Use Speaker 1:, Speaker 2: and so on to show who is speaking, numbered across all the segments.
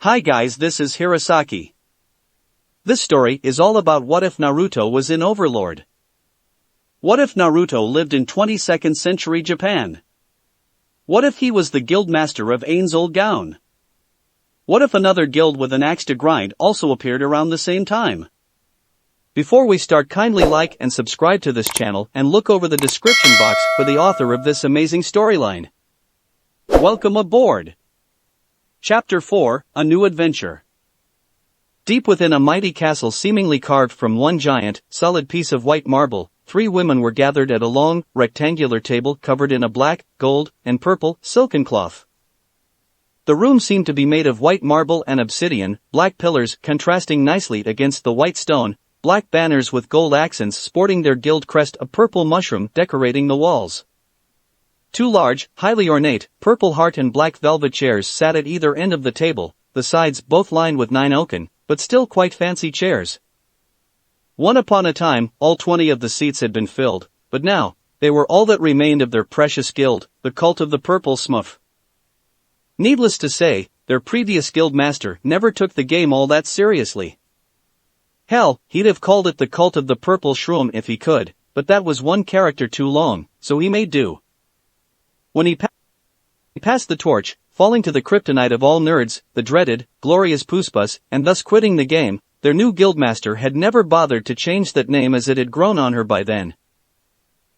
Speaker 1: Hi guys, this is Hirosaki. This story is all about what if Naruto was in Overlord. What if Naruto lived in 22nd century Japan? What if he was the guildmaster of Ainz Ooal Gown? What if another guild with an axe to grind also appeared around the same time? Before we start, kindly like and subscribe to this channel and look over the description box for the author of this amazing storyline. Welcome aboard! Chapter 4, A New Adventure. Deep within a mighty castle seemingly carved from one giant, solid piece of white marble, 3 women were gathered at a long, rectangular table covered in a black, gold, and purple, silken cloth. The room seemed to be made of white marble and obsidian, black pillars contrasting nicely against the white stone, black banners with gold accents sporting their guild crest, a purple mushroom decorating the walls. 2 large, highly ornate, purple heart and black velvet chairs sat at either end of the table, the sides both lined with 9 oaken, but still quite fancy chairs. One upon a time, all 20 of the seats had been filled, but now, they were all that remained of their precious guild, the cult of the Purple Smurf. Needless to say, their previous guild master never took the game all that seriously. Hell, he'd have called it the cult of the Purple Shroom if he could, but that was one character too long, so he made do. When he passed the torch, falling to the kryptonite of all nerds, the dreaded, glorious Puspus, and thus quitting the game, their new guildmaster had never bothered to change that name as it had grown on her by then.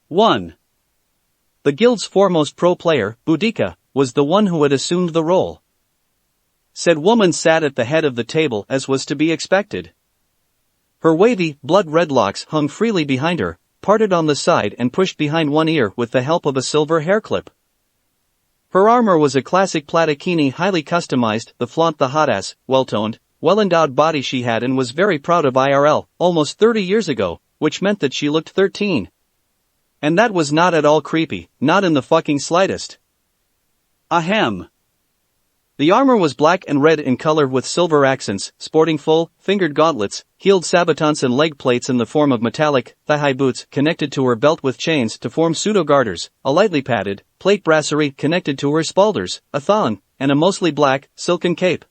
Speaker 1: 1. The guild's foremost pro player, Boudica, was the one who had assumed the role. Said woman sat at the head of the table as was to be expected. Her wavy, blood-red locks hung freely behind her, parted on the side and pushed behind one ear with the help of a silver hair clip. Her armor was a classic platikini, highly customized, the flaunt the hotass, well-toned, well-endowed body she had and was very proud of IRL, almost 30 years ago, which meant that she looked 13. And that was not at all creepy, not in the fucking slightest. Ahem. The armor was black and red in color with silver accents, sporting full, fingered gauntlets, heeled sabatons and leg plates in the form of metallic, thigh-high boots connected to her belt with chains to form pseudo-garters, a lightly padded, plate brasserie connected to her spalders, a thong, and a mostly black, silken cape.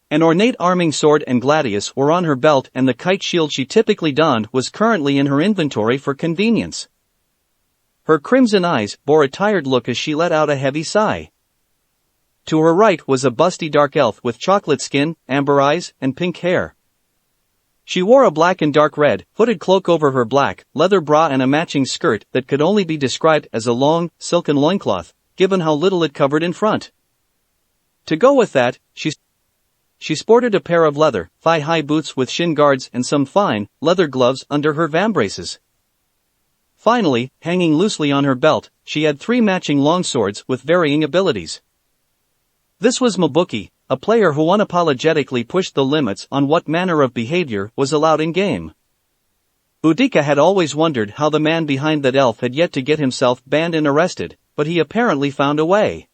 Speaker 1: An ornate arming sword and gladius were on her belt and the kite shield she typically donned was currently in her inventory for convenience. Her crimson eyes bore a tired look as she let out a heavy sigh. To her right was a busty dark elf with chocolate skin, amber eyes, and pink hair. She wore a black and dark red, hooded cloak over her black, leather bra and a matching skirt that could only be described as a long, silken loincloth, given how little it covered in front. To go with that, she sported a pair of leather, thigh-high boots with shin guards and some fine, leather gloves under her vambraces. Finally, hanging loosely on her belt, she had 3 matching longswords with varying abilities. This was Mabuki, a player who unapologetically pushed the limits on what manner of behavior was allowed in-game. Boudica had always wondered how the man behind that elf had yet to get himself banned and arrested, but he apparently found a way.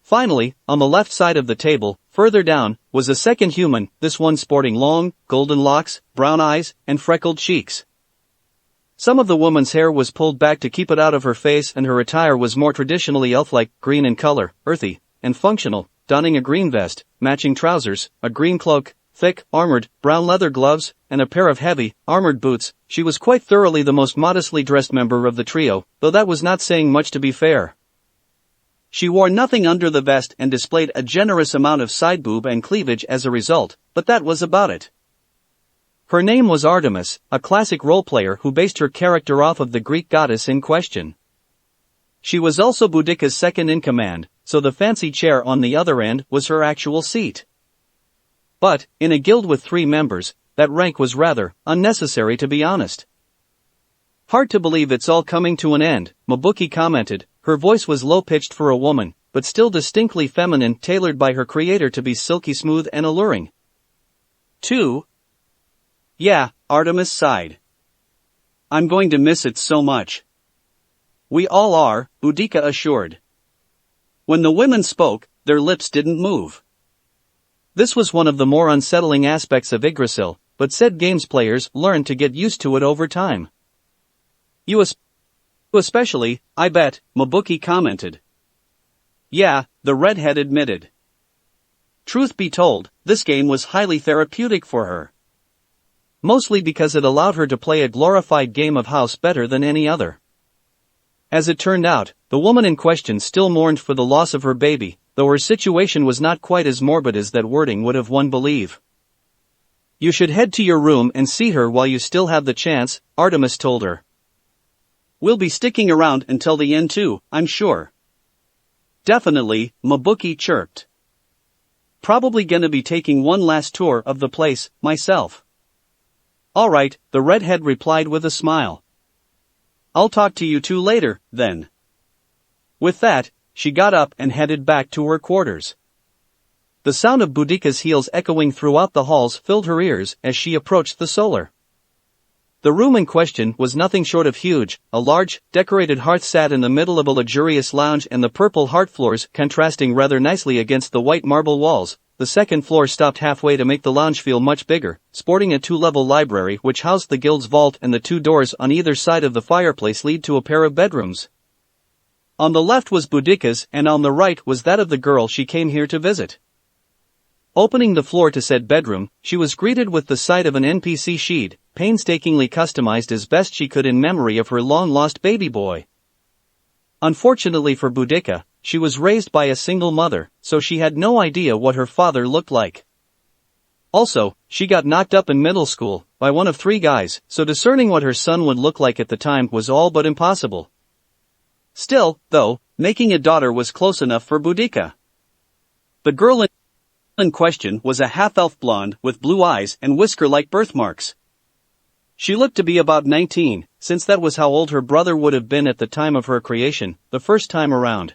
Speaker 1: Finally, on the left side of the table, further down, was a second human, this one sporting long, golden locks, brown eyes, and freckled cheeks. Some of the woman's hair was pulled back to keep it out of her face and her attire was more traditionally elf-like, green in color, earthy, and functional, donning a green vest, matching trousers, a green cloak, thick, armored, brown leather gloves, and a pair of heavy, armored boots. She was quite thoroughly the most modestly dressed member of the trio, though that was not saying much to be fair. She wore nothing under the vest and displayed a generous amount of side boob and cleavage as a result, but that was about it. Her name was Artemis, a classic role-player who based her character off of the Greek goddess in question. She was also Boudica's second-in-command, so the fancy chair on the other end was her actual seat. But, in a guild with 3 members, that rank was rather unnecessary to be honest. Hard to believe it's all coming to an end, Mabuki commented. Her voice was low-pitched for a woman, but still distinctly feminine, tailored by her creator to be silky smooth and alluring. 2. Yeah, Artemis sighed. I'm going to miss it so much. We all are, Boudica assured. When the women spoke, their lips didn't move. This was one of the more unsettling aspects of Yggdrasil, but said games players learned to get used to it over time. You especially, I bet, Mabuki commented. Yeah, the redhead admitted. Truth be told, this game was highly therapeutic for her. Mostly because it allowed her to play a glorified game of house better than any other. As it turned out, the woman in question still mourned for the loss of her baby, though her situation was not quite as morbid as that wording would have one believe. You should head to your room and see her while you still have the chance, Artemis told her. We'll be sticking around until the end too, I'm sure. Definitely, Mabuki chirped. Probably gonna be taking one last tour of the place, myself. Alright, the redhead replied with a smile. I'll talk to you two later, then. With that, she got up and headed back to her quarters. The sound of Boudica's heels echoing throughout the halls filled her ears as she approached the solar. The room in question was nothing short of huge. A large, decorated hearth sat in the middle of a luxurious lounge, and the purple hearth floors contrasting rather nicely against the white marble walls. The second floor stopped halfway to make the lounge feel much bigger, sporting a two-level library which housed the guild's vault, and the two doors on either side of the fireplace lead to a pair of bedrooms. On the left was Boudica's, and on the right was that of the girl she came here to visit. Opening the floor to said bedroom, she was greeted with the sight of an NPC sheet, painstakingly customized as best she could in memory of her long-lost baby boy. Unfortunately for Boudica, she was raised by a single mother, so she had no idea what her father looked like. Also, she got knocked up in middle school by one of three guys, so discerning what her son would look like at the time was all but impossible. Still, though, making a daughter was close enough for Boudica. The girl in question was a half-elf blonde with blue eyes and whisker-like birthmarks. She looked to be about 19, since that was how old her brother would have been at the time of her creation, the first time around.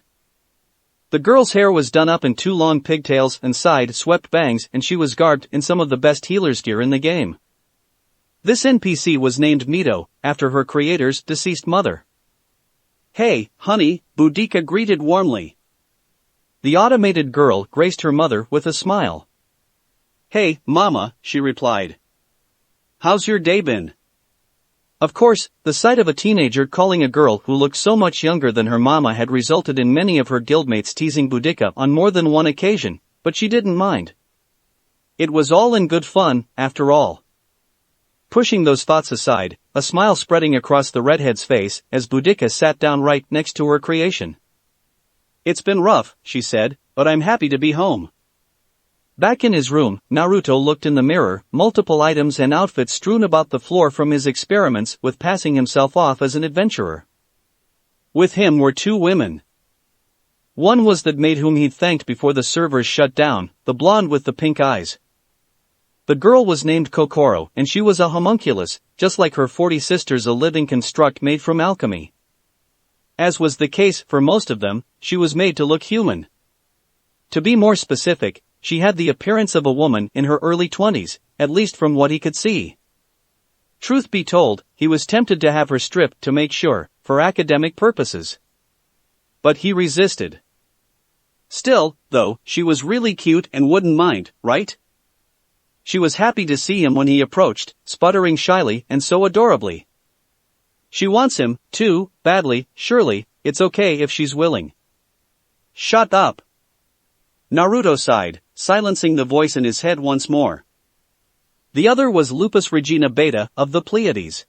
Speaker 1: The girl's hair was done up in two long pigtails and side-swept bangs, and she was garbed in some of the best healer's gear in the game. This NPC was named Mito, after her creator's deceased mother. Hey, honey, Boudica greeted warmly. The automated girl graced her mother with a smile. Hey, mama, she replied. How's your day been? Of course, the sight of a teenager calling a girl who looked so much younger than her mama had resulted in many of her guildmates teasing Boudica on more than one occasion, but she didn't mind. It was all in good fun, after all. Pushing those thoughts aside, a smile spreading across the redhead's face as Boudica sat down right next to her creation. It's been rough, she said, but I'm happy to be home. Back in his room, Naruto looked in the mirror, multiple items and outfits strewn about the floor from his experiments with passing himself off as an adventurer. With him were two women. One was that maid whom he'd thanked before the servers shut down, the blonde with the pink eyes. The girl was named Kokoro, and she was a homunculus, just like her 40 sisters, a living construct made from alchemy. As was the case for most of them, she was made to look human. To be more specific, she had the appearance of a woman in her early 20s, at least from what he could see. Truth be told, he was tempted to have her stripped to make sure, for academic purposes. But he resisted. Still, though, she was really cute and wouldn't mind, right? She was happy to see him when he approached, sputtering shyly and so adorably. She wants him, too, badly. Surely, it's okay if she's willing. Shut up. Naruto sighed, silencing the voice in his head once more. The other was Lupus Regina Beta of the Pleiades.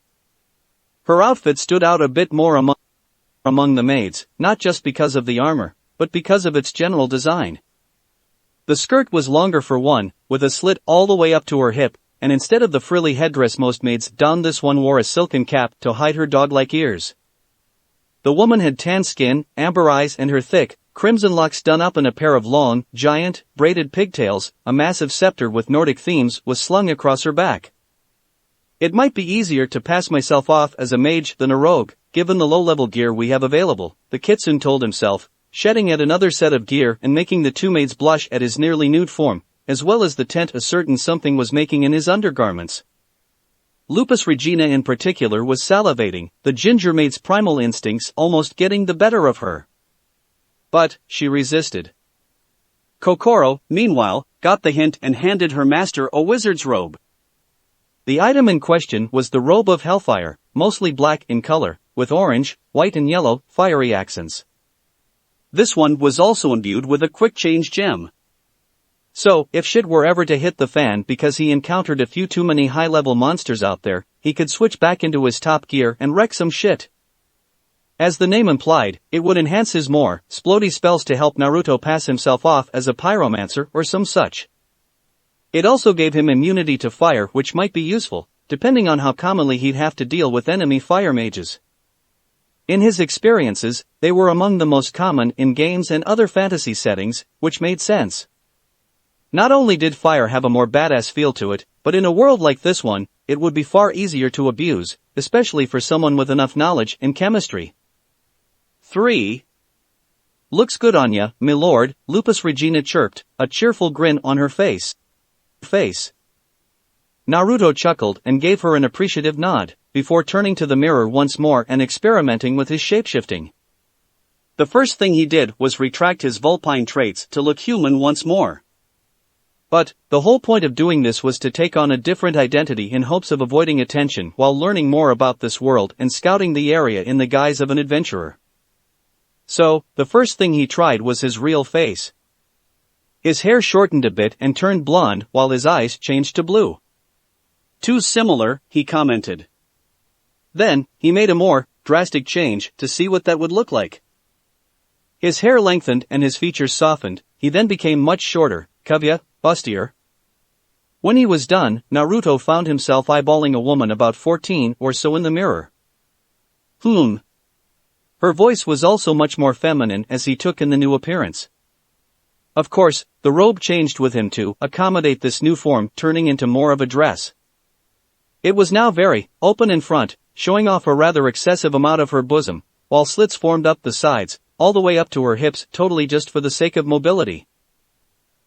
Speaker 1: Her outfit stood out a bit more among the maids, not just because of the armor, but because of its general design. The skirt was longer for one, with a slit all the way up to her hip, and instead of the frilly headdress most maids donned, this one wore a silken cap to hide her dog-like ears. The woman had tan skin, amber eyes, and her thick, crimson locks done up in a pair of long, giant, braided pigtails. A massive scepter with Nordic themes was slung across her back. It might be easier to pass myself off as a mage than a rogue, given the low-level gear we have available, the kitsune told himself, shedding yet another set of gear and making the two maids blush at his nearly nude form, as well as the tent a certain something was making in his undergarments. Lupus Regina in particular was salivating, the ginger maid's primal instincts almost getting the better of her. But, she resisted. Kokoro, meanwhile, got the hint and handed her master a wizard's robe. The item in question was the robe of Hellfire, mostly black in color, with orange, white and yellow, fiery accents. This one was also imbued with a quick change gem. So, if shit were ever to hit the fan because he encountered a few too many high-level monsters out there, he could switch back into his top gear and wreck some shit. As the name implied, it would enhance his more splody spells to help Naruto pass himself off as a pyromancer or some such. It also gave him immunity to fire, which might be useful, depending on how commonly he'd have to deal with enemy fire mages. In his experiences, they were among the most common in games and other fantasy settings, which made sense. Not only did fire have a more badass feel to it, but in a world like this one, it would be far easier to abuse, especially for someone with enough knowledge in chemistry. 3. Looks good on ya, my lord, Lupus Regina chirped, a cheerful grin on her face. Naruto chuckled and gave her an appreciative nod, before turning to the mirror once more and experimenting with his shapeshifting. The first thing he did was retract his vulpine traits to look human once more. But, the whole point of doing this was to take on a different identity in hopes of avoiding attention while learning more about this world and scouting the area in the guise of an adventurer. So, the first thing he tried was his real face. His hair shortened a bit and turned blonde while his eyes changed to blue. Too similar, he commented. Then, he made a more drastic change to see what that would look like. His hair lengthened and his features softened, he then became much shorter, curvier, bustier. When he was done, Naruto found himself eyeballing a woman about 14 or so in the mirror. Her voice was also much more feminine as he took in the new appearance. Of course, the robe changed with him to accommodate this new form, turning into more of a dress. It was now very open in front, showing off a rather excessive amount of her bosom, while slits formed up the sides, all the way up to her hips, totally just for the sake of mobility.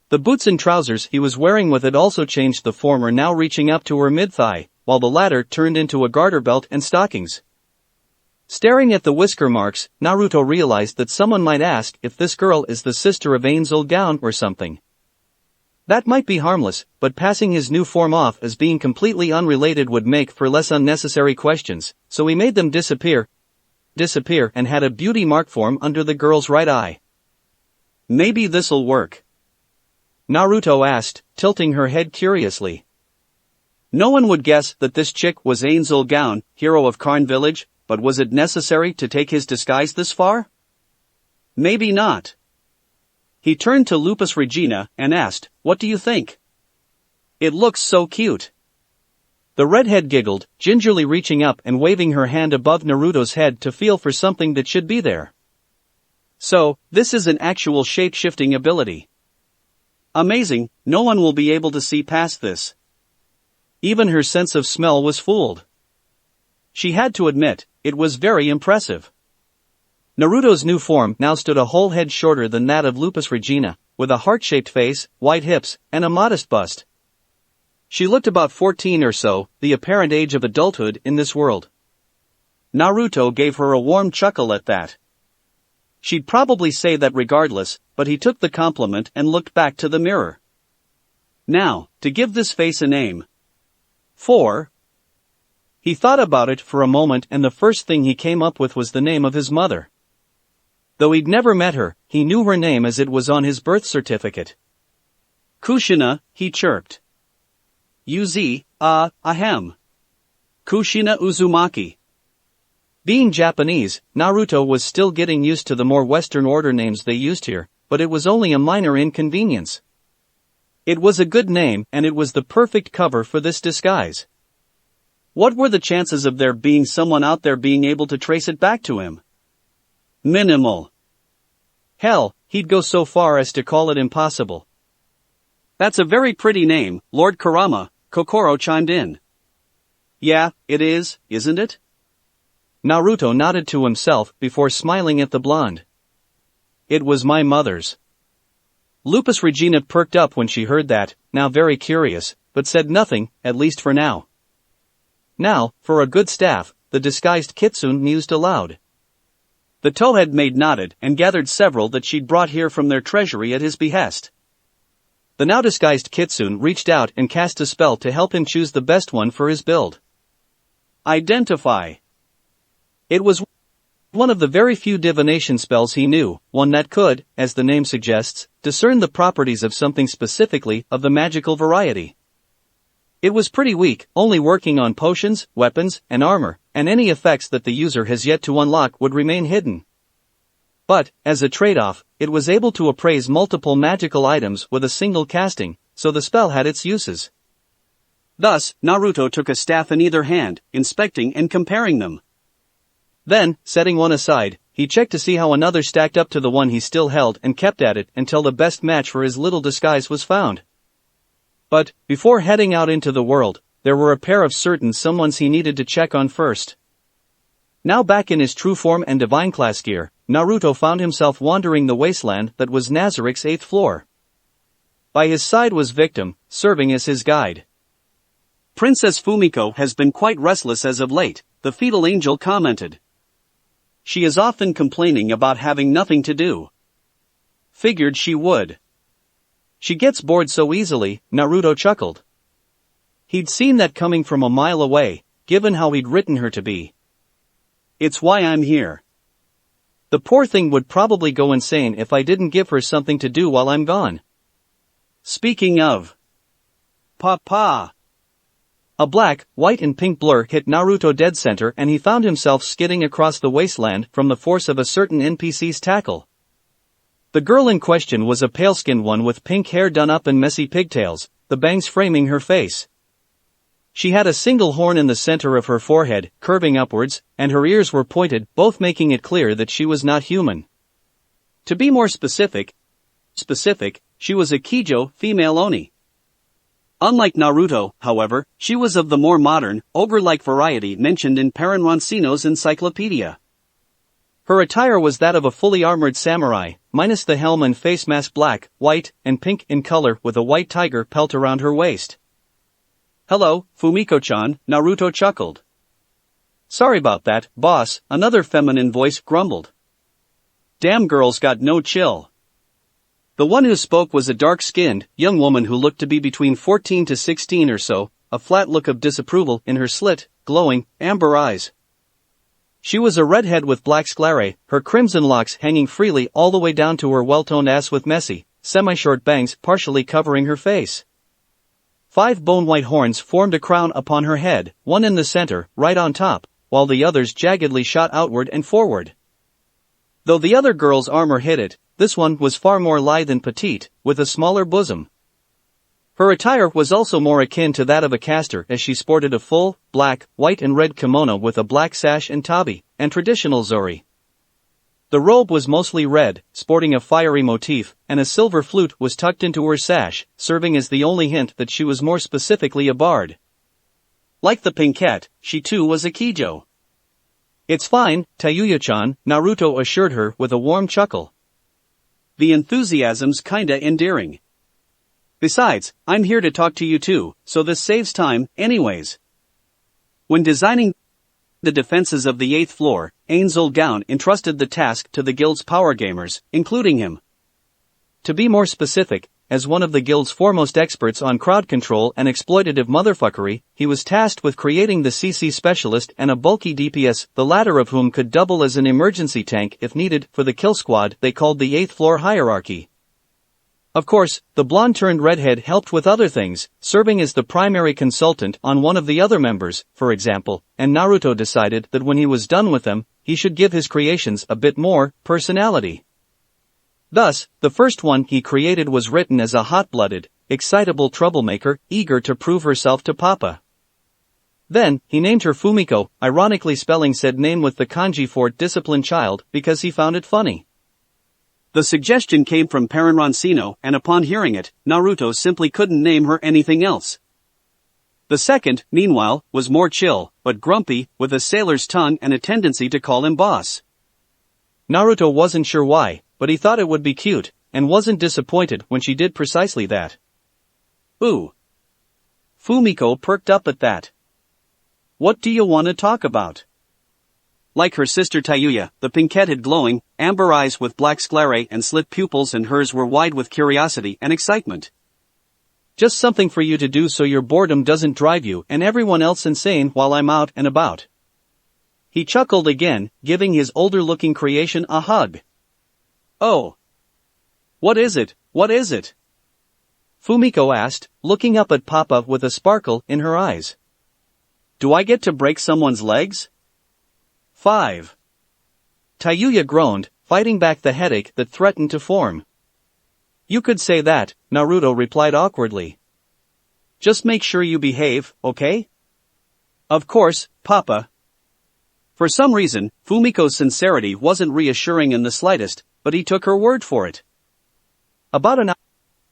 Speaker 1: The boots and trousers he was wearing with it also changed, the former now reaching up to her mid-thigh, while the latter turned into a garter belt and stockings. Staring at the whisker marks, Naruto realized that someone might ask if this girl is the sister of Ainz Ooal Gown or something. That might be harmless, but passing his new form off as being completely unrelated would make for less unnecessary questions, so he made them disappear and had a beauty mark form under the girl's right eye. Maybe this'll work, Naruto asked, tilting her head curiously. No one would guess that this chick was Ainz Ooal Gown, hero of Karn Village, but was it necessary to take his disguise this far? Maybe not. He turned to Lupus Regina and asked, "What do you think?" "It looks so cute." The redhead giggled, gingerly reaching up and waving her hand above Naruto's head to feel for something that should be there. So, this is an actual shape-shifting ability. Amazing, no one will be able to see past this. Even her sense of smell was fooled. She had to admit, it was very impressive. Naruto's new form now stood a whole head shorter than that of Lupus Regina, with a heart-shaped face, wide hips, and a modest bust. She looked about 14 or so, the apparent age of adulthood in this world. Naruto gave her a warm chuckle at that. She'd probably say that regardless, but he took the compliment and looked back to the mirror. Now, to give this face a name. 4. He thought about it for a moment and the first thing he came up with was the name of his mother. Though he'd never met her, he knew her name as it was on his birth certificate. Kushina, he chirped. Ahem. Kushina Uzumaki. Being Japanese, Naruto was still getting used to the more Western order names they used here, but it was only a minor inconvenience. It was a good name and it was the perfect cover for this disguise. What were the chances of there being someone out there being able to trace it back to him? Minimal. Hell, he'd go so far as to call it impossible. That's a very pretty name, Lord Kurama, Kokoro chimed in. Yeah, it is, isn't it? Naruto nodded to himself before smiling at the blonde. It was my mother's. Lupus Regina perked up when she heard that, now very curious, but said nothing, at least for now. Now, for a good staff, the disguised kitsune mused aloud. The towhead maid nodded and gathered several that she'd brought here from their treasury at his behest. The now disguised kitsune reached out and cast a spell to help him choose the best one for his build. Identify. It was One of the very few divination spells he knew, one that could, as the name suggests, discern the properties of something specifically of the magical variety. It was pretty weak, only working on potions, weapons, and armor, and any effects that the user has yet to unlock would remain hidden. But, as a trade-off, it was able to appraise multiple magical items with a single casting, so the spell had its uses. Thus, Naruto took a staff in either hand, inspecting and comparing them. Then, setting one aside, he checked to see how another stacked up to the one he still held and kept at it until the best match for his little disguise was found. But, before heading out into the world, there were a pair of certain someones he needed to check on first. Now back in his true form and divine class gear, Naruto found himself wandering the wasteland that was Nazarick's 8th floor. By his side was Victim, serving as his guide. Princess Fumiko has been quite restless as of late, the fetal angel commented. She is often complaining about having nothing to do. Figured she would. She gets bored so easily, Naruto chuckled. He'd seen that coming from a mile away, given how he'd written her to be. It's why I'm here. The poor thing would probably go insane if I didn't give her something to do while I'm gone. Speaking of. Papa. A black, white and pink blur hit Naruto dead center and he found himself skidding across the wasteland from the force of a certain NPC's tackle. The girl in question was a pale-skinned one with pink hair done up in messy pigtails, the bangs framing her face. She had a single horn in the center of her forehead, curving upwards, and her ears were pointed, both making it clear that she was not human. To be more specific, she was a Kijo, female Oni. Unlike Naruto, however, she was of the more modern, ogre-like variety mentioned in Paranrancino's encyclopedia. Her attire was that of a fully armored samurai, minus the helm and face mask black, white, and pink in color with a white tiger pelt around her waist. Hello, Fumiko-chan, Naruto chuckled. Sorry about that, boss, another feminine voice grumbled. Damn girls got no chill. The one who spoke was a dark-skinned, young woman who looked to be between 14 to 16 or so, a flat look of disapproval in her slit, glowing, amber eyes. She was a redhead with black sclerae, her crimson locks hanging freely all the way down to her well-toned ass with messy, semi-short bangs partially covering her face. 5 bone-white horns formed a crown upon her head, one in the center, right on top, while the others jaggedly shot outward and forward. Though the other girl's armor hid it, this one was far more lithe and petite, with a smaller bosom. Her attire was also more akin to that of a caster as she sported a full, black, white and red kimono with a black sash and tabi, and traditional zori. The robe was mostly red, sporting a fiery motif, and a silver flute was tucked into her sash, serving as the only hint that she was more specifically a bard. Like the Pinkette, she too was a Kijo. It's fine, Tayuya-chan, Naruto assured her with a warm chuckle. The enthusiasm's kinda endearing. Besides, I'm here to talk to you too, so this saves time, anyways. When designing the defenses of the 8th floor, Ainz Ooal Gown entrusted the task to the guild's power gamers, including him. To be more specific, as one of the guild's foremost experts on crowd control and exploitative motherfuckery, he was tasked with creating the CC specialist and a bulky DPS, the latter of whom could double as an emergency tank if needed for the kill squad they called the 8th floor hierarchy. Of course, the blonde-turned redhead helped with other things, serving as the primary consultant on one of the other members, for example, and Naruto decided that when he was done with them, he should give his creations a bit more personality. Thus, the first one he created was written as a hot-blooded, excitable troublemaker, eager to prove herself to Papa. Then, he named her Fumiko, ironically spelling said name with the kanji for disciplined child because he found it funny. The suggestion came from Paranrancino, and upon hearing it, Naruto simply couldn't name her anything else. The second, meanwhile, was more chill, but grumpy, with a sailor's tongue and a tendency to call him boss. Naruto wasn't sure why, but he thought it would be cute, and wasn't disappointed when she did precisely that. Ooh. Fumiko perked up at that. What do you want to talk about? Like her sister Tayuya, the Pinkette had glowing, amber eyes with black sclerae and slit pupils, and hers were wide with curiosity and excitement. Just something for you to do so your boredom doesn't drive you and everyone else insane while I'm out and about. He chuckled again, giving his older-looking creation a hug. Oh. What is it? What is it? Fumiko asked, looking up at Papa with a sparkle in her eyes. Do I get to break someone's legs? 5. Tayuya groaned, fighting back the headache that threatened to form. You could say that, Naruto replied awkwardly. Just make sure you behave, okay? Of course, Papa. For some reason, Fumiko's sincerity wasn't reassuring in the slightest, but he took her word for it. About an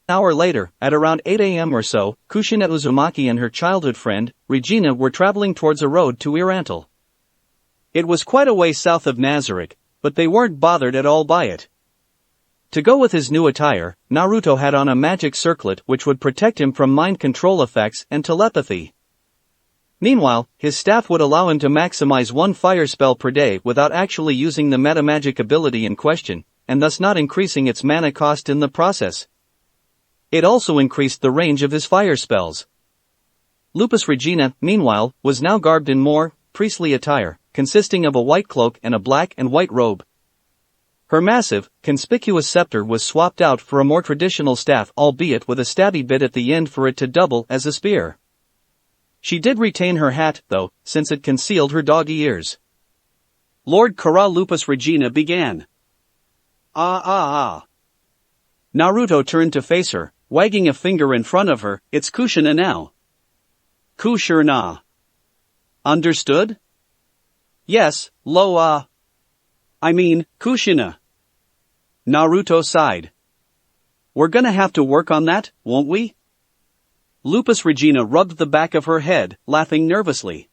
Speaker 1: hour later, at around 8 a.m. or so, Kushina Uzumaki and her childhood friend, Regina, were traveling towards a road to E-Rantel. It was quite a way south of Nazarick, but they weren't bothered at all by it. To go with his new attire, Naruto had on a magic circlet which would protect him from mind control effects and telepathy. Meanwhile, his staff would allow him to maximize one fire spell per day without actually using the metamagic ability in question, and thus not increasing its mana cost in the process. It also increased the range of his fire spells. Lupus Regina, meanwhile, was now garbed in more priestly attire, consisting of a white cloak and a black and white robe. Her massive, conspicuous scepter was swapped out for a more traditional staff, albeit with a stabby bit at the end for it to double as a spear. She did retain her hat, though, since it concealed her doggy ears. Lord Kara Lupus Regina began. Naruto turned to face her, wagging a finger in front of her. It's Kushina now. Kushina. Understood? Yes, Kushina. Naruto sighed. We're gonna have to work on that, won't we? Lupus Regina rubbed the back of her head, laughing nervously.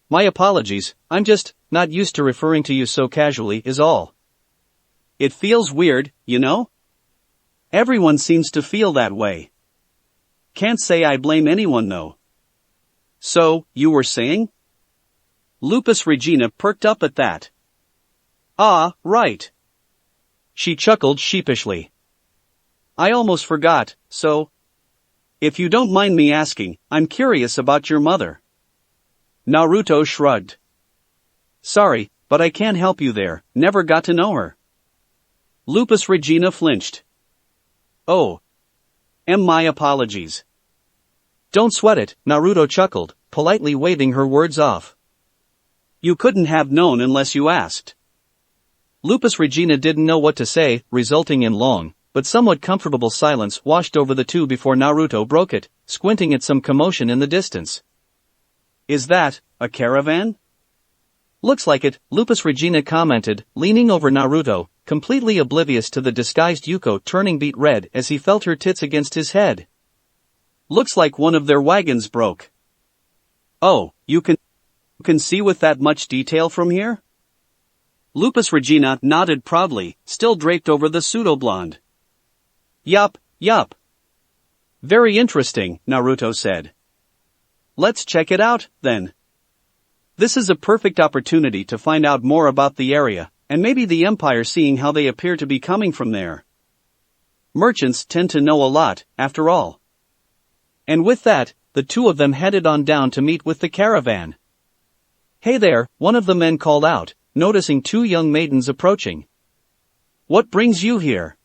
Speaker 1: My apologies, I'm just not used to referring to you so casually is all. It feels weird, you know? Everyone seems to feel that way. Can't say I blame anyone though. So, you were saying? Lupus Regina perked up at that. Ah, right. She chuckled sheepishly. I almost forgot, so. If you don't mind me asking, I'm curious about your mother. Naruto shrugged. Sorry, but I can't help you there, never got to know her. Lupus Regina flinched. Oh. My apologies. Don't sweat it, Naruto chuckled, politely waving her words off. You couldn't have known unless you asked. Lupus Regina didn't know what to say, resulting in long, but somewhat comfortable silence washed over the two before Naruto broke it, squinting at some commotion in the distance. Is that a caravan? Looks like it, Lupus Regina commented, leaning over Naruto, completely oblivious to the disguised Yuko turning beet red as he felt her tits against his head. Looks like one of their wagons broke. Oh, you can see with that much detail from here? Lupus Regina nodded proudly, still draped over the pseudo-blonde. Yup. Very interesting, Naruto said. Let's check it out, then. This is a perfect opportunity to find out more about the area, and maybe the Empire, seeing how they appear to be coming from there. Merchants tend to know a lot, after all. And with that, the two of them headed on down to meet with the caravan. Hey there, one of the men called out, noticing two young maidens approaching. What brings you here?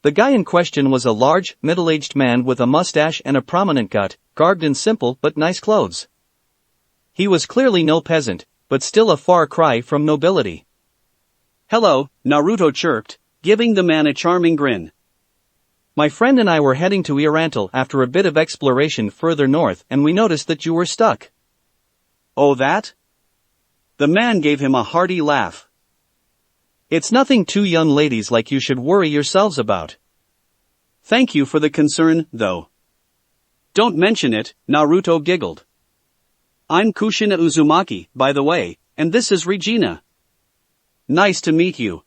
Speaker 1: The guy in question was a large, middle-aged man with a mustache and a prominent gut, garbed in simple but nice clothes. He was clearly no peasant, but still a far cry from nobility. Hello, Naruto chirped, giving the man a charming grin. My friend and I were heading to E-Rantel after a bit of exploration further north, and we noticed that you were stuck. Oh, that? The man gave him a hearty laugh. It's nothing two young ladies like you should worry yourselves about. Thank you for the concern, though. Don't mention it, Naruto giggled. I'm Kushina Uzumaki, by the way, and this is Regina. Nice to meet you.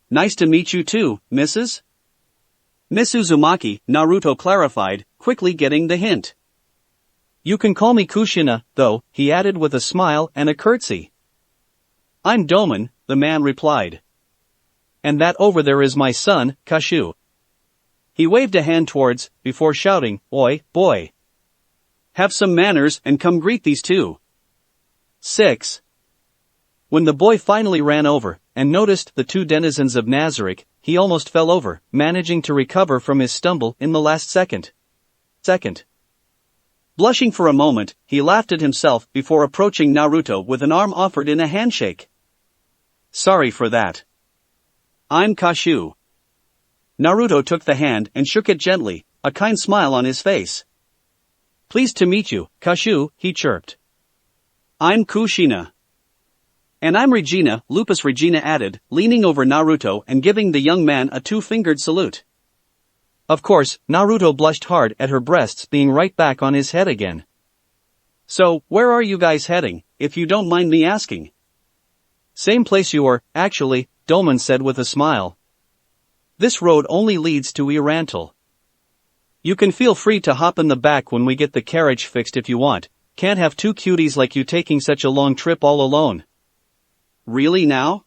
Speaker 1: Nice to meet you too, Mrs. Miss Uzumaki, Naruto clarified, quickly getting the hint. You can call me Kushina, though, he added with a smile and a curtsy. I'm Doman, the man replied. And that over there is my son, Kashu. He waved a hand towards, before shouting, Oi, boy. Have some manners and come greet these two. 6. When the boy finally ran over and noticed the two denizens of Nazarick, he almost fell over, managing to recover from his stumble in the last second. Blushing for a moment, he laughed at himself before approaching Naruto with an arm offered in a handshake. Sorry for that. I'm Kashu. Naruto took the hand and shook it gently, a kind smile on his face. Pleased to meet you, Kashu, he chirped. I'm Kushina. And I'm Regina, Lupus Regina added, leaning over Naruto and giving the young man a two-fingered salute. Of course, Naruto blushed hard at her breasts being right back on his head again. So, where are you guys heading, if you don't mind me asking? Same place you were, actually, Domon said with a smile. This road only leads to E-Rantel. You can feel free to hop in the back when we get the carriage fixed if you want. Can't have two cuties like you taking such a long trip all alone. Really now?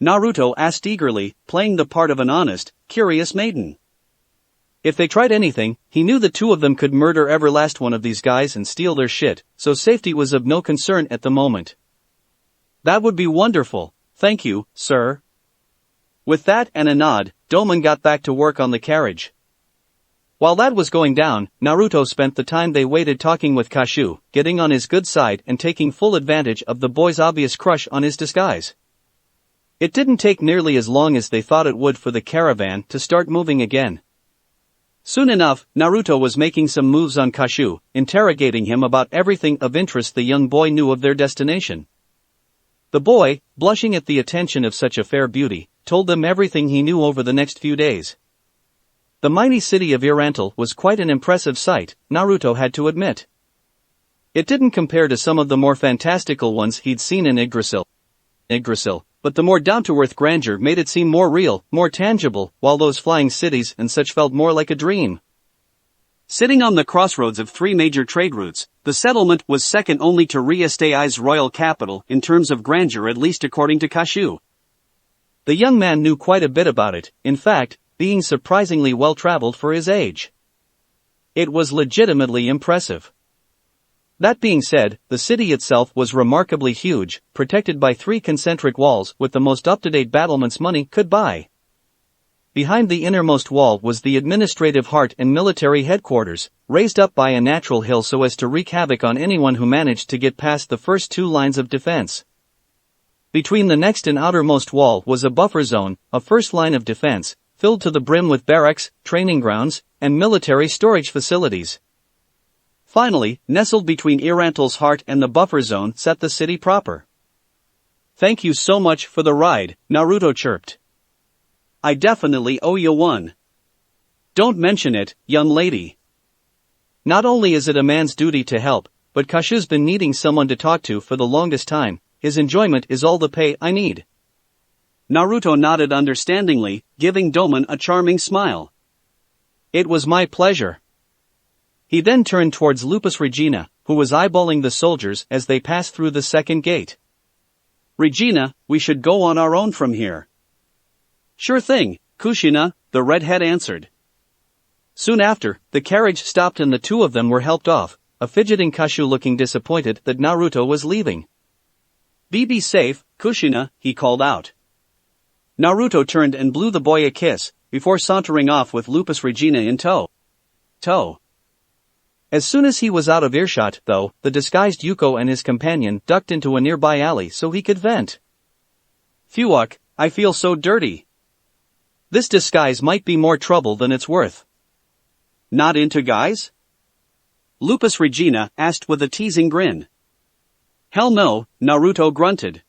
Speaker 1: Naruto asked eagerly, playing the part of an honest, curious maiden. If they tried anything, he knew the two of them could murder every last one of these guys and steal their shit, so safety was of no concern at the moment. That would be wonderful, thank you, sir. With that and a nod, Domon got back to work on the carriage. While that was going down, Naruto spent the time they waited talking with Kashu, getting on his good side and taking full advantage of the boy's obvious crush on his disguise. It didn't take nearly as long as they thought it would for the caravan to start moving again. Soon enough, Naruto was making some moves on Kashu, interrogating him about everything of interest the young boy knew of their destination. The boy, blushing at the attention of such a fair beauty, told them everything he knew over the next few days. The mighty city of E-Rantel was quite an impressive sight, Naruto had to admit. It didn't compare to some of the more fantastical ones he'd seen in Yggdrasil, but the more down-to-earth grandeur made it seem more real, more tangible, while those flying cities and such felt more like a dream. Sitting on the crossroads of three major trade routes, the settlement was second only to Ainz's royal capital in terms of grandeur, at least according to Kashu. The young man knew quite a bit about it, in fact, being surprisingly well-traveled for his age. It was legitimately impressive. That being said, the city itself was remarkably huge, protected by three concentric walls with the most up-to-date battlements money could buy. Behind the innermost wall was the administrative heart and military headquarters, raised up by a natural hill so as to wreak havoc on anyone who managed to get past the first two lines of defense. Between the next and outermost wall was a buffer zone, a first line of defense, filled to the brim with barracks, training grounds, and military storage facilities. Finally, nestled between E-Rantel's heart and the buffer zone sat the city proper. Thank you so much for the ride, Naruto chirped. I definitely owe you one. Don't mention it, young lady. Not only is it a man's duty to help, but Kashu's been needing someone to talk to for the longest time. His enjoyment is all the pay I need. Naruto nodded understandingly, giving Domon a charming smile. It was my pleasure. He then turned towards Lupus Regina, who was eyeballing the soldiers as they passed through the second gate. Regina, we should go on our own from here. Sure thing, Kushina, the redhead answered. Soon after, the carriage stopped and the two of them were helped off, a fidgeting Kashu looking disappointed that Naruto was leaving. Be safe, Kushina, he called out. Naruto turned and blew the boy a kiss, before sauntering off with Lupus Regina in tow. As soon as he was out of earshot, though, the disguised Yuko and his companion ducked into a nearby alley so he could vent. Phew, I feel so dirty. This disguise might be more trouble than it's worth. Not into guys? Lupus Regina asked with a teasing grin. Hell no, Naruto grunted.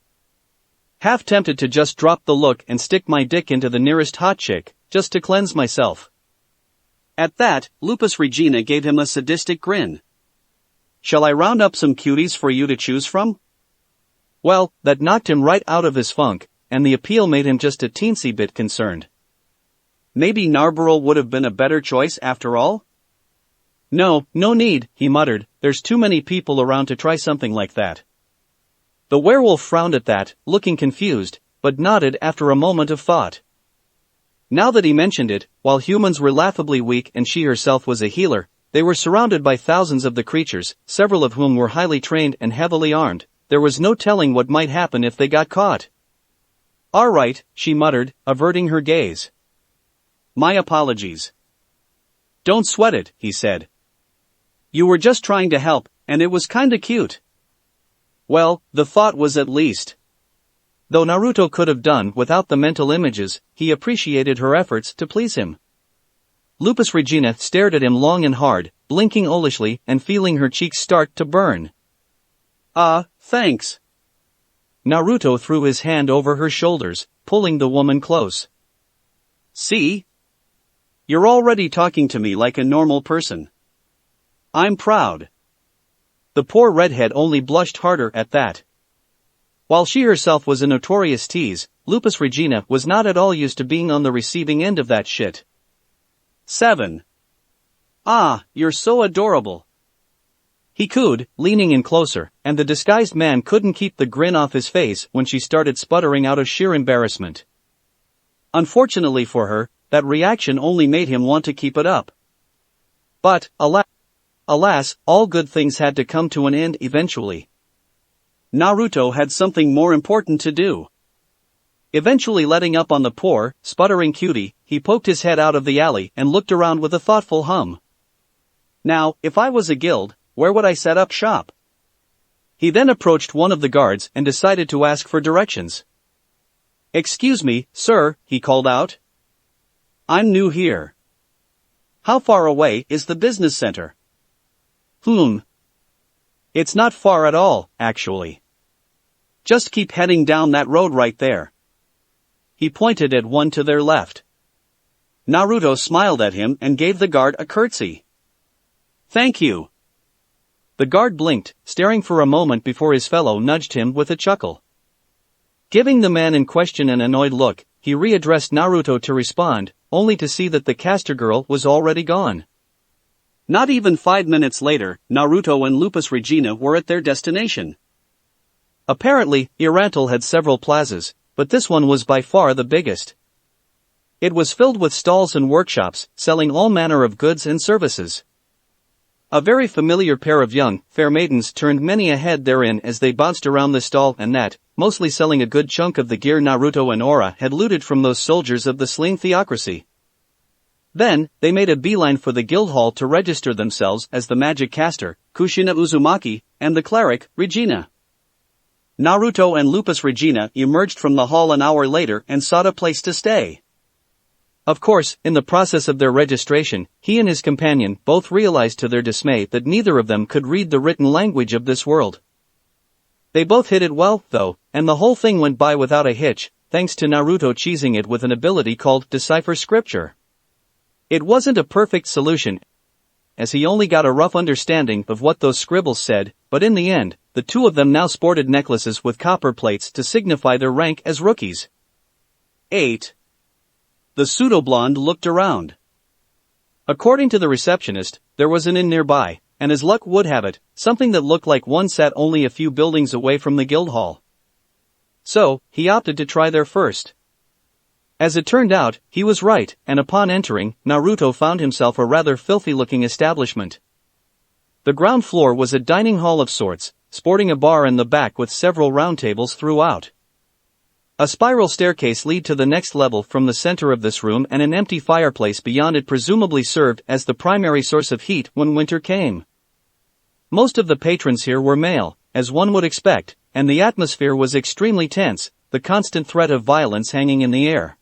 Speaker 1: Half tempted to just drop the look and stick my dick into the nearest hot chick, just to cleanse myself. At that, Lupus Regina gave him a sadistic grin. Shall I round up some cuties for you to choose from? Well, that knocked him right out of his funk, and the appeal made him just a teensy bit concerned. Maybe Narbarrel would have been a better choice after all? No need, he muttered, there's too many people around to try something like that. The werewolf frowned at that, looking confused, but nodded after a moment of thought. Now that he mentioned it, while humans were laughably weak and she herself was a healer, They were surrounded by thousands of the creatures, several of whom were highly trained and heavily armed. There was no telling what might happen if they got caught. "All right," she muttered, averting her gaze. "My apologies." "Don't sweat it," he said. "You were just trying to help, and it was kinda cute." Well, the thought was at least. Though Naruto could have done without the mental images, he appreciated her efforts to please him. Lupus Regina stared at him long and hard, blinking owlishly and feeling her cheeks start to burn. Thanks." Naruto threw his hand over her shoulders, pulling the woman close. "See? You're already talking to me like a normal person. I'm proud." The poor redhead only blushed harder at that. While she herself was a notorious tease, Lupus Regina was not at all used to being on the receiving end of that shit. 7. "Ah, you're so adorable," he cooed, leaning in closer, and the disguised man couldn't keep the grin off his face when she started sputtering out of sheer embarrassment. Unfortunately for her, that reaction only made him want to keep it up. But, alas, all good things had to come to an end eventually. Naruto had something more important to do. Eventually letting up on the poor, sputtering cutie, he poked his head out of the alley and looked around with a thoughtful hum. Now, if I was a guild, where would I set up shop? He then approached one of the guards and decided to ask for directions. "Excuse me, sir," he called out. "I'm new here. How far away is the business center?" It's not far at all, actually. Just keep heading down that road right there." He pointed at one to their left. Naruto smiled at him and gave the guard a curtsy. "Thank you." The guard blinked, staring for a moment before his fellow nudged him with a chuckle. Giving the man in question an annoyed look, he readdressed Naruto to respond, only to see that the caster girl was already gone. Not even 5 minutes later, Naruto and Lupus Regina were at their destination. Apparently, E-Rantel had several plazas, but this one was by far the biggest. It was filled with stalls and workshops, selling all manner of goods and services. A very familiar pair of young, fair maidens turned many a head therein as they bounced around the stall and that, mostly selling a good chunk of the gear Naruto and Aura had looted from those soldiers of the slain theocracy. Then, they made a beeline for the guild hall to register themselves as the magic caster, Kushina Uzumaki, and the cleric, Regina. Naruto and Lupus Regina emerged from the hall an hour later and sought a place to stay. Of course, in the process of their registration, he and his companion both realized to their dismay that neither of them could read the written language of this world. They both hid it well, though, and the whole thing went by without a hitch, thanks to Naruto cheesing it with an ability called Decipher Scripture. It wasn't a perfect solution, as he only got a rough understanding of what those scribbles said, but in the end, the two of them now sported necklaces with copper plates to signify their rank as rookies. 8. The pseudo-blonde looked around. According to the receptionist, there was an inn nearby, and as luck would have it, something that looked like one sat only a few buildings away from the guild hall. So, he opted to try there first. As it turned out, he was right, and upon entering, Naruto found himself a rather filthy-looking establishment. The ground floor was a dining hall of sorts, sporting a bar in the back with several round tables throughout. A spiral staircase led to the next level from the center of this room, and an empty fireplace beyond it presumably served as the primary source of heat when winter came. Most of the patrons here were male, as one would expect, and the atmosphere was extremely tense, the constant threat of violence hanging in the air.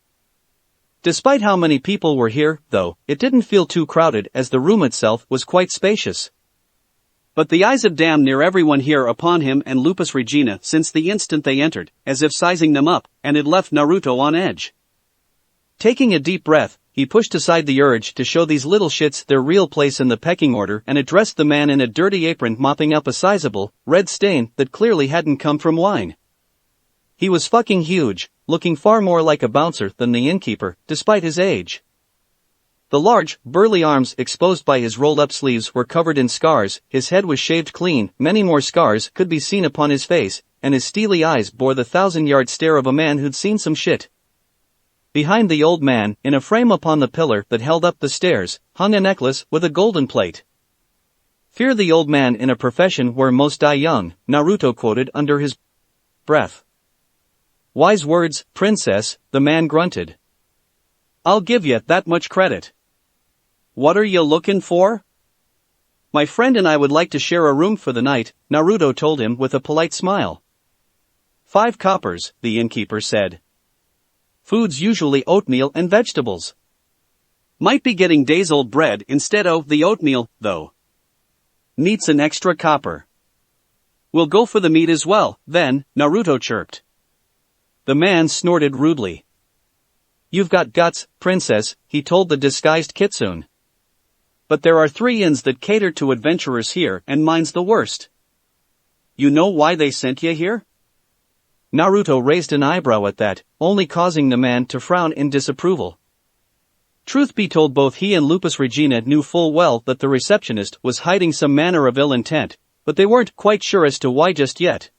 Speaker 1: Despite how many people were here, though, it didn't feel too crowded as the room itself was quite spacious. But the eyes of damn near everyone here upon him and Lupus Regina since the instant they entered, as if sizing them up, and it left Naruto on edge. Taking a deep breath, he pushed aside the urge to show these little shits their real place in the pecking order and addressed the man in a dirty apron mopping up a sizable, red stain that clearly hadn't come from wine. He was fucking huge, looking far more like a bouncer than the innkeeper, despite his age. The large, burly arms exposed by his rolled-up sleeves were covered in scars, his head was shaved clean, many more scars could be seen upon his face, and his steely eyes bore the 1,000-yard stare of a man who'd seen some shit. Behind the old man, in a frame upon the pillar that held up the stairs, hung a necklace with a golden plate. Fear the old man in a profession where most die young, Naruto quoted under his breath. Wise words, princess, the man grunted. I'll give you that much credit. What are you looking for? My friend and I would like to share a room for the night, Naruto told him with a polite smile. 5 coppers, the innkeeper said. Food's usually oatmeal and vegetables. Might be getting days-old bread instead of the oatmeal, though. Needs an extra copper. We'll go for the meat as well, then, Naruto chirped. The man snorted rudely. You've got guts, princess, he told the disguised kitsune. But there are 3 inns that cater to adventurers here and mine's the worst. You know why they sent you here? Naruto raised an eyebrow at that, only causing the man to frown in disapproval. Truth be told, both he and Lupus Regina knew full well that the receptionist was hiding some manner of ill intent, but they weren't quite sure as to why just yet.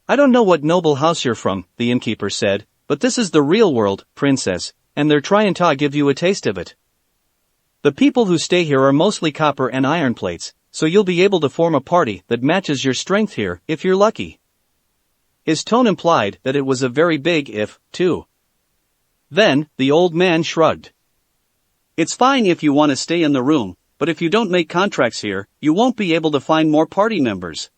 Speaker 1: I don't know what noble house you're from, the innkeeper said, but this is the real world, princess, and they're trying to give you a taste of it. The people who stay here are mostly copper and iron plates, so you'll be able to form a party that matches your strength here, if you're lucky. His tone implied that it was a very big if, too. Then, the old man shrugged. It's fine if you want to stay in the room, but if you don't make contracts here, you won't be able to find more party members.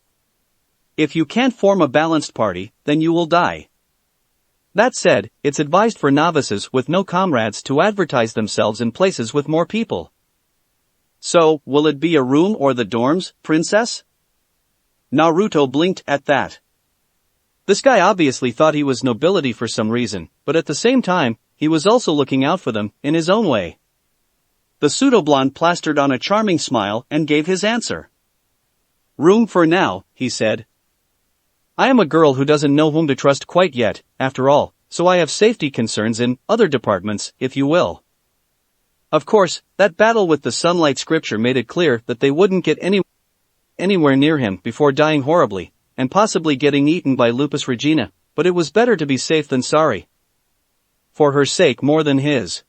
Speaker 1: If you can't form a balanced party, then you will die. That said, it's advised for novices with no comrades to advertise themselves in places with more people. So, will it be a room or the dorms, princess? Naruto blinked at that. This guy obviously thought he was nobility for some reason, but at the same time, he was also looking out for them, in his own way. The pseudo-blonde plastered on a charming smile and gave his answer. Room for now, he said. I am a girl who doesn't know whom to trust quite yet, after all, so I have safety concerns in other departments, if you will. Of course, that battle with the sunlight scripture made it clear that they wouldn't get anywhere near him before dying horribly, and possibly getting eaten by Lupus Regina, but it was better to be safe than sorry. For her sake more than his.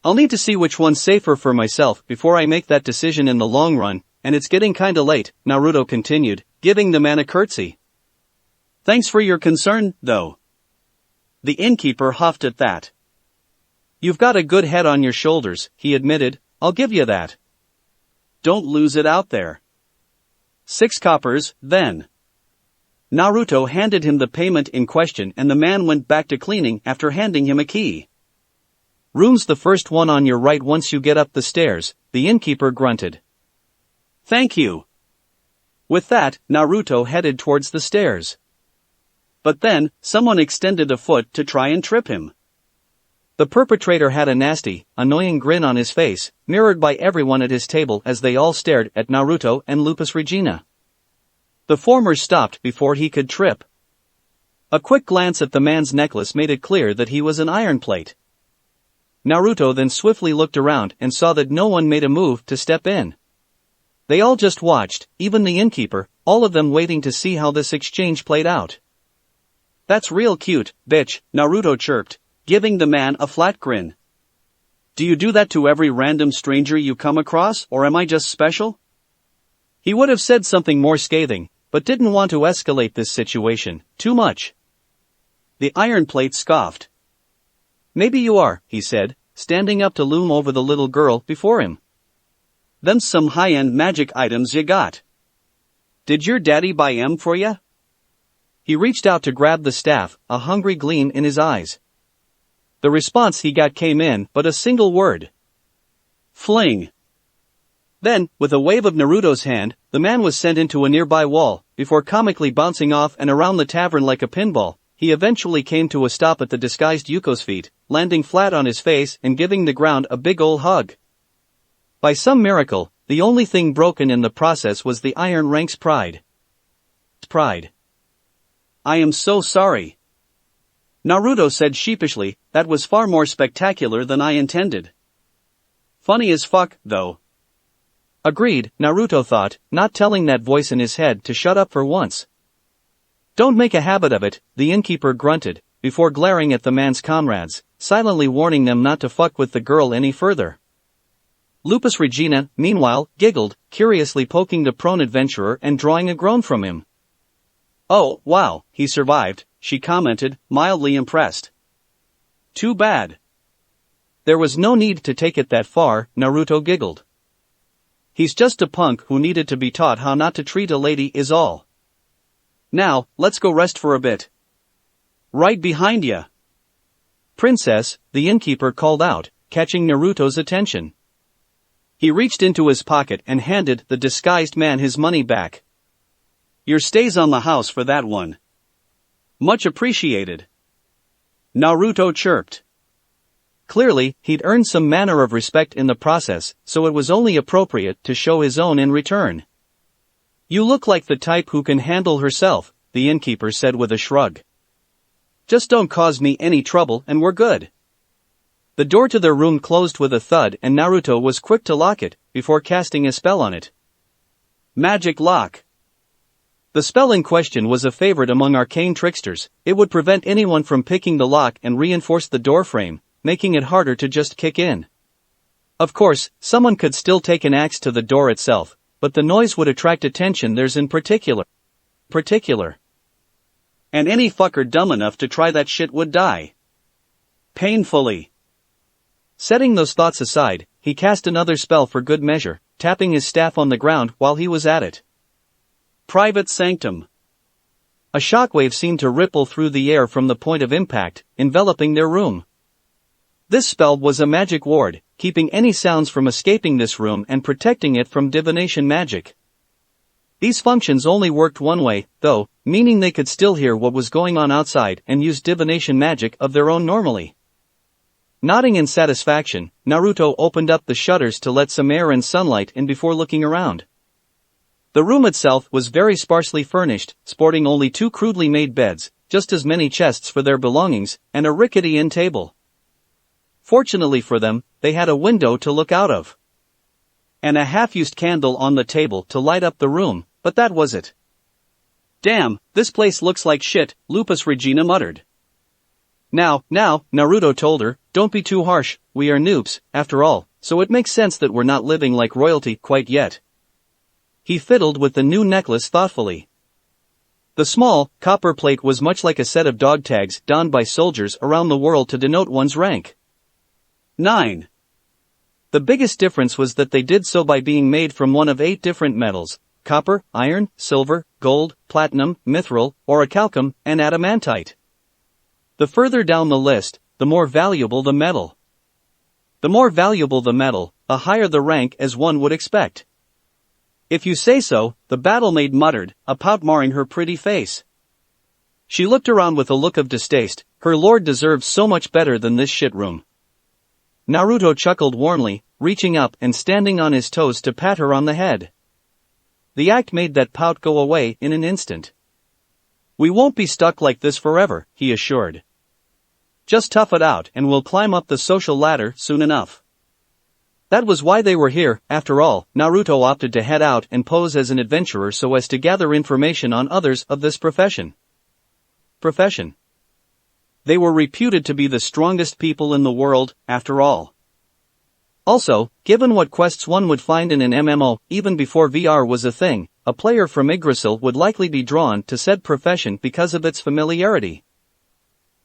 Speaker 1: I'll need to see which one's safer for myself before I make that decision in the long run, and it's getting kinda late, Naruto continued, giving the man a curtsy. Thanks for your concern, though. The innkeeper huffed at that. You've got a good head on your shoulders, he admitted, I'll give you that. Don't lose it out there. 6 coppers, then. Naruto handed him the payment in question and the man went back to cleaning after handing him a key. Room's the first one on your right once you get up the stairs, the innkeeper grunted. Thank you. With that, Naruto headed towards the stairs. But then, someone extended a foot to try and trip him. The perpetrator had a nasty, annoying grin on his face, mirrored by everyone at his table as they all stared at Naruto and Lupus Regina. The former stopped before he could trip. A quick glance at the man's necklace made it clear that he was an iron plate. Naruto then swiftly looked around and saw that no one made a move to step in. They all just watched, even the innkeeper, all of them waiting to see how this exchange played out. That's real cute, bitch, Naruto chirped, giving the man a flat grin. Do you do that to every random stranger you come across, or am I just special? He would have said something more scathing, but didn't want to escalate this situation too much. The iron plate scoffed. Maybe you are, he said, standing up to loom over the little girl before him. Them's some high-end magic items you got. Did your daddy buy 'em for ya? He reached out to grab the staff, a hungry gleam in his eyes. The response he got came in but a single word. Fling. Then, with a wave of Naruto's hand, the man was sent into a nearby wall, before comically bouncing off and around the tavern like a pinball. He eventually came to a stop at the disguised Yuko's feet, landing flat on his face and giving the ground a big ol' hug. By some miracle, the only thing broken in the process was the Iron Rank's pride. I am so sorry. Naruto said sheepishly, that was far more spectacular than I intended. Funny as fuck, though. Agreed, Naruto thought, not telling that voice in his head to shut up for once. Don't make a habit of it, the innkeeper grunted, before glaring at the man's comrades, silently warning them not to fuck with the girl any further. Lupus Regina, meanwhile, giggled, curiously poking the prone adventurer and drawing a groan from him. "Oh, wow, he survived," she commented, mildly impressed. "Too bad." "There was no need to take it that far," Naruto giggled. "He's just a punk who needed to be taught how not to treat a lady is all. Now, let's go rest for a bit." "Right behind ya." "Princess," the innkeeper called out, catching Naruto's attention. He reached into his pocket and handed the disguised man his money back. "Your stay's on the house for that one." "Much appreciated," Naruto chirped. Clearly, he'd earned some manner of respect in the process, so it was only appropriate to show his own in return. "You look like the type who can handle herself," the innkeeper said with a shrug. "Just don't cause me any trouble and we're good." The door to their room closed with a thud and Naruto was quick to lock it, before casting a spell on it. Magic lock. The spell in question was a favorite among arcane tricksters. It would prevent anyone from picking the lock and reinforce the doorframe, making it harder to just kick in. Of course, someone could still take an axe to the door itself, but the noise would attract attention theirs in particular. And any fucker dumb enough to try that shit would die. Painfully. Setting those thoughts aside, he cast another spell for good measure, tapping his staff on the ground while he was at it. Private Sanctum. A shockwave seemed to ripple through the air from the point of impact, enveloping their room. This spell was a magic ward, keeping any sounds from escaping this room and protecting it from divination magic. These functions only worked one way, though, meaning they could still hear what was going on outside and use divination magic of their own normally. Nodding in satisfaction, Naruto opened up the shutters to let some air and sunlight in before looking around. The room itself was very sparsely furnished, sporting only 2 crudely made beds, just as many chests for their belongings, and a rickety end table. Fortunately for them, they had a window to look out of. And a half-used candle on the table to light up the room, but that was it. "Damn, this place looks like shit," Lupus Regina muttered. Now, Naruto told her, "Don't be too harsh, we are noobs, after all, so it makes sense that we're not living like royalty quite yet." He fiddled with the new necklace thoughtfully. The small, copper plate was much like a set of dog tags donned by soldiers around the world to denote one's rank. 9. The biggest difference was that they did so by being made from one of 8 different metals: copper, iron, silver, gold, platinum, mithril, orichalcum, and adamantite. The further down the list, the more valuable the metal. The more valuable the metal, the higher the rank as one would expect. "If you say so," the battle-maid muttered, a pout marring her pretty face. She looked around with a look of distaste. Her lord deserves so much better than this shit room. Naruto chuckled warmly, reaching up and standing on his toes to pat her on the head. The act made that pout go away in an instant. "We won't be stuck like this forever," he assured. "Just tough it out and we'll climb up the social ladder soon enough." That was why they were here, after all. Naruto opted to head out and pose as an adventurer so as to gather information on others of this profession. They were reputed to be the strongest people in the world, after all. Also, given what quests one would find in an MMO, even before VR was a thing, a player from Yggdrasil would likely be drawn to said profession because of its familiarity.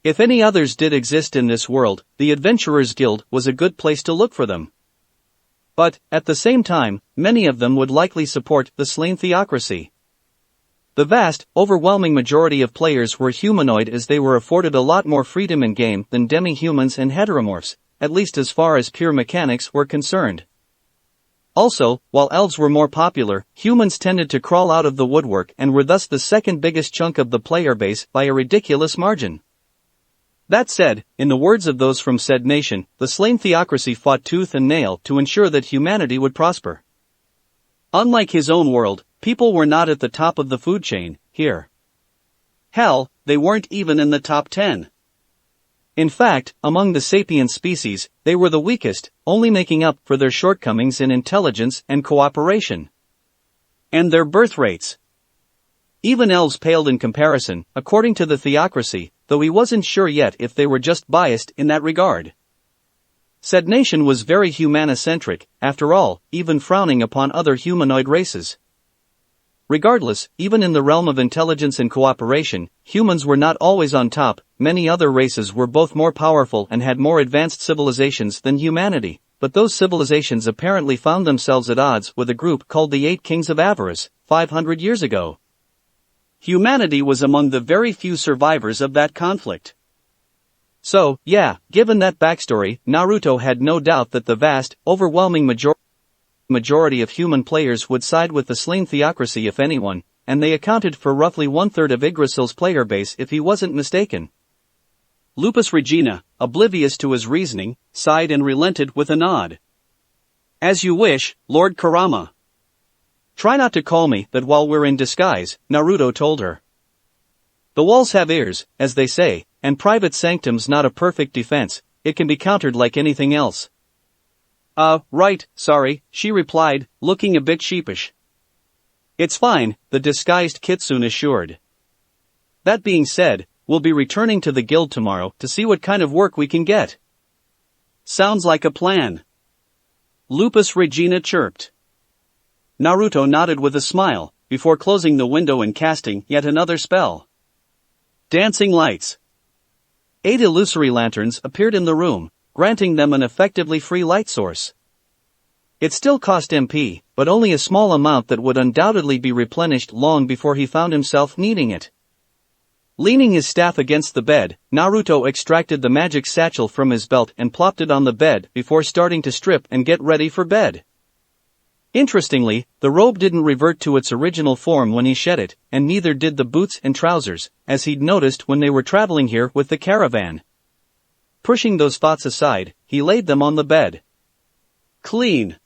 Speaker 1: If any others did exist in this world, the Adventurers Guild was a good place to look for them. But, at the same time, many of them would likely support the slain theocracy. The vast, overwhelming majority of players were humanoid, as they were afforded a lot more freedom in game than demi-humans and heteromorphs, at least as far as pure mechanics were concerned. Also, while elves were more popular, humans tended to crawl out of the woodwork and were thus the second biggest chunk of the player base by a ridiculous margin. That said, in the words of those from said nation, the slain theocracy fought tooth and nail to ensure that humanity would prosper. Unlike his own world, people were not at the top of the food chain here. Hell, they weren't even in the top 10. In fact, among the sapient species, they were the weakest, only making up for their shortcomings in intelligence and cooperation. And their birth rates. Even elves paled in comparison, according to the theocracy, though he wasn't sure yet if they were just biased in that regard. Said nation was very humanocentric, after all, even frowning upon other humanoid races. Regardless, even in the realm of intelligence and cooperation, humans were not always on top. Many other races were both more powerful and had more advanced civilizations than humanity, but those civilizations apparently found themselves at odds with a group called the Eight Kings of Avarice, 500 years ago. Humanity was among the very few survivors of that conflict. So, yeah, given that backstory, Naruto had no doubt that the vast, overwhelming majority of human players would side with the slain theocracy if anyone, and they accounted for roughly one-third of Yggdrasil's player base if he wasn't mistaken. Lupus Regina, oblivious to his reasoning, sighed and relented with a nod. As you wish, Lord Kurama. Try not to call me that while we're in disguise, Naruto told her. The walls have ears, as they say, and private sanctum's not a perfect defense, it can be countered like anything else. Right, sorry, she replied, looking a bit sheepish. It's fine, the disguised Kitsune assured. That being said, we'll be returning to the guild tomorrow to see what kind of work we can get. Sounds like a plan. Lupus Regina chirped. Naruto nodded with a smile, before closing the window and casting yet another spell. Dancing lights. 8 illusory lanterns appeared in the room, granting them an effectively free light source. It still cost MP, but only a small amount that would undoubtedly be replenished long before he found himself needing it. Leaning his staff against the bed, Naruto extracted the magic satchel from his belt and plopped it on the bed before starting to strip and get ready for bed. Interestingly, the robe didn't revert to its original form when he shed it, and neither did the boots and trousers, as he'd noticed when they were traveling here with the caravan. Pushing those thoughts aside, he laid them on the bed. Clean.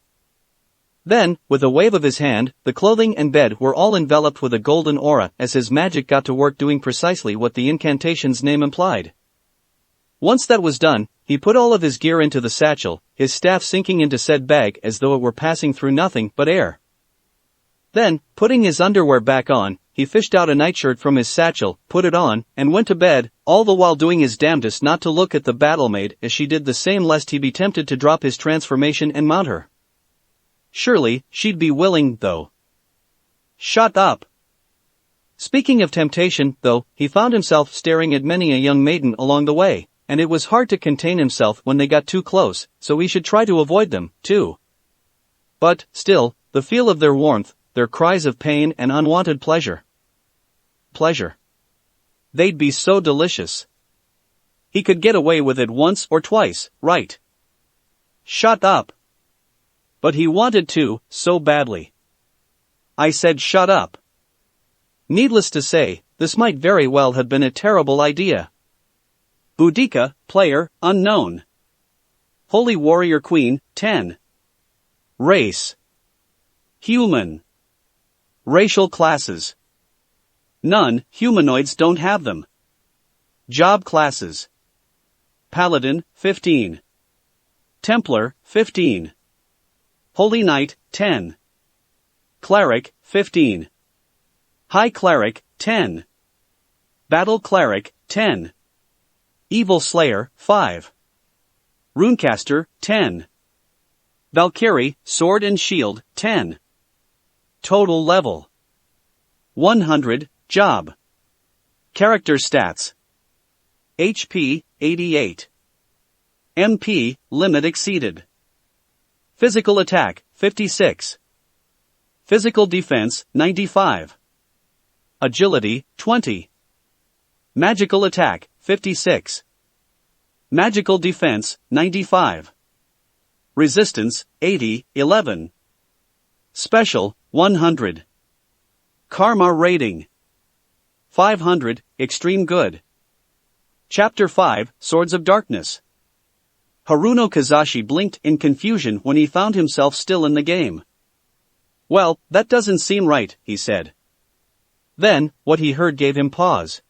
Speaker 1: Then, with a wave of his hand, the clothing and bed were all enveloped with a golden aura as his magic got to work doing precisely what the incantation's name implied. Once that was done, he put all of his gear into the satchel, his staff sinking into said bag as though it were passing through nothing but air. Then, putting his underwear back on, he fished out a nightshirt from his satchel, put it on, and went to bed, all the while doing his damnedest not to look at the battlemaid as she did the same lest he be tempted to drop his transformation and mount her. Surely, she'd be willing, though. Shut up. Speaking of temptation, though, he found himself staring at many a young maiden along the way, and it was hard to contain himself when they got too close, so he should try to avoid them, too. But, still, the feel of their warmth, their cries of pain and unwanted pleasure. They'd be so delicious. He could get away with it once or twice, right? Shut up. But he wanted to, so badly. I said shut up. Needless to say, this might very well have been a terrible idea. Boudica, player, unknown. Holy Warrior Queen, 10. Race. Human. Racial classes. None, humanoids don't have them. Job classes. Paladin, 15. Templar, 15. Holy Knight, 10. Cleric, 15. High Cleric, 10. Battle Cleric, 10. Evil Slayer, 5. Runecaster, 10. Valkyrie, Sword and Shield, 10. Total level. 100, Job. Character stats. HP, 88. MP, limit exceeded. Physical attack, 56. Physical defense, 95. Agility, 20. Magical attack, 56. Magical defense, 95. Resistance, 80, 11. Special, 100. Karma rating. 500, extreme good. Chapter 5, Swords of Darkness. Haruno Kazashi blinked in confusion when he found himself still in the game. Well, that doesn't seem right, he said. Then, what he heard gave him pause.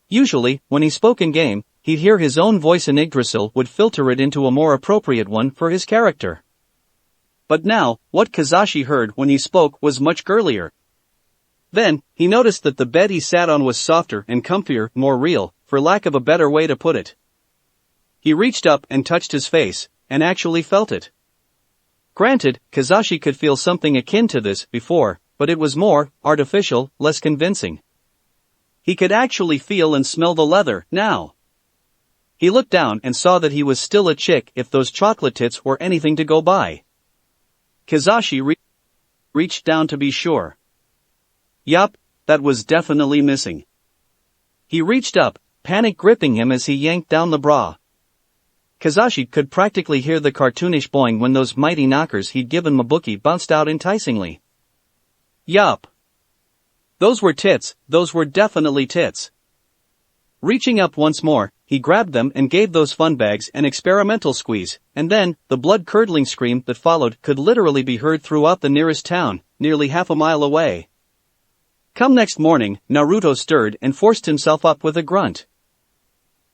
Speaker 1: Usually, when he spoke in game, he'd hear his own voice and Yggdrasil would filter it into a more appropriate one for his character. But now, what Kazashi heard when he spoke was much girlier. Then, he noticed that the bed he sat on was softer and comfier, more real, for lack of a better way to put it. He reached up and touched his face, and actually felt it. Granted, Kazashi could feel something akin to this before, but it was more artificial, less convincing. He could actually feel and smell the leather now. He looked down and saw that he was still a chick if those chocolate tits were anything to go by. Kazashi reached down to be sure. Yup, that was definitely missing. He reached up, panic gripping him as he yanked down the bra. Kazashi could practically hear the cartoonish boing when those mighty knockers he'd given Mabuki bounced out enticingly. Yup. Those were tits, those were definitely tits. Reaching up once more, he grabbed them and gave those fun bags an experimental squeeze, and then, the blood-curdling scream that followed could literally be heard throughout the nearest town, nearly half a mile away. Come next morning, Naruto stirred and forced himself up with a grunt.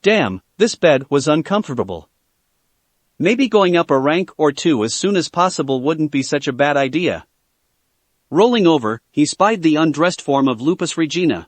Speaker 1: Damn, this bed was uncomfortable. Maybe going up a rank or two as soon as possible wouldn't be such a bad idea. Rolling over, he spied the undressed form of Lupus Regina.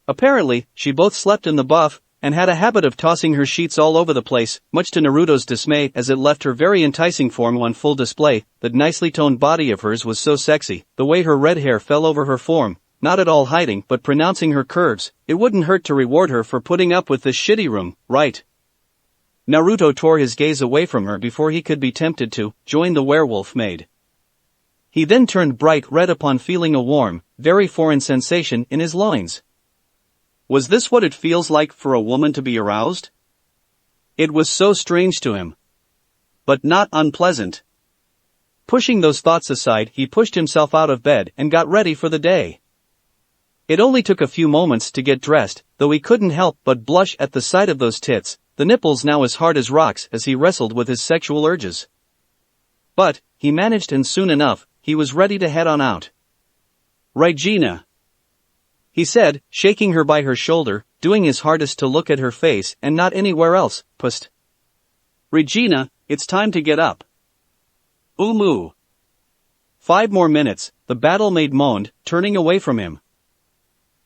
Speaker 1: Apparently, she both slept in the buff, and had a habit of tossing her sheets all over the place, much to Naruto's dismay as it left her very enticing form on full display. That nicely toned body of hers was so sexy, the way her red hair fell over her form, not at all hiding but pronouncing her curves. It wouldn't hurt to reward her for putting up with this shitty room, right? Naruto tore his gaze away from her before he could be tempted to join the werewolf maid. He then turned bright red upon feeling a warm, very foreign sensation in his loins. Was this what it feels like for a woman to be aroused? It was so strange to him. But not unpleasant. Pushing those thoughts aside, he pushed himself out of bed and got ready for the day. It only took a few moments to get dressed, though he couldn't help but blush at the sight of those tits, the nipples now as hard as rocks as he wrestled with his sexual urges. But, he managed, and soon enough, he was ready to head on out. Regina, he said, shaking her by her shoulder, doing his hardest to look at her face and not anywhere else. Pust. Regina, it's time to get up. Moo. 5 more minutes, the battle maid moaned, turning away from him.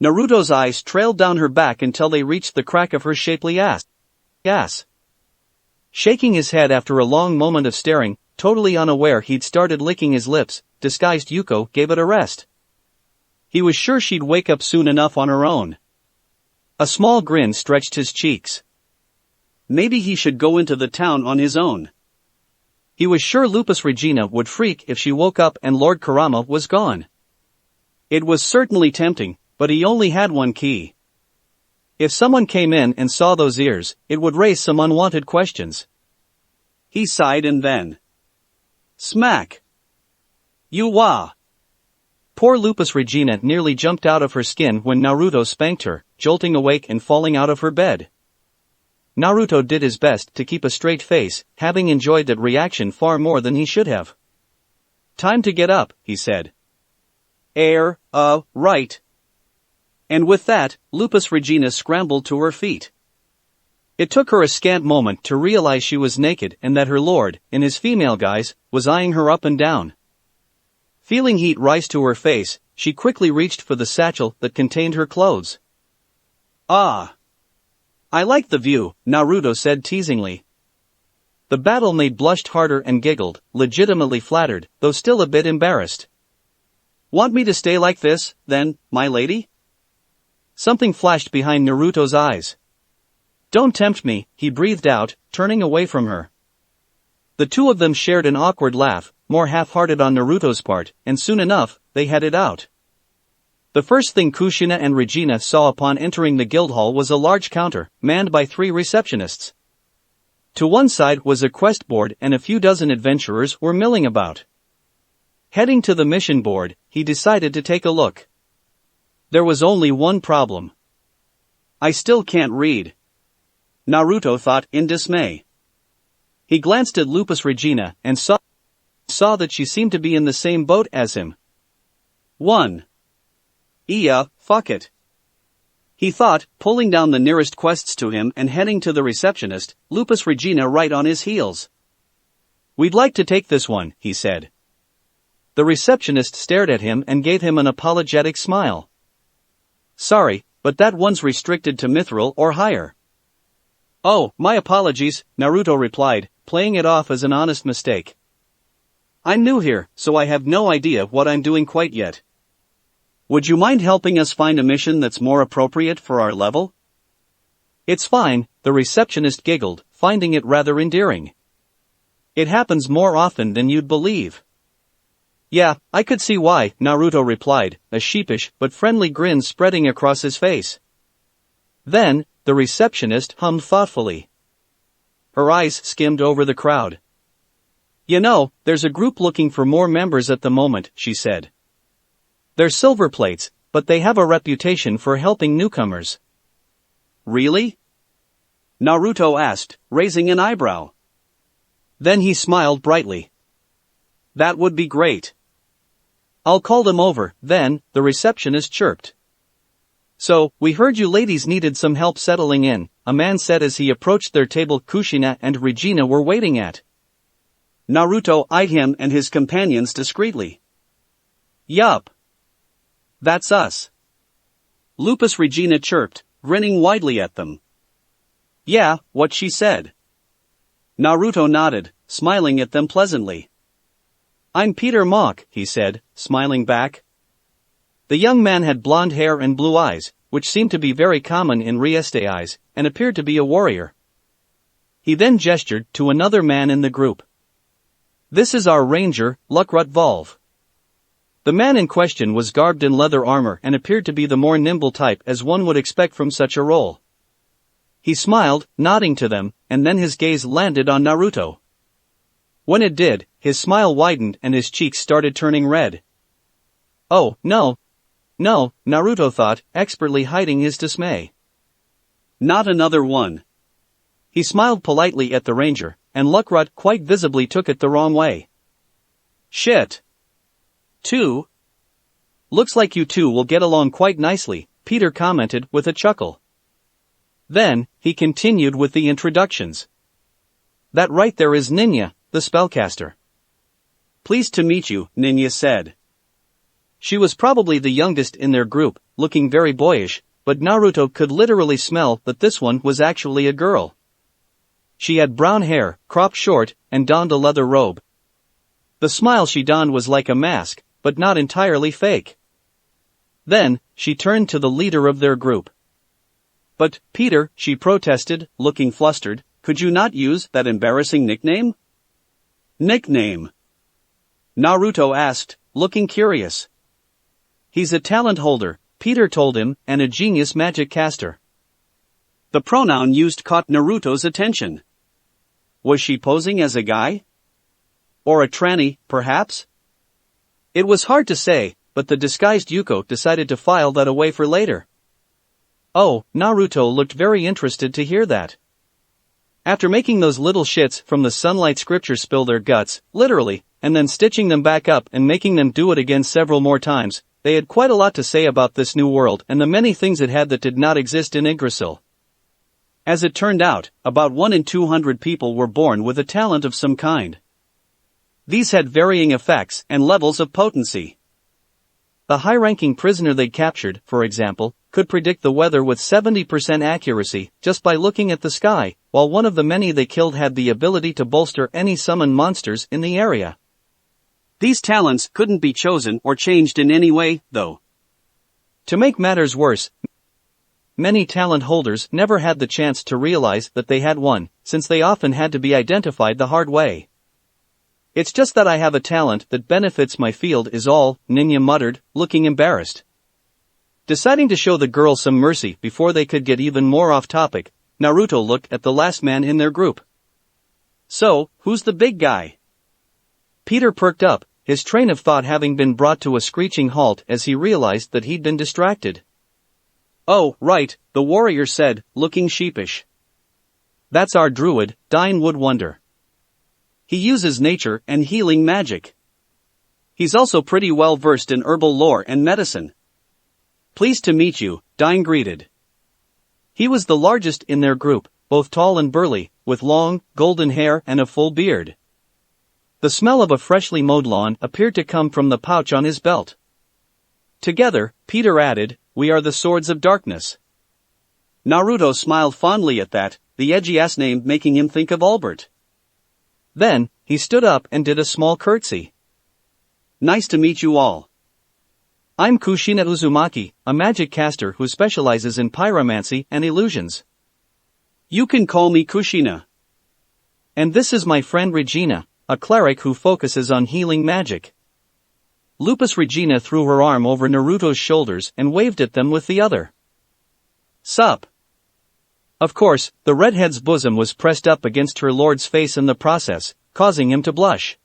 Speaker 1: Naruto's eyes trailed down her back until they reached the crack of her shapely ass. Shaking his head after a long moment of staring, totally unaware he'd started licking his lips, disguised Yuko gave it a rest. He was sure she'd wake up soon enough on her own. A small grin stretched his cheeks. Maybe he should go into the town on his own. He was sure Lupus Regina would freak if she woke up and Lord Kurama was gone. It was certainly tempting, but he only had one key. If someone came in and saw those ears, it would raise some unwanted questions. He sighed and then... smack! Yuwa! Poor Lupus Regina nearly jumped out of her skin when Naruto spanked her, jolting awake and falling out of her bed. Naruto did his best to keep a straight face, having enjoyed that reaction far more than he should have. Time to get up, he said. Right. And with that, Lupus Regina scrambled to her feet. It took her a scant moment to realize she was naked and that her lord, in his female guise, was eyeing her up and down. Feeling heat rise to her face, she quickly reached for the satchel that contained her clothes. Ah! I like the view, Naruto said teasingly. The battle maid blushed harder and giggled, legitimately flattered, though still a bit embarrassed. Want me to stay like this, then, my lady? Something flashed behind Naruto's eyes. Don't tempt me, he breathed out, turning away from her. The two of them shared an awkward laugh, more half-hearted on Naruto's part, and soon enough, they headed out. The first thing Kushina and Regina saw upon entering the guild hall was a large counter, manned by 3 receptionists. To one side was a quest board and a few dozen adventurers were milling about. Heading to the mission board, he decided to take a look. There was only one problem. I still can't read. Naruto thought in dismay. He glanced at Lupus Regina and saw that she seemed to be in the same boat as him. Fuck it. He thought, pulling down the nearest quests to him and heading to the receptionist, Lupus Regina right on his heels. We'd like to take this one, he said. The receptionist stared at him and gave him an apologetic smile. Sorry, but that one's restricted to mithril or higher. Oh, my apologies, Naruto replied, playing it off as an honest mistake. I'm new here, so I have no idea what I'm doing quite yet. Would you mind helping us find a mission that's more appropriate for our level? It's fine, the receptionist giggled, finding it rather endearing. It happens more often than you'd believe. Yeah, I could see why, Naruto replied, a sheepish but friendly grin spreading across his face. Then, the receptionist hummed thoughtfully. Her eyes skimmed over the crowd. You know, there's a group looking for more members at the moment, she said. They're silver plates, but they have a reputation for helping newcomers. Really? Naruto asked, raising an eyebrow. Then he smiled brightly. That would be great. I'll call them over, then, the receptionist chirped. So, we heard you ladies needed some help settling in, a man said as he approached their table. Kushina and Regina were waiting at. Naruto eyed him and his companions discreetly. Yup. That's us. Lupus Regina chirped, grinning widely at them. Yeah, what she said. Naruto nodded, smiling at them pleasantly. I'm Peter Mock, he said, smiling back. The young man had blonde hair and blue eyes, which seemed to be very common in Rieste eyes, and appeared to be a warrior. He then gestured to another man in the group. This is our ranger, Luckrut Volve. The man in question was garbed in leather armor and appeared to be the more nimble type as one would expect from such a role. He smiled, nodding to them, and then his gaze landed on Naruto. When it did, his smile widened and his cheeks started turning red. Oh, no, Naruto thought, expertly hiding his dismay. Not another one. He smiled politely at the ranger, and Luckrut quite visibly took it the wrong way. Shit. Two? Looks like you two will get along quite nicely, Peter commented with a chuckle. Then, he continued with the introductions. That right there is Ninya, the spellcaster. Pleased to meet you, Ninya said. She was probably the youngest in their group, looking very boyish, but Naruto could literally smell that this one was actually a girl. She had brown hair, cropped short, and donned a leather robe. The smile she donned was like a mask, but not entirely fake. Then, she turned to the leader of their group. But, Peter, she protested, looking flustered, could you not use that embarrassing nickname? Nickname? Naruto asked, looking curious. He's a talent holder, Peter told him, and a genius magic caster. The pronoun used caught Naruto's attention. Was she posing as a guy? Or a tranny, perhaps? It was hard to say, but the disguised Yuko decided to file that away for later. Oh, Naruto looked very interested to hear that. After making those little shits from the sunlight scripture spill their guts, literally, and then stitching them back up and making them do it again several more times, they had quite a lot to say about this new world and the many things it had that did not exist in Yggdrasil. As it turned out, about 1 in 200 people were born with a talent of some kind. These had varying effects and levels of potency. The high-ranking prisoner they captured, for example, could predict the weather with 70% accuracy just by looking at the sky, while one of the many they killed had the ability to bolster any summoned monsters in the area. These talents couldn't be chosen or changed in any way, though. To make matters worse, many talent holders never had the chance to realize that they had one, since they often had to be identified the hard way. It's just that I have a talent that benefits my field is all, Ninya muttered, looking embarrassed. Deciding to show the girls some mercy before they could get even more off topic, Naruto looked at the last man in their group. So, who's the big guy? Peter perked up, his train of thought having been brought to a screeching halt as he realized that he'd been distracted. Oh, right, the warrior said, looking sheepish. That's our druid, Dine Woodwonder. He uses nature and healing magic. He's also pretty well versed in herbal lore and medicine. Pleased to meet you, Dine greeted. He was the largest in their group, both tall and burly, with long, golden hair and a full beard. The smell of a freshly mowed lawn appeared to come from the pouch on his belt. Together, Peter added, we are the Swords of Darkness. Naruto smiled fondly at that, the edgy-ass name making him think of Albert. Then, he stood up and did a small curtsy. Nice to meet you all. I'm Kushina Uzumaki, a magic caster who specializes in pyromancy and illusions. You can call me Kushina. And this is my friend Regina, a cleric who focuses on healing magic. Lupus Regina threw her arm over Naruto's shoulders and waved at them with the other. Sup? Of course, the redhead's bosom was pressed up against her lord's face in the process, causing him to blush.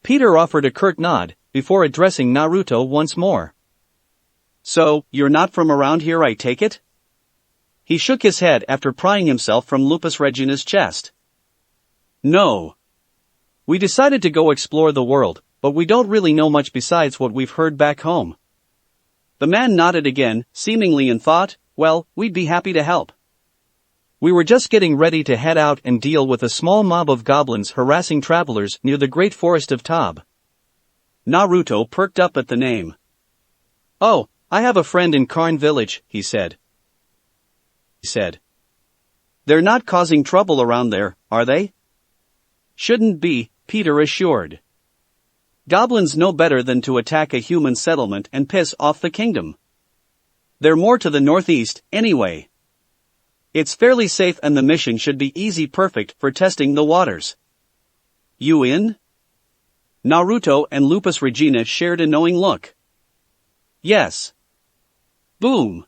Speaker 1: Peter offered a curt nod, before addressing Naruto once more. So, you're not from around here, I take it? He shook his head after prying himself from Lupus Regina's chest. No. We decided to go explore the world, but we don't really know much besides what we've heard back home. The man nodded again, seemingly in thought, well, we'd be happy to help. We were just getting ready to head out and deal with a small mob of goblins harassing travelers near the great forest of Tab. Naruto perked up at the name. Oh, I have a friend in Karn Village, he said. They're not causing trouble around there, are they? Shouldn't be, Peter assured. Goblins know better than to attack a human settlement and piss off the kingdom. They're more to the northeast, anyway. It's fairly safe and the mission should be easy perfect for testing the waters. You in? Naruto and Lupus Regina shared a knowing look. Yes. Boom.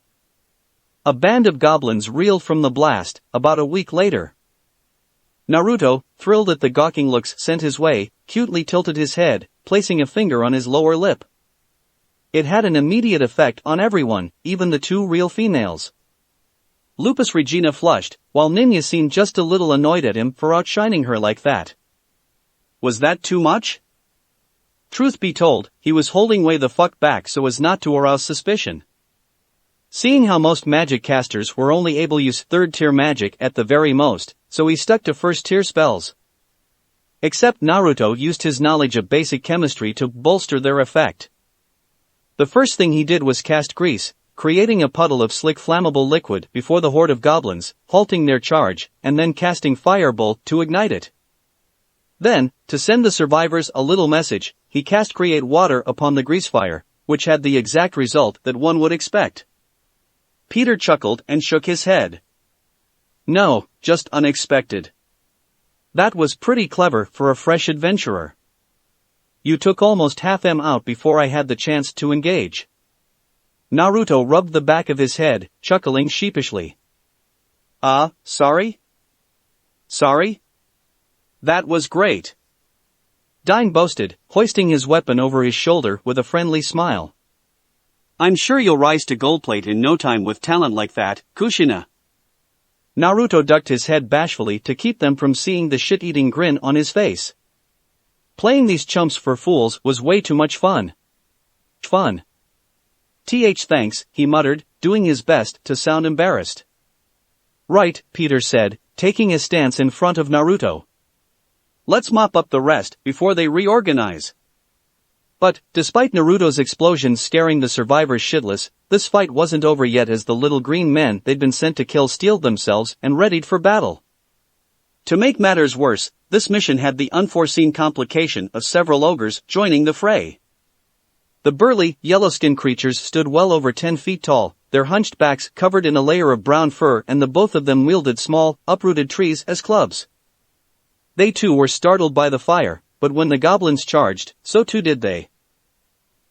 Speaker 1: A band of goblins reeled from the blast, about a week later. Naruto, thrilled at the gawking looks sent his way, cutely tilted his head, placing a finger on his lower lip. It had an immediate effect on everyone, even the two real females. Lupus Regina flushed, while Ninya seemed just a little annoyed at him for outshining her like that. Was that too much? Truth be told, he was holding way the fuck back so as not to arouse suspicion. Seeing how most magic casters were only able to use third-tier magic at the very most, so he stuck to first-tier spells. Except Naruto used his knowledge of basic chemistry to bolster their effect. The first thing he did was cast grease, creating a puddle of slick flammable liquid before the horde of goblins, halting their charge, and then casting firebolt to ignite it. Then, to send the survivors a little message, he cast create water upon the grease fire, which had the exact result that one would expect. Peter chuckled and shook his head. No, just unexpected. That was pretty clever for a fresh adventurer. You took almost half them out before I had the chance to engage. Naruto rubbed the back of his head, chuckling sheepishly. Sorry? Sorry? That was great. Dine boasted, hoisting his weapon over his shoulder with a friendly smile. I'm sure you'll rise to goldplate in no time with talent like that, Kushina. Naruto ducked his head bashfully to keep them from seeing the shit-eating grin on his face. Playing these chumps for fools was way too much fun. Thanks, he muttered, doing his best to sound embarrassed. Right, Peter said, taking a stance in front of Naruto. Let's mop up the rest before they reorganize. But, despite Naruto's explosions scaring the survivors shitless, this fight wasn't over yet as the little green men they'd been sent to kill steeled themselves and readied for battle. To make matters worse, this mission had the unforeseen complication of several ogres joining the fray. The burly, yellow-skinned creatures stood well over 10 feet tall, their hunched backs covered in a layer of brown fur, and the both of them wielded small, uprooted trees as clubs. They too were startled by the fire, but when the goblins charged, so too did they.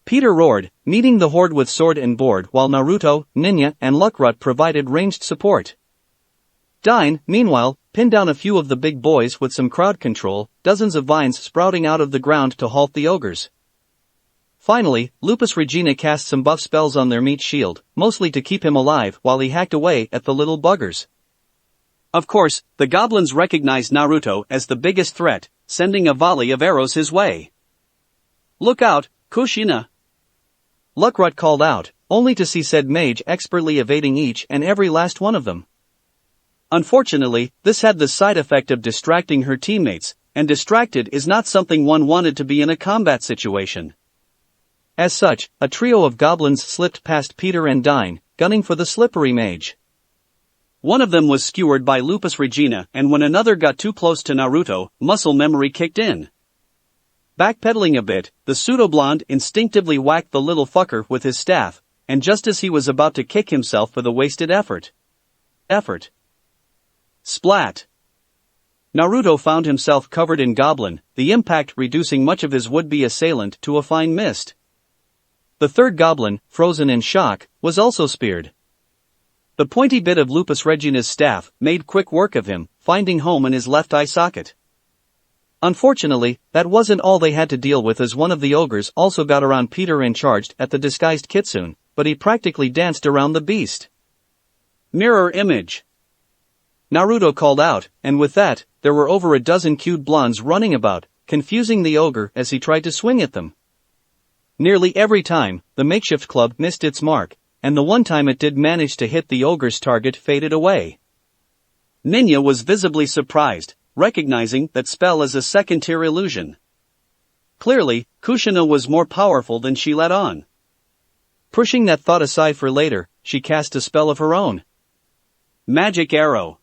Speaker 1: Peter roared, meeting the horde with sword and board while Naruto, Ninya, and Luckrut provided ranged support. Dine, meanwhile, pinned down a few of the big boys with some crowd control, dozens of vines sprouting out of the ground to halt the ogres. Finally, Lupus Regina cast some buff spells on their meat shield, mostly to keep him alive while he hacked away at the little buggers. Of course, the goblins recognized Naruto as the biggest threat, sending a volley of arrows his way. Look out, Kushina! Luckrut called out, only to see said mage expertly evading each and every last one of them. Unfortunately, this had the side effect of distracting her teammates, and distracted is not something one wanted to be in a combat situation. As such, a trio of goblins slipped past Peter and Dine, gunning for the slippery mage. One of them was skewered by Lupus Regina, and when another got too close to Naruto, muscle memory kicked in. Backpedaling a bit, the pseudo-blonde instinctively whacked the little fucker with his staff, and just as he was about to kick himself for the wasted effort. Splat! Naruto found himself covered in goblin, the impact reducing much of his would-be assailant to a fine mist. The third goblin, frozen in shock, was also speared. The pointy bit of Lupus Regina's staff made quick work of him, finding home in his left eye socket. Unfortunately, that wasn't all they had to deal with, as one of the ogres also got around Peter and charged at the disguised kitsune, but he practically danced around the beast. Mirror image! Naruto called out, and with that, there were over a dozen cute blondes running about, confusing the ogre as he tried to swing at them. Nearly every time, the makeshift club missed its mark, and the one time it did manage to hit the ogre's target faded away. Ninja was visibly surprised, recognizing that spell as a second-tier illusion. Clearly, Kushina was more powerful than she let on. Pushing that thought aside for later, she cast a spell of her own. Magic Arrow.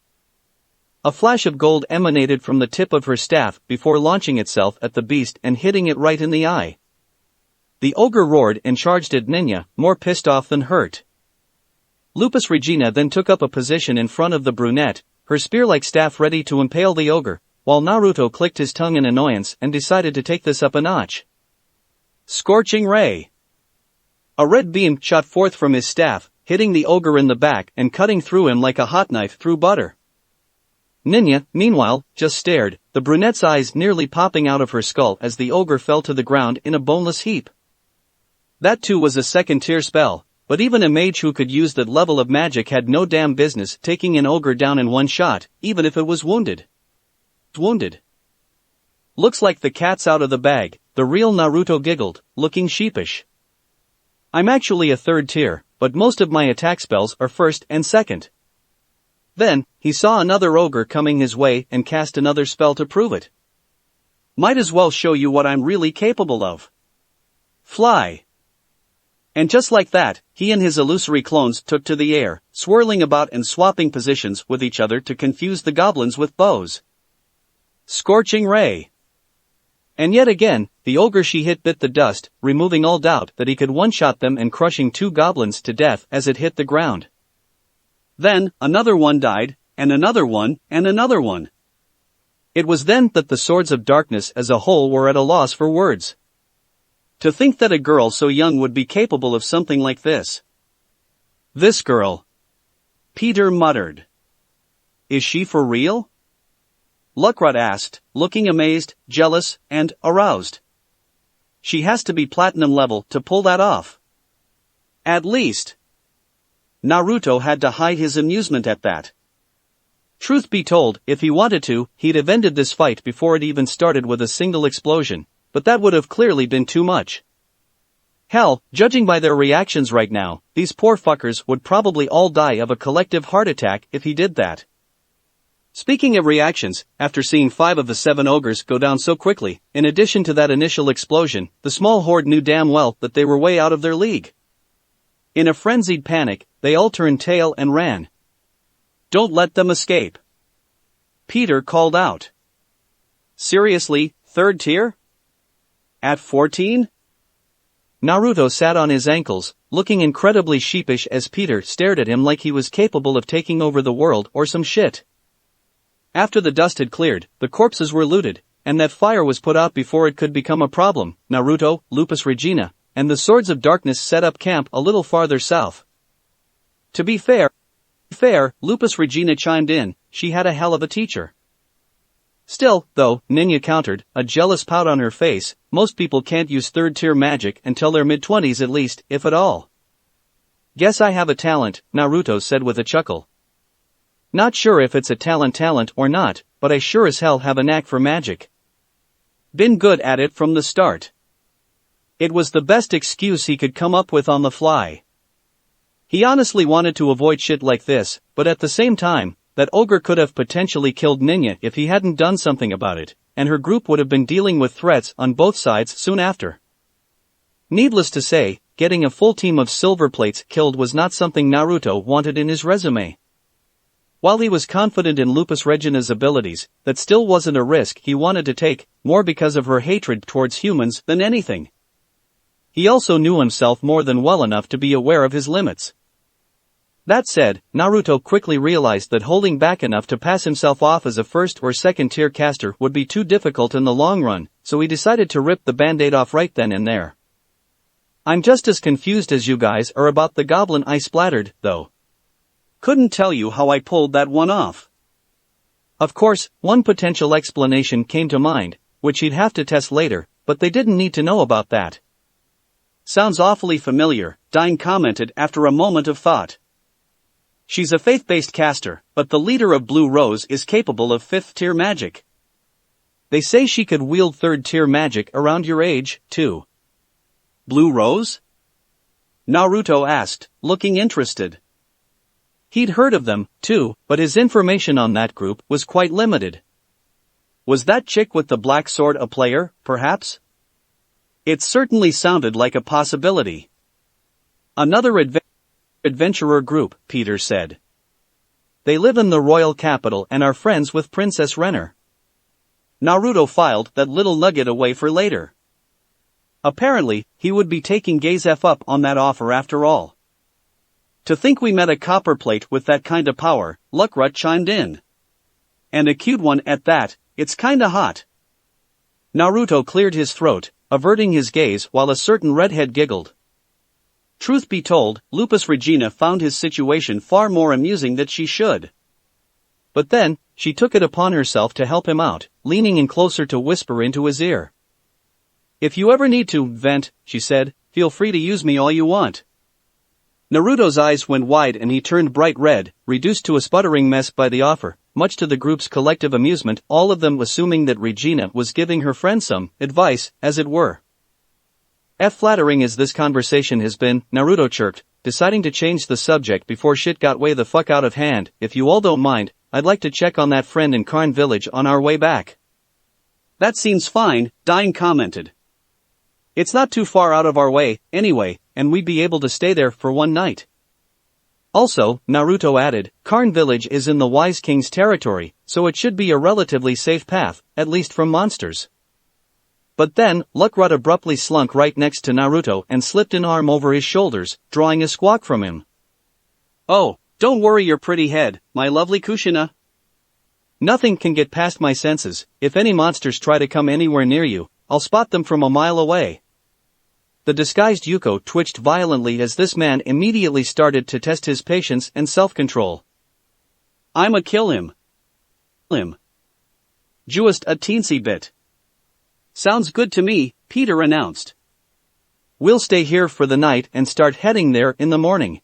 Speaker 1: A flash of gold emanated from the tip of her staff before launching itself at the beast and hitting it right in the eye. The ogre roared and charged at Ninja, more pissed off than hurt. Lupus Regina then took up a position in front of the brunette, her spear-like staff ready to impale the ogre, while Naruto clicked his tongue in annoyance and decided to take this up a notch. Scorching Ray. A red beam shot forth from his staff, hitting the ogre in the back and cutting through him like a hot knife through butter. Ninja, meanwhile, just stared, the brunette's eyes nearly popping out of her skull as the ogre fell to the ground in a boneless heap. That too was a second-tier spell, but even a mage who could use that level of magic had no damn business taking an ogre down in one shot, even if it was wounded. Looks like the cat's out of the bag, the real Naruto giggled, looking sheepish. I'm actually a third tier, but most of my attack spells are first and second. Then, he saw another ogre coming his way and cast another spell to prove it. Might as well show you what I'm really capable of. Fly. And just like that, he and his illusory clones took to the air, swirling about and swapping positions with each other to confuse the goblins with bows. Scorching Ray. And yet again, the ogre she hit bit the dust, removing all doubt that he could one-shot them and crushing two goblins to death as it hit the ground. Then, another one died, and another one, and another one. It was then that the Swords of Darkness as a whole were at a loss for words. To think that a girl so young would be capable of something like this. This girl. Peter muttered. Is she for real? Luckrot asked, looking amazed, jealous, and aroused. She has to be platinum level to pull that off. At least. Naruto had to hide his amusement at that. Truth be told, if he wanted to, he'd have ended this fight before it even started with a single explosion, but that would have clearly been too much. Hell, judging by their reactions right now, these poor fuckers would probably all die of a collective heart attack if he did that. Speaking of reactions, after seeing 5 of the 7 ogres go down so quickly, in addition to that initial explosion, the small horde knew damn well that they were way out of their league. In a frenzied panic, they all turned tail and ran. Don't let them escape. Peter called out. Seriously, third tier? At 14? Naruto sat on his ankles, looking incredibly sheepish as Peter stared at him like he was capable of taking over the world or some shit. After the dust had cleared, the corpses were looted, and that fire was put out before it could become a problem. Naruto, Lupus Regina, and the Swords of Darkness set up camp a little farther south. To be fair, Lupus Regina chimed in, she had a hell of a teacher. Still, though, Ninja countered, a jealous pout on her face, most people can't use third-tier magic until their mid-20s at least, if at all. Guess I have a talent, Naruto said with a chuckle. Not sure if it's a talent or not, but I sure as hell have a knack for magic. Been good at it from the start. It was the best excuse he could come up with on the fly. He honestly wanted to avoid shit like this, but at the same time, that ogre could have potentially killed Ninja if he hadn't done something about it, and her group would have been dealing with threats on both sides soon after. Needless to say, getting a full team of silver plates killed was not something Naruto wanted in his resume. While he was confident in Lupus Regina's abilities, that still wasn't a risk he wanted to take, more because of her hatred towards humans than anything. He also knew himself more than well enough to be aware of his limits. That said, Naruto quickly realized that holding back enough to pass himself off as a first or second tier caster would be too difficult in the long run, so he decided to rip the band-aid off right then and there. I'm just as confused as you guys are about the goblin I splattered, though. Couldn't tell you how I pulled that one off. Of course, one potential explanation came to mind, which he'd have to test later, but they didn't need to know about that. Sounds awfully familiar, Dine commented after a moment of thought. She's a faith-based caster, but the leader of Blue Rose is capable of 5th-tier magic. They say she could wield 3rd-tier magic around your age, too. Blue Rose? Naruto asked, looking interested. He'd heard of them, too, but his information on that group was quite limited. Was that chick with the black sword a player, perhaps? It certainly sounded like a possibility. Another adventurer group, Peter said. They live in the royal capital and are friends with Princess Renner. Naruto filed that little nugget away for later. Apparently, he would be taking Gaze F up on that offer after all. To think we met a copperplate with that kind of power, Luckrut chimed in. And a cute one at that, it's kinda hot. Naruto cleared his throat, averting his gaze while a certain redhead giggled. Truth be told, Lupus Regina found his situation far more amusing than she should. But then, she took it upon herself to help him out, leaning in closer to whisper into his ear. If you ever need to vent, she said, feel free to use me all you want. Naruto's eyes went wide and he turned bright red, reduced to a sputtering mess by the offer, much to the group's collective amusement, all of them assuming that Regina was giving her friend some advice, as it were. Flattering as this conversation has been, Naruto chirped, deciding to change the subject before shit got way the fuck out of hand. If you all don't mind, I'd like to check on that friend in Karn Village on our way back. That seems fine, Dine commented. It's not too far out of our way, anyway, and we'd be able to stay there for one night. Also, Naruto added, Karn Village is in the Wise King's territory, so it should be a relatively safe path, at least from monsters. But then, Luckrut abruptly slunk right next to Naruto and slipped an arm over his shoulders, drawing a squawk from him. Oh, don't worry your pretty head, my lovely Kushina. Nothing can get past my senses. If any monsters try to come anywhere near you, I'll spot them from a mile away. The disguised Yuko twitched violently as this man immediately started to test his patience and self-control. I'ma kill him. Just a teensy bit. Sounds good to me, Peter announced. We'll stay here for the night and start heading there in the morning.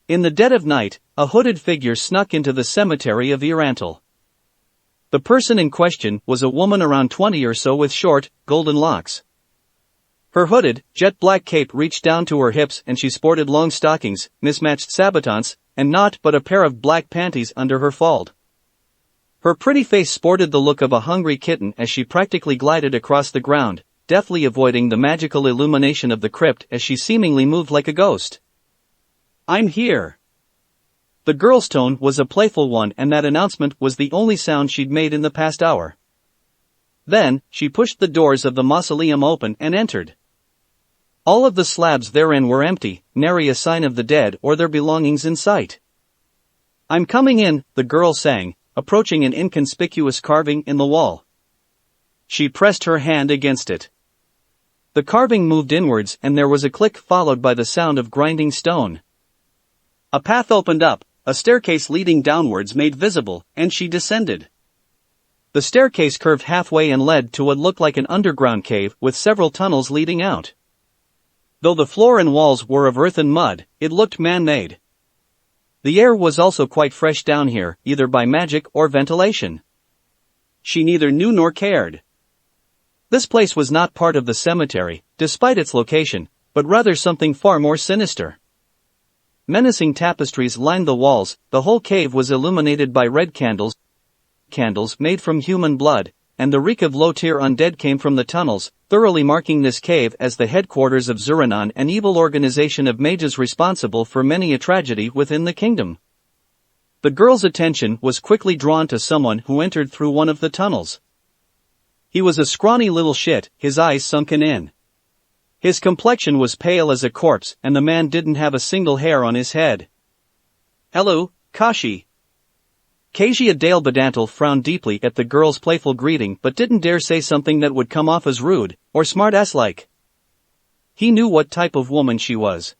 Speaker 1: In the dead of night, a hooded figure snuck into the cemetery of E-Rantel. The person in question was a woman around 20 or so with short, golden locks. Her hooded, jet-black cape reached down to her hips and she sported long stockings, mismatched sabatons, and naught but a pair of black panties under her fald. Her pretty face sported the look of a hungry kitten as she practically glided across the ground, deftly avoiding the magical illumination of the crypt as she seemingly moved like a ghost. I'm here. The girl's tone was a playful one and that announcement was the only sound she'd made in the past hour. Then, she pushed the doors of the mausoleum open and entered. All of the slabs therein were empty, nary a sign of the dead or their belongings in sight. I'm coming in, the girl sang, approaching an inconspicuous carving in the wall. She pressed her hand against it. The carving moved inwards and there was a click followed by the sound of grinding stone. A path opened up, a staircase leading downwards made visible, and she descended. The staircase curved halfway and led to what looked like an underground cave with several tunnels leading out. Though the floor and walls were of earth and mud, it looked man-made. The air was also quite fresh down here, either by magic or ventilation. She neither knew nor cared. This place was not part of the cemetery, despite its location, but rather something far more sinister. Menacing tapestries lined the walls, the whole cave was illuminated by red candles made from human blood, and the reek of low-tier undead came from the tunnels, thoroughly marking this cave as the headquarters of Zurinon, an evil organization of mages responsible for many a tragedy within the kingdom. The girl's attention was quickly drawn to someone who entered through one of the tunnels. He was a scrawny little shit, his eyes sunken in. His complexion was pale as a corpse and the man didn't have a single hair on his head. "Hello, Kashi." Kezia Dale Badantel frowned deeply at the girl's playful greeting but didn't dare say something that would come off as rude, or smart-ass-like. He knew what type of woman she was.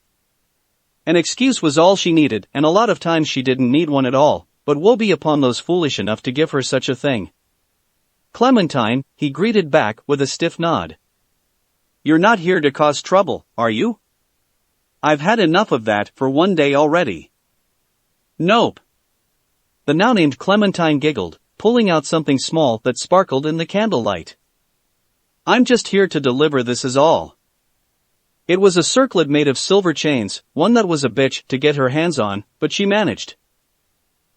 Speaker 1: An excuse was all she needed, and a lot of times she didn't need one at all, but woe be upon those foolish enough to give her such a thing. "Clementine," he greeted back with a stiff nod. "You're not here to cause trouble, are you? I've had enough of that for one day already." "Nope." The now-named Clementine giggled, pulling out something small that sparkled in the candlelight. "I'm just here to deliver this is all." It was a circlet made of silver chains, one that was a bitch to get her hands on, but she managed.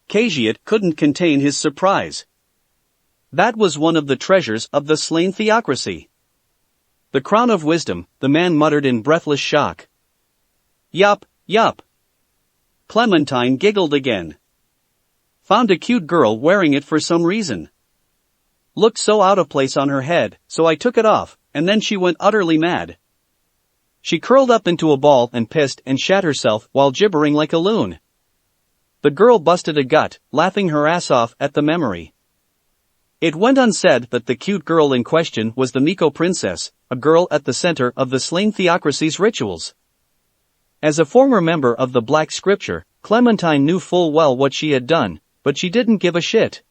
Speaker 1: Kezia couldn't contain his surprise. That was one of the treasures of the slain theocracy. "The crown of wisdom," the man muttered in breathless shock. Yup. Clementine giggled again. "Found a cute girl wearing it for some reason. Looked so out of place on her head, so I took it off, and then she went utterly mad. She curled up into a ball and pissed and shat herself while gibbering like a loon." The girl busted a gut, laughing her ass off at the memory. It went unsaid that the cute girl in question was the Miko princess, a girl at the center of the slain theocracy's rituals. As a former member of the Black Scripture, Clementine knew full well what she had done, but she didn't give a shit.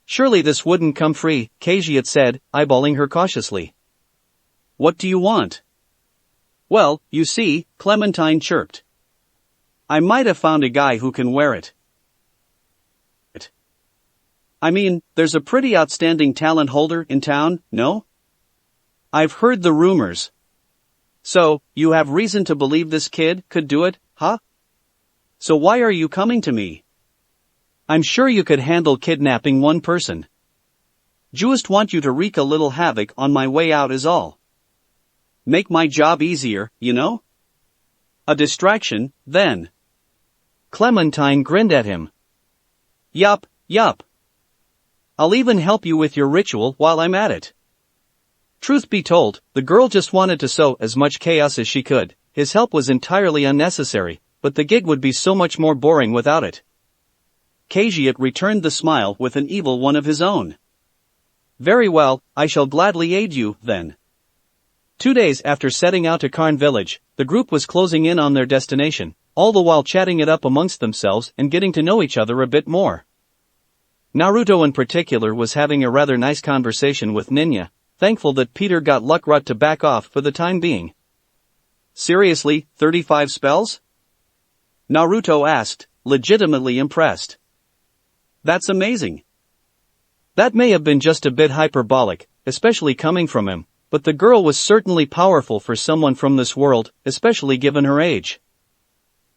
Speaker 1: "Surely this wouldn't come free," Kezia said, eyeballing her cautiously. "What do you want?" "Well, you see," Clementine chirped. "I might have found a guy who can wear it. I mean, there's a pretty outstanding talent holder in town, no? I've heard the rumors. So, you have reason to believe this kid could do it, huh? So why are you coming to me? I'm sure you could handle kidnapping one person. Just want you to wreak a little havoc on my way out is all. Make my job easier, you know? A distraction, then." Clementine grinned at him. Yup. I'll even help you with your ritual while I'm at it." Truth be told, the girl just wanted to sow as much chaos as she could. His help was entirely unnecessary, but the gig would be so much more boring without it. Kezia returned the smile with an evil one of his own. "Very well, I shall gladly aid you, then." 2 days after setting out to Karn Village, the group was closing in on their destination, all the while chatting it up amongst themselves and getting to know each other a bit more. Naruto in particular was having a rather nice conversation with Ninya, thankful that Peter got Luckrut to back off for the time being. "Seriously, 35 spells?" Naruto asked, legitimately impressed. "That's amazing." That may have been just a bit hyperbolic, especially coming from him, but the girl was certainly powerful for someone from this world, especially given her age.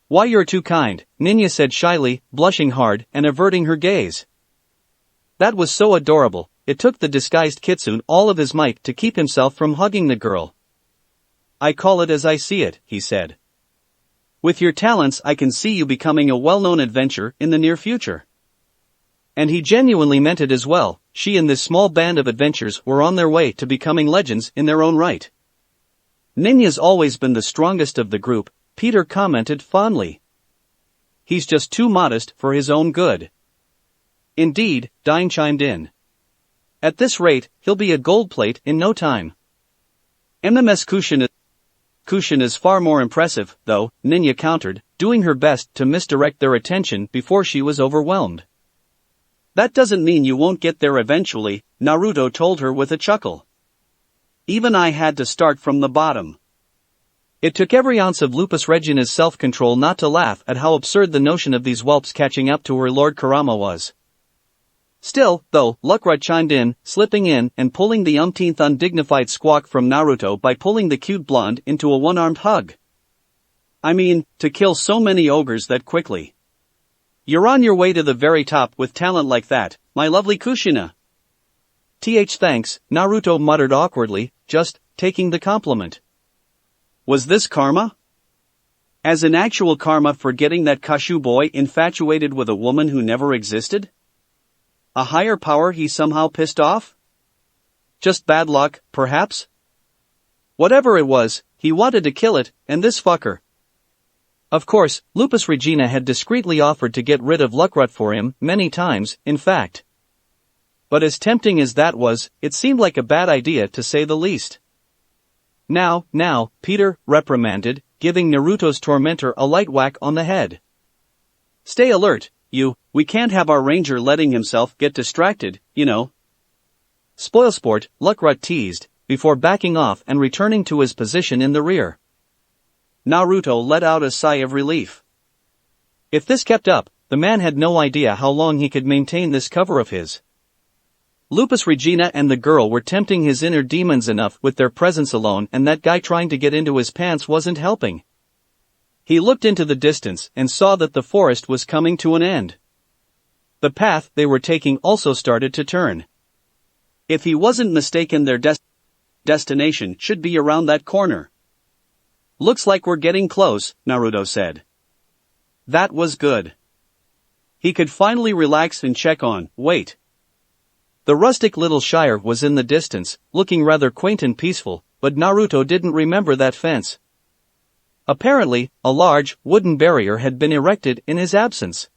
Speaker 1: "Why, you're too kind," Ninya said shyly, blushing hard and averting her gaze. That was so adorable, it took the disguised kitsune all of his might to keep himself from hugging the girl. "I call it as I see it," he said. "With your talents I can see you becoming a well-known adventurer in the near future." And he genuinely meant it as well. She and this small band of adventurers were on their way to becoming legends in their own right. "Ninya's always been the strongest of the group," Peter commented fondly. "He's just too modest for his own good." "Indeed," Dine chimed in. "At this rate, he'll be a gold plate in no time." "MMS Kushin is far more impressive, though," Ninya countered, doing her best to misdirect their attention before she was overwhelmed. "That doesn't mean you won't get there eventually," Naruto told her with a chuckle. "Even I had to start from the bottom." It took every ounce of Lupus Regina's self-control not to laugh at how absurd the notion of these whelps catching up to her Lord Kurama was. Still, though, Luckrut chimed in, slipping in and pulling the umpteenth undignified squawk from Naruto by pulling the cute blonde into a one-armed hug. "I mean, to kill so many ogres that quickly. You're on your way to the very top with talent like that, my lovely Kushina." Thanks," Naruto muttered awkwardly, just taking the compliment. "Was this karma?" As an actual karma for getting that Kashu boy infatuated with a woman who never existed? A higher power he somehow pissed off? Just bad luck, perhaps? Whatever it was, he wanted to kill it, and this fucker. Of course, Lupus Regina had discreetly offered to get rid of Luckrut for him, many times, in fact. But as tempting as that was, it seemed like a bad idea to say the least. Now, Peter reprimanded, giving Naruto's tormentor a light whack on the head. Stay alert, we can't have our ranger letting himself get distracted, you know. Spoilsport, Luckrut teased, before backing off and returning to his position in the rear. Naruto let out a sigh of relief. If this kept up, the man had no idea how long he could maintain this cover of his. Lupus Regina and the girl were tempting his inner demons enough with their presence alone, and that guy trying to get into his pants wasn't helping. He looked into the distance and saw that the forest was coming to an end. The path they were taking also started to turn. If he wasn't mistaken, their destination should be around that corner. Looks like we're getting close, Naruto said. That was good. He could finally relax and check on, wait. The rustic little shire was in the distance, looking rather quaint and peaceful, but Naruto didn't remember that fence. Apparently, a large, wooden barrier had been erected in his absence.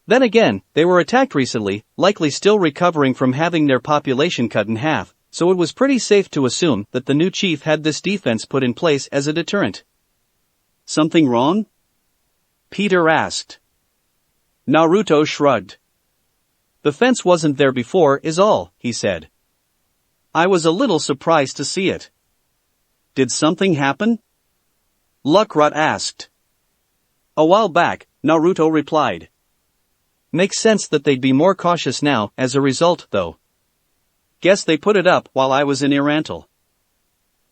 Speaker 1: Then again, they were attacked recently, likely still recovering from having their population cut in half, so it was pretty safe to assume that the new chief had this defense put in place as a deterrent. Something wrong? Peter asked. Naruto shrugged. The fence wasn't there before is all, he said. I was a little surprised to see it. Did something happen? Luckrut asked. A while back, Naruto replied. Makes sense that they'd be more cautious now, as a result, though. Guess they put it up while I was in E-Rantel.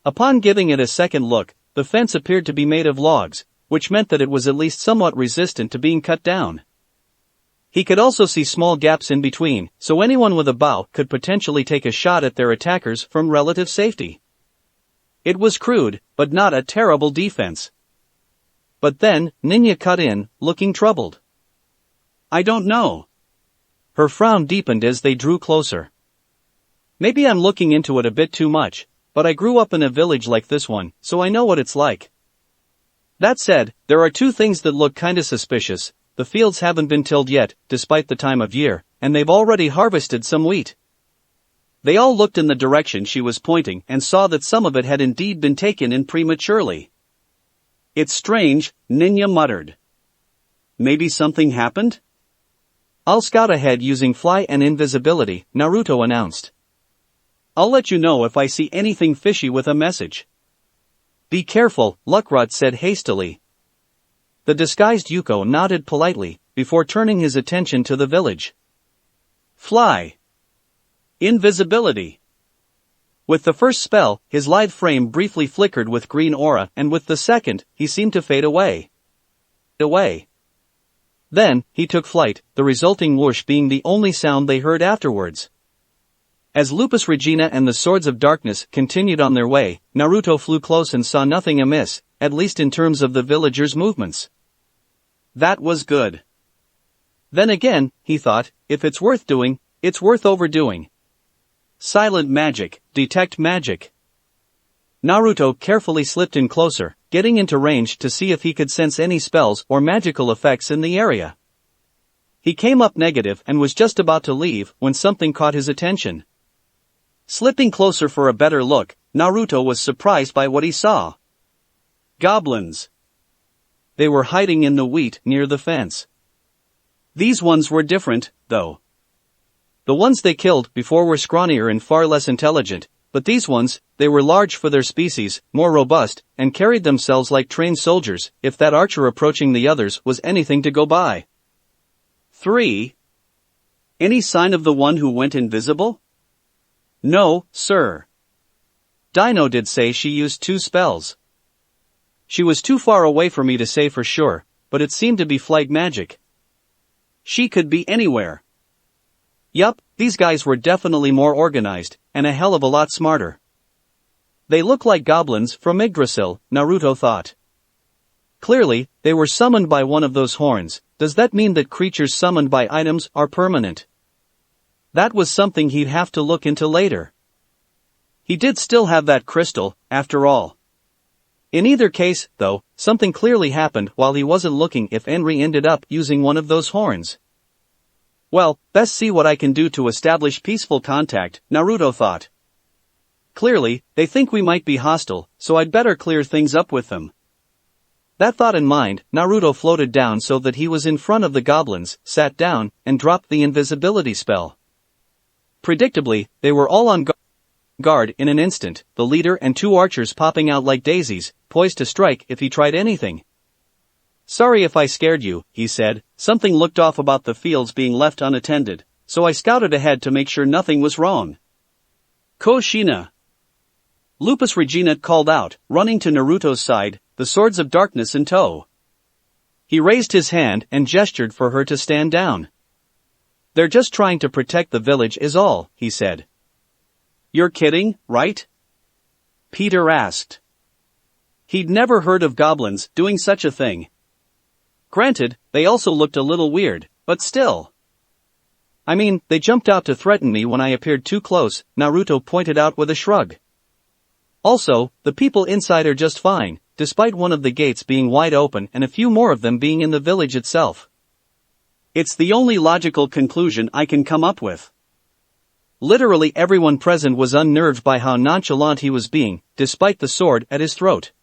Speaker 1: Upon giving it a second look, the fence appeared to be made of logs, which meant that it was at least somewhat resistant to being cut down. He could also see small gaps in between, so anyone with a bow could potentially take a shot at their attackers from relative safety. It was crude, but not a terrible defense. But then, Ninya cut in, looking troubled. I don't know. Her frown deepened as they drew closer. Maybe I'm looking into it a bit too much, but I grew up in a village like this one, so I know what it's like. That said, there are two things that look kinda suspicious. The fields haven't been tilled yet, despite the time of year, and they've already harvested some wheat. They all looked in the direction she was pointing and saw that some of it had indeed been taken in prematurely. It's strange, Ninya muttered. Maybe something happened? I'll scout ahead using fly and invisibility, Naruto announced. I'll let you know if I see anything fishy with a message. Be careful, Luckrut said hastily. The disguised Yuko nodded politely, before turning his attention to the village. Fly. Invisibility. With the first spell, his lithe frame briefly flickered with green aura, and with the second, he seemed to fade away. Then, he took flight, the resulting whoosh being the only sound they heard afterwards. As Lupus Regina and the Swords of Darkness continued on their way, Naruto flew close and saw nothing amiss, at least in terms of the villagers' movements. That was good. Then again, he thought, if it's worth doing, it's worth overdoing. Silent magic, detect magic. Naruto carefully slipped in closer, getting into range to see if he could sense any spells or magical effects in the area. He came up negative and was just about to leave when something caught his attention. Slipping closer for a better look, Naruto was surprised by what he saw. Goblins. They were hiding in the wheat near the fence. These ones were different, though. The ones they killed before were scrawnier and far less intelligent, but these ones, they were large for their species, more robust, and carried themselves like trained soldiers, if that archer approaching the others was anything to go by. 3. Any sign of the one who went invisible? No, sir. Dino did say she used 2 spells. She was too far away for me to say for sure, but it seemed to be flight magic. She could be anywhere. Yup, these guys were definitely more organized, and a hell of a lot smarter. They look like goblins from Yggdrasil, Naruto thought. Clearly, they were summoned by one of those horns. Does that mean that creatures summoned by items are permanent? That was something he'd have to look into later. He did still have that crystal, after all. In either case, though, something clearly happened while he wasn't looking if Henry ended up using one of those horns. Well, best see what I can do to establish peaceful contact, Naruto thought. Clearly, they think we might be hostile, so I'd better clear things up with them. That thought in mind, Naruto floated down so that he was in front of the goblins, sat down, and dropped the invisibility spell. Predictably, they were all on guard in an instant, the leader and two archers popping out like daisies, poised to strike if he tried anything. Sorry if I scared you, he said. Something looked off about the fields being left unattended, so I scouted ahead to make sure nothing was wrong. Koshina. Lupus Regina called out, running to Naruto's side, the swords of darkness in tow. He raised his hand and gestured for her to stand down. They're just trying to protect the village is all, he said. You're kidding, right? Peter asked. He'd never heard of goblins doing such a thing. Granted, they also looked a little weird, but still. I mean, they jumped out to threaten me when I appeared too close, Naruto pointed out with a shrug. Also, the people inside are just fine, despite one of the gates being wide open and a few more of them being in the village itself. It's the only logical conclusion I can come up with. Literally everyone present was unnerved by how nonchalant he was being, despite the sword at his throat.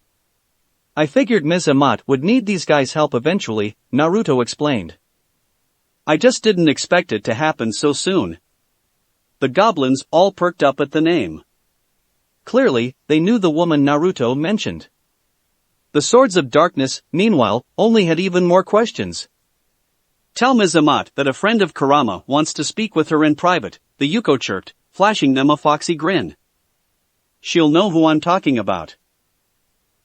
Speaker 1: I figured Ms. Amat would need these guys' help eventually, Naruto explained. I just didn't expect it to happen so soon. The goblins all perked up at the name. Clearly, they knew the woman Naruto mentioned. The Swords of Darkness, meanwhile, only had even more questions. Tell Ms. Amat that a friend of Kurama wants to speak with her in private, the Yuko chirped, flashing them a foxy grin. She'll know who I'm talking about.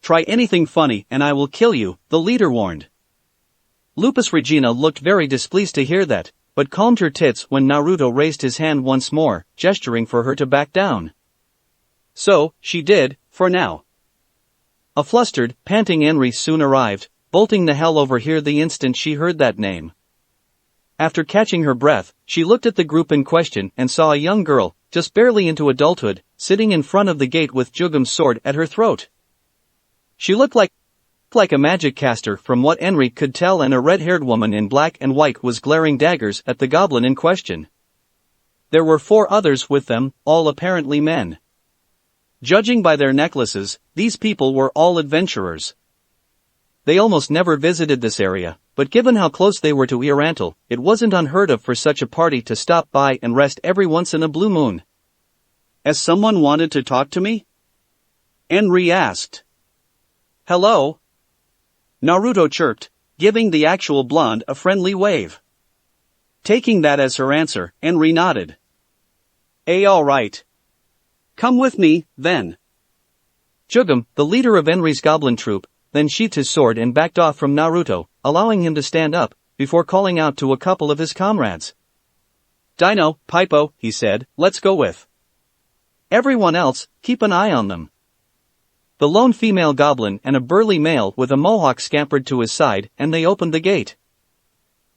Speaker 1: Try anything funny and I will kill you, the leader warned. Lupus Regina looked very displeased to hear that, but calmed her tits when Naruto raised his hand once more, gesturing for her to back down. So, she did, for now. A flustered, panting Henry soon arrived, bolting the hell over here the instant she heard that name. After catching her breath, she looked at the group in question and saw a young girl, just barely into adulthood, sitting in front of the gate with Jugum's sword at her throat. She looked like a magic caster from what Henry could tell, and a red-haired woman in black and white was glaring daggers at the goblin in question. There were 4 others with them, all apparently men. Judging by their necklaces, these people were all adventurers. They almost never visited this area, but given how close they were to E-Rantel, it wasn't unheard of for such a party to stop by and rest every once in a blue moon. As someone wanted to talk to me? Henry asked. Hello? Naruto chirped, giving the actual blonde a friendly wave. Taking that as her answer, Henry nodded. All right. Come with me, then. Jugum, the leader of Henry's goblin troop, then sheathed his sword and backed off from Naruto, allowing him to stand up, before calling out to a couple of his comrades. Dino, Pipo, he said, let's go with. Everyone else, keep an eye on them. The lone female goblin and a burly male with a mohawk scampered to his side, and they opened the gate.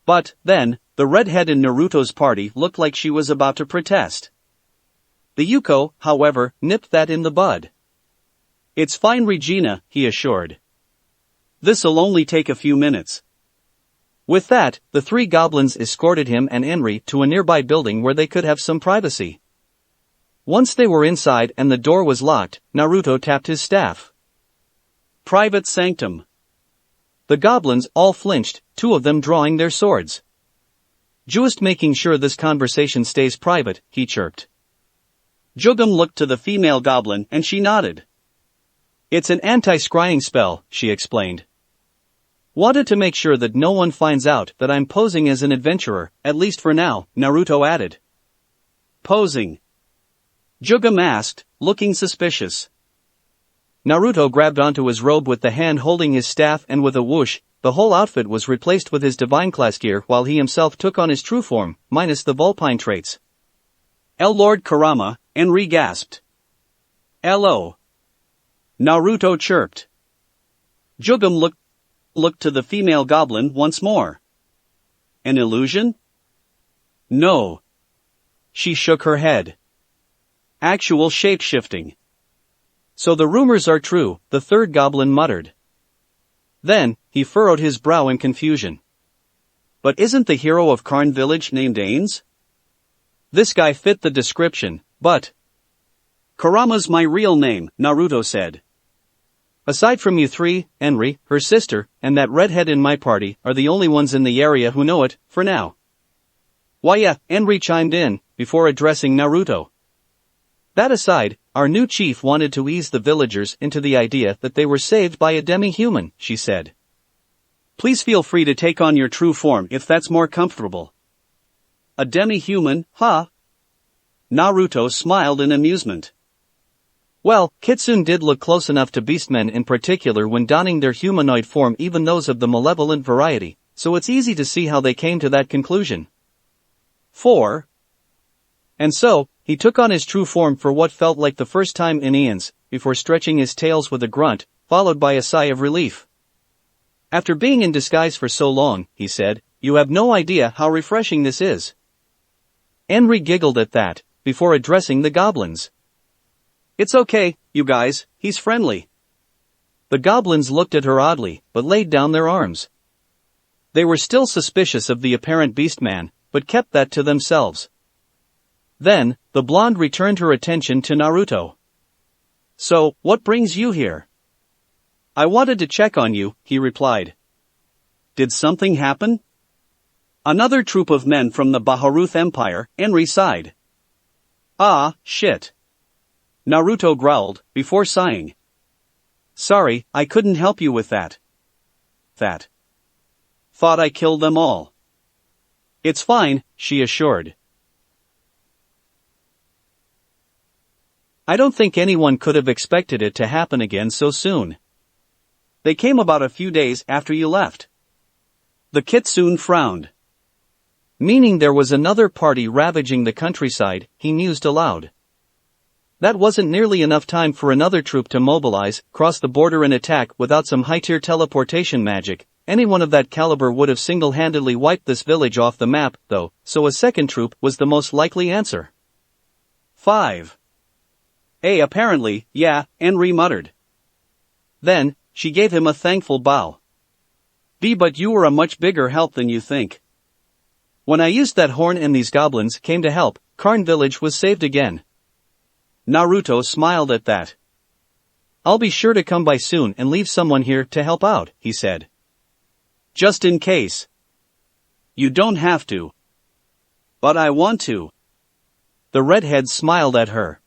Speaker 1: But, then, the redhead in Naruto's party looked like she was about to protest. The Yuko, however, nipped that in the bud. It's fine, Regina, he assured. This'll only take a few minutes. With that, the 3 goblins escorted him and Henry to a nearby building where they could have some privacy. Once they were inside and the door was locked, Naruto tapped his staff. Private sanctum. The goblins all flinched, 2 of them drawing their swords. Just making sure this conversation stays private, he chirped. Jugum looked to the female goblin and she nodded. It's an anti-scrying spell, she explained. Wanted to make sure that no one finds out that I'm posing as an adventurer, at least for now, Naruto added. Posing? Jugum asked, looking suspicious. Naruto grabbed onto his robe with the hand holding his staff, and with a whoosh, the whole outfit was replaced with his divine class gear while he himself took on his true form, minus the Vulpine traits. Lord Kurama, Henry gasped. Hello. Naruto chirped. Jugum looked to the female goblin once more. An illusion? No. She shook her head. Actual shape-shifting. So the rumors are true, the third goblin muttered. Then, he furrowed his brow in confusion. But isn't the hero of Karn Village named Ainz? This guy fit the description, but... Kurama's my real name, Naruto said. Aside from you three, Enri, her sister, and that redhead in my party, are the only ones in the area who know it, for now. Why yeah, Enri chimed in, before addressing Naruto. That aside, our new chief wanted to ease the villagers into the idea that they were saved by a demi-human, she said. Please feel free to take on your true form if that's more comfortable. A demi-human, huh? Naruto smiled in amusement. Well, Kitsune did look close enough to beastmen in particular when donning their humanoid form, even those of the malevolent variety, so it's easy to see how they came to that conclusion. 4. And so, he took on his true form for what felt like the first time in eons, before stretching his tails with a grunt, followed by a sigh of relief. After being in disguise for so long, he said, you have no idea how refreshing this is. Enri giggled at that, before addressing the goblins. It's okay, you guys, he's friendly. The goblins looked at her oddly, but laid down their arms. They were still suspicious of the apparent beastman, but kept that to themselves. Then, the blonde returned her attention to Naruto. So, what brings you here? I wanted to check on you, he replied. Did something happen? Another troop of men from the Baharuth Empire, Enri sighed. Ah, shit. Naruto growled, before sighing. Sorry, I couldn't help you with that. Thought I killed them all. It's fine, she assured. I don't think anyone could have expected it to happen again so soon. They came about a few days after you left. The Kitsune frowned. Meaning there was another party ravaging the countryside, he mused aloud. That wasn't nearly enough time for another troop to mobilize, cross the border and attack without some high-tier teleportation magic. Anyone of that caliber would have single-handedly wiped this village off the map, though, so a second troop was the most likely answer. 5. Apparently, yeah, Enri muttered. Then, she gave him a thankful bow. But you were a much bigger help than you think. When I used that horn and these goblins came to help, Karn Village was saved again. Naruto smiled at that. I'll be sure to come by soon and leave someone here to help out, he said. Just in case. You don't have to. But I want to. The redhead smiled at her.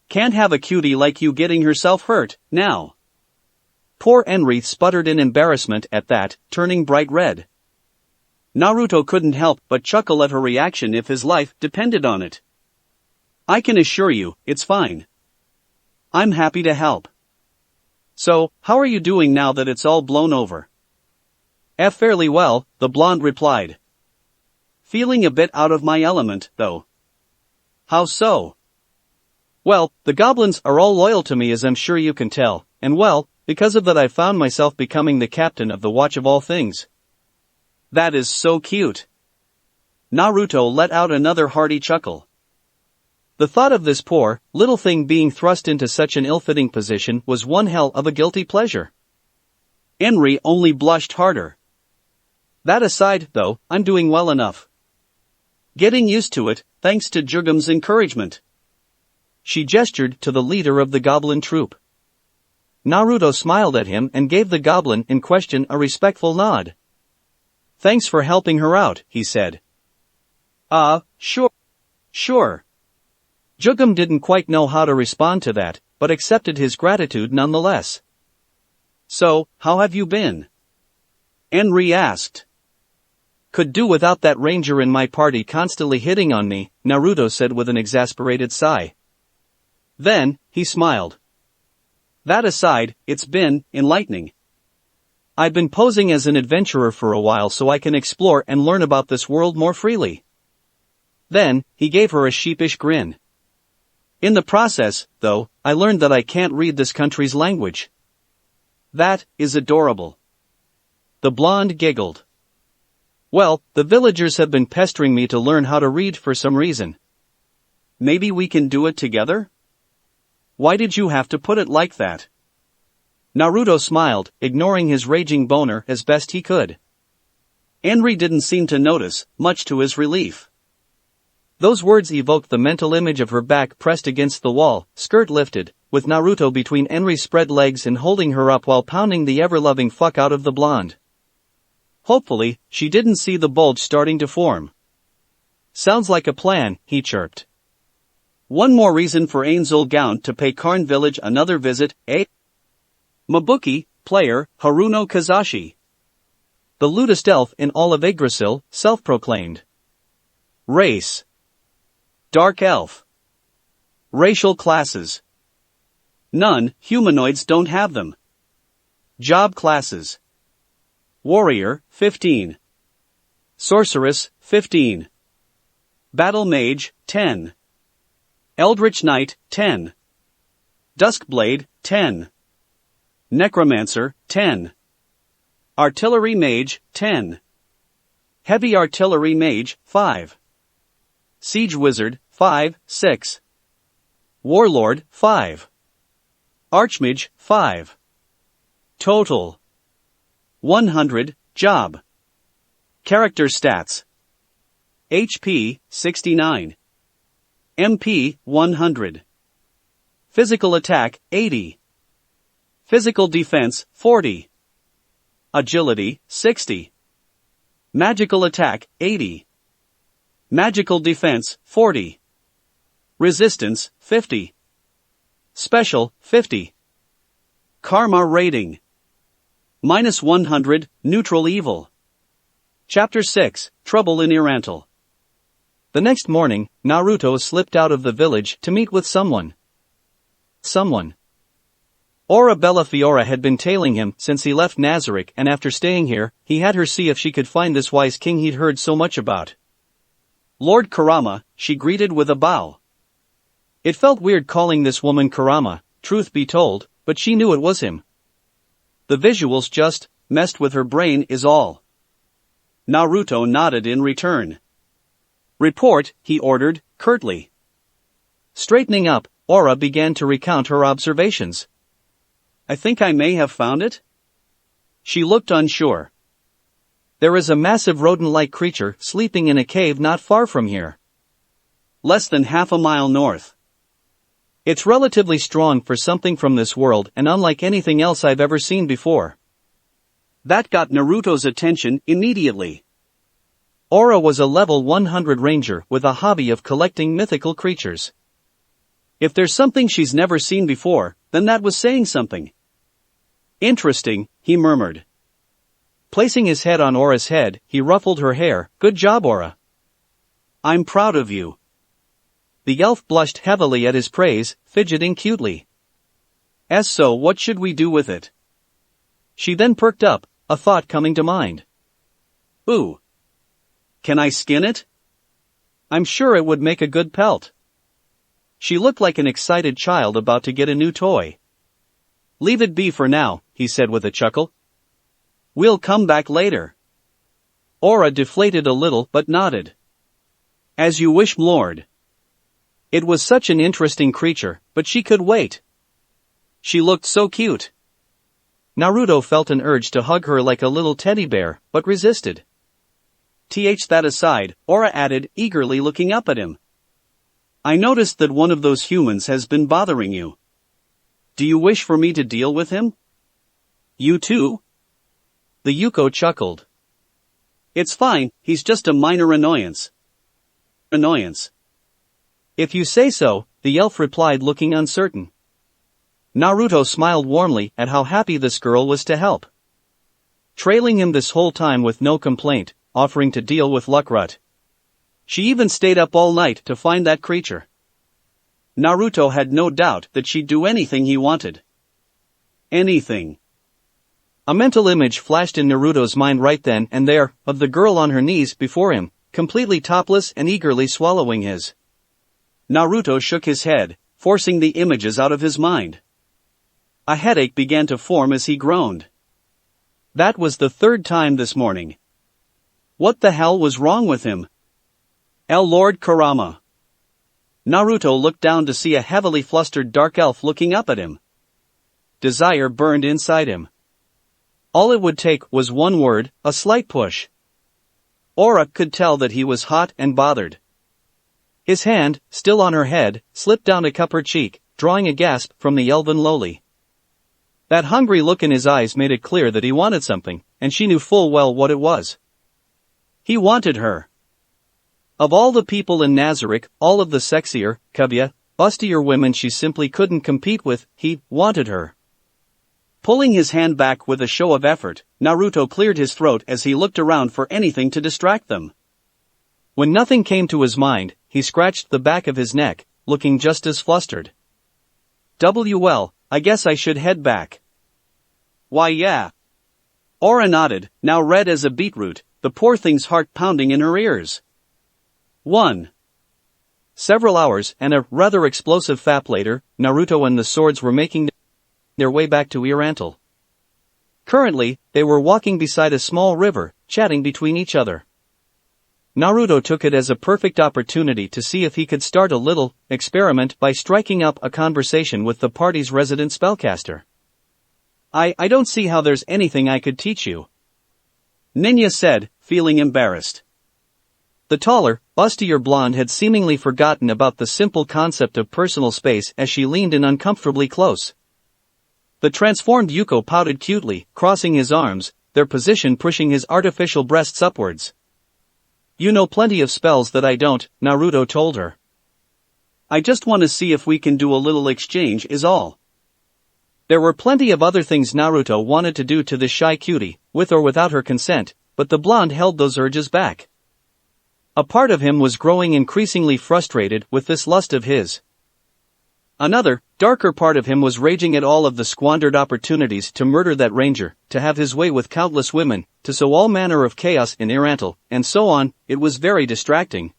Speaker 1: Can't have a cutie like you getting herself hurt, now. Poor Enri sputtered in embarrassment at that, turning bright red. Naruto couldn't help but chuckle at her reaction if his life depended on it. I can assure you, it's fine. I'm happy to help. So, how are you doing now that it's all blown over? Fairly well, the blonde replied. Feeling a bit out of my element, though. How so? Well, the goblins are all loyal to me, as I'm sure you can tell, and well, because of that I found myself becoming the captain of the Watch of All Things. That is so cute. Naruto let out another hearty chuckle. The thought of this poor, little thing being thrust into such an ill-fitting position was one hell of a guilty pleasure. Enri only blushed harder. That aside, though, I'm doing well enough. Getting used to it, thanks to Jugum's encouragement. She gestured to the leader of the goblin troop. Naruto smiled at him and gave the goblin in question a respectful nod. Thanks for helping her out, he said. Sure. Jugum didn't quite know how to respond to that, but accepted his gratitude nonetheless. So, how have you been? Enri asked. Could do without that ranger in my party constantly hitting on me, Naruto said with an exasperated sigh. Then, he smiled. That aside, it's been enlightening. I've been posing as an adventurer for a while so I can explore and learn about this world more freely. Then, he gave her a sheepish grin. In the process, though, I learned that I can't read this country's language. That is adorable. The blonde giggled. Well, the villagers have been pestering me to learn how to read for some reason. Maybe we can do it together? Why did you have to put it like that? Naruto smiled, ignoring his raging boner as best he could. Henry didn't seem to notice, much to his relief. Those words evoked the mental image of her back pressed against the wall, skirt lifted, with Naruto between Henry's spread legs and holding her up while pounding the ever-loving fuck out of the blonde. Hopefully, she didn't see the bulge starting to form. Sounds like a plan, he chirped. One more reason for Ainz Ooal Gown to pay Karn Village another visit, eh? Mabuki, player, Haruno Kazashi. The lewdest elf in all of Yggdrasil, self-proclaimed. Race. Dark elf. Racial classes. None, humanoids don't have them. Job classes. Warrior, 15. Sorceress, 15. Battle Mage, 10. Eldritch Knight, 10. Duskblade, 10. Necromancer, 10. Artillery Mage, 10. Heavy Artillery Mage, 5. Siege Wizard, 5, 6. Warlord, 5. Archmage, 5. Total. 100, Job. Character Stats. HP, 69. MP, 100. Physical Attack, 80. Physical Defense, 40. Agility, 60. Magical Attack, 80. Magical Defense, 40. Resistance, 50. Special, 50. Karma Rating. -100, Neutral Evil. Chapter 6, Trouble in E-Rantel. The next morning, Naruto slipped out of the village to meet with someone. Aura Bellafiora had been tailing him since he left Nazarick, and after staying here, he had her see if she could find this wise king he'd heard so much about. Lord Kurama, she greeted with a bow. It felt weird calling this woman Kurama, truth be told, but she knew it was him. The visuals just messed with her brain is all. Naruto nodded in return. Report, he ordered, curtly. Straightening up, Aura began to recount her observations. I think I may have found it? She looked unsure. There is a massive rodent-like creature sleeping in a cave not far from here. Less than half a mile north. It's relatively strong for something from this world and unlike anything else I've ever seen before. That got Naruto's attention immediately. Aura was a level 100 ranger with a hobby of collecting mythical creatures. If there's something she's never seen before, then that was saying something. Interesting, he murmured. Placing his head on Aura's head, he ruffled her hair. Good job, Aura. I'm proud of you. The elf blushed heavily at his praise, fidgeting cutely. So what should we do with it? She then perked up, a thought coming to mind. Ooh. Can I skin it? I'm sure it would make a good pelt. She looked like an excited child about to get a new toy. Leave it be for now, he said with a chuckle. We'll come back later. Aura deflated a little but nodded. As you wish, Lord. It was such an interesting creature, but she could wait. She looked so cute. Naruto felt an urge to hug her like a little teddy bear, but resisted. That aside, Aura added, eagerly looking up at him. I noticed that one of those humans has been bothering you. Do you wish for me to deal with him? You too? The Yuko chuckled. It's fine, he's just a minor annoyance. If you say so, the elf replied looking uncertain. Naruto smiled warmly at how happy this girl was to help. Trailing him this whole time with no complaint, offering to deal with Luckrut. She even stayed up all night to find that creature. Naruto had no doubt that she'd do anything he wanted. Anything. A mental image flashed in Naruto's mind right then and there, of the girl on her knees before him, completely topless and eagerly swallowing his. Naruto shook his head, forcing the images out of his mind. A headache began to form as he groaned. That was the third time this morning. What the hell was wrong with him? Lord Kurama. Naruto looked down to see a heavily flustered dark elf looking up at him. Desire burned inside him. All it would take was one word, a slight push. Aura could tell that he was hot and bothered. His hand, still on her head, slipped down to cup her cheek, drawing a gasp from the elven lowly. That hungry look in his eyes made it clear that he wanted something, and she knew full well what it was. He wanted her. Of all the people in Nazarick, all of the sexier, cuvier, bustier women she simply couldn't compete with, he wanted her. Pulling his hand back with a show of effort, Naruto cleared his throat as he looked around for anything to distract them. When nothing came to his mind, he scratched the back of his neck, looking just as flustered. Well, I guess I should head back. Why yeah. Aura nodded, now red as a beetroot, the poor thing's heart pounding in her ears. 1. Several hours and a rather explosive fap later, Naruto and the swords were making their way back to E-Rantel. Currently, they were walking beside a small river, chatting between each other. Naruto took it as a perfect opportunity to see if he could start a little experiment by striking up a conversation with the party's resident spellcaster. I don't see how there's anything I could teach you. Ninya said, feeling embarrassed. The taller, bustier blonde had seemingly forgotten about the simple concept of personal space as she leaned in uncomfortably close. The transformed Yuko pouted cutely, crossing his arms, their position pushing his artificial breasts upwards. You know plenty of spells that I don't, Naruto told her. I just want to see if we can do a little exchange is all. There were plenty of other things Naruto wanted to do to this shy cutie, with or without her consent, but the blonde held those urges back. A part of him was growing increasingly frustrated with this lust of his. Another, darker part of him was raging at all of the squandered opportunities to murder that ranger, to have his way with countless women, to sow all manner of chaos in E-Rantel, and so on. It was very distracting.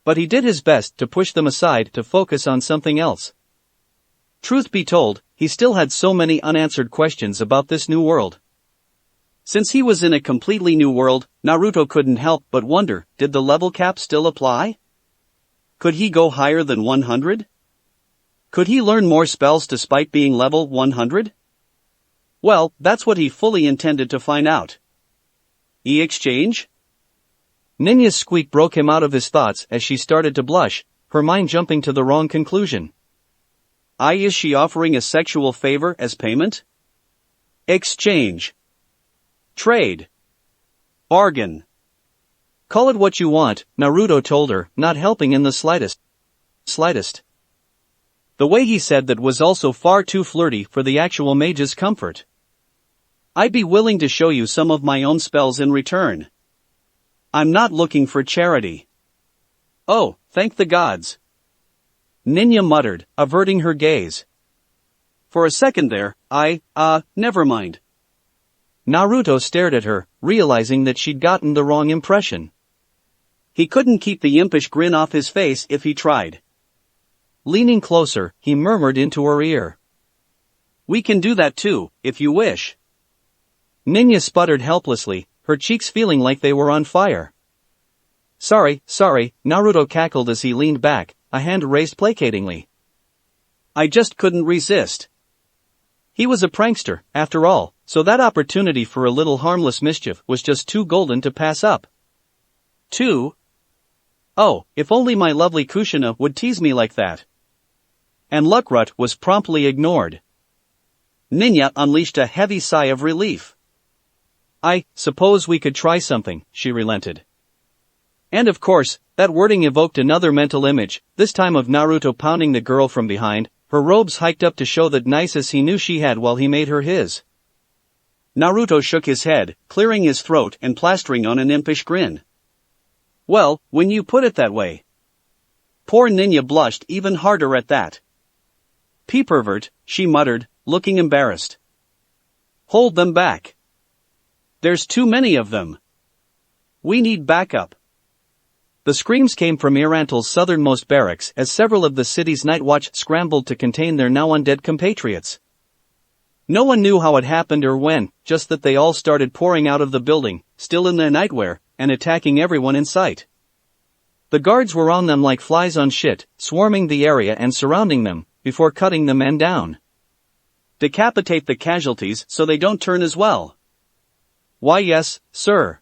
Speaker 1: But he did his best to push them aside to focus on something else. Truth be told, he still had so many unanswered questions about this new world. Since he was in a completely new world, Naruto couldn't help but wonder, did the level cap still apply? Could he go higher than 100? Could he learn more spells despite being level 100? Well, that's what he fully intended to find out. E-exchange? Ninya's squeak broke him out of his thoughts as she started to blush, her mind jumping to the wrong conclusion. Is she offering a sexual favor as payment? Exchange. Trade. Bargain. Call it what you want, Naruto told her, not helping in the slightest. The way he said that was also far too flirty for the actual mage's comfort. I'd be willing to show you some of my own spells in return. I'm not looking for charity. Oh, thank the gods. Ninya muttered, averting her gaze. For a second there, never mind. Naruto stared at her, realizing that she'd gotten the wrong impression. He couldn't keep the impish grin off his face if he tried. Leaning closer, he murmured into her ear. We can do that too, if you wish. Ninya sputtered helplessly, her cheeks feeling like they were on fire. Sorry, Naruto cackled as he leaned back, a hand raised placatingly. I just couldn't resist. He was a prankster, after all, so that opportunity for a little harmless mischief was just too golden to pass up. 2. Oh, if only my lovely Kushina would tease me like that. And Luckrut was promptly ignored. Ninya unleashed a heavy sigh of relief. I suppose we could try something, she relented. And of course, that wording evoked another mental image, this time of Naruto pounding the girl from behind, her robes hiked up to show that niceness he knew she had while he made her his. Naruto shook his head, clearing his throat and plastering on an impish grin. Well, when you put it that way. Poor Ninya blushed even harder at that. Pervert, she muttered, looking embarrassed. Hold them back. There's too many of them. We need backup. The screams came from E-Rantel's southernmost barracks as several of the city's night watch scrambled to contain their now undead compatriots. No one knew how it happened or when, just that they all started pouring out of the building, still in their nightwear, and attacking everyone in sight. The guards were on them like flies on shit, swarming the area and surrounding them, before cutting the men down. Decapitate the casualties so they don't turn as well. Why yes, sir.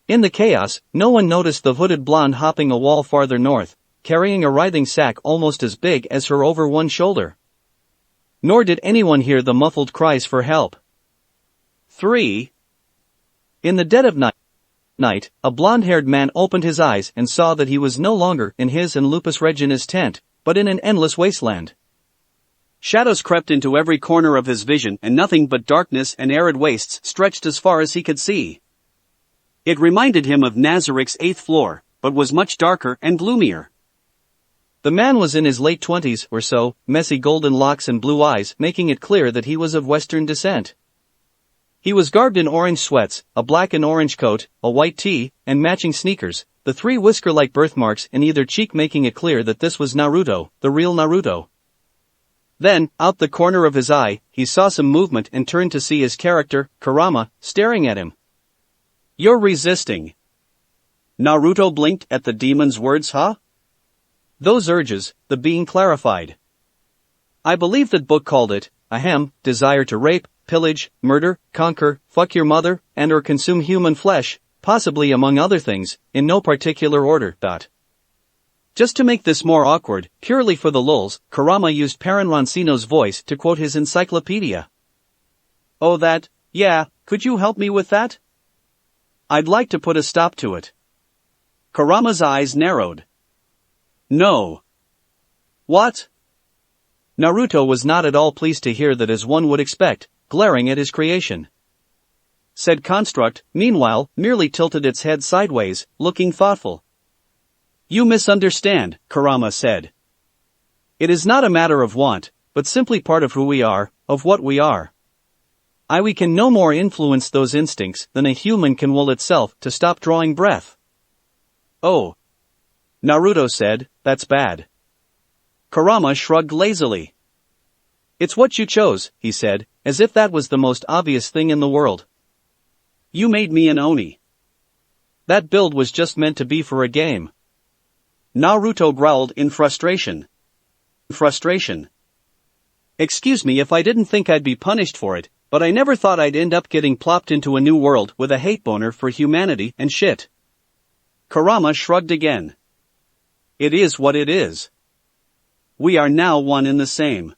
Speaker 1: In the chaos, no one noticed the hooded blonde hopping a wall farther north, carrying a writhing sack almost as big as her over one shoulder. Nor did anyone hear the muffled cries for help. 3. In the dead of night, a blonde-haired man opened his eyes and saw that he was no longer in his and Lupus Regina's tent, but in an endless wasteland. Shadows crept into every corner of his vision and nothing but darkness and arid wastes stretched as far as he could see. It reminded him of Nazarick's 8th floor, but was much darker and gloomier. The man was in his late 20s or so, messy golden locks and blue eyes making it clear that he was of Western descent. He was garbed in orange sweats, a black and orange coat, a white tee, and matching sneakers, the 3 whisker-like birthmarks in either cheek making it clear that this was Naruto, the real Naruto. Then, out the corner of his eye, he saw some movement and turned to see his character, Kurama, staring at him. You're resisting. Naruto blinked at the demon's words, huh? Those urges, the being clarified. I believe that book called it, desire to rape, pillage, murder, conquer, fuck your mother, and or consume human flesh, possibly among other things, in no particular order. Just to make this more awkward, purely for the lulz, Kurama used Perrin Roncino's voice to quote his encyclopedia. Oh that, yeah, could you help me with that? I'd like to put a stop to it. Kurama's eyes narrowed. No. What? Naruto was not at all pleased to hear that, as one would expect, glaring at his creation. Said construct, meanwhile, merely tilted its head sideways, looking thoughtful. You misunderstand, Kurama said. It is not a matter of want, but simply part of who we are, of what we are. We can no more influence those instincts than a human can will itself to stop drawing breath. Oh. Naruto said, that's bad. Kurama shrugged lazily. It's what you chose, he said, as if that was the most obvious thing in the world. You made me an Oni. That build was just meant to be for a game. Naruto growled in frustration. Frustration. Excuse me if I didn't think I'd be punished for it, but I never thought I'd end up getting plopped into a new world with a hate boner for humanity and shit. Kurama shrugged again. It is what it is. We are now one in the same.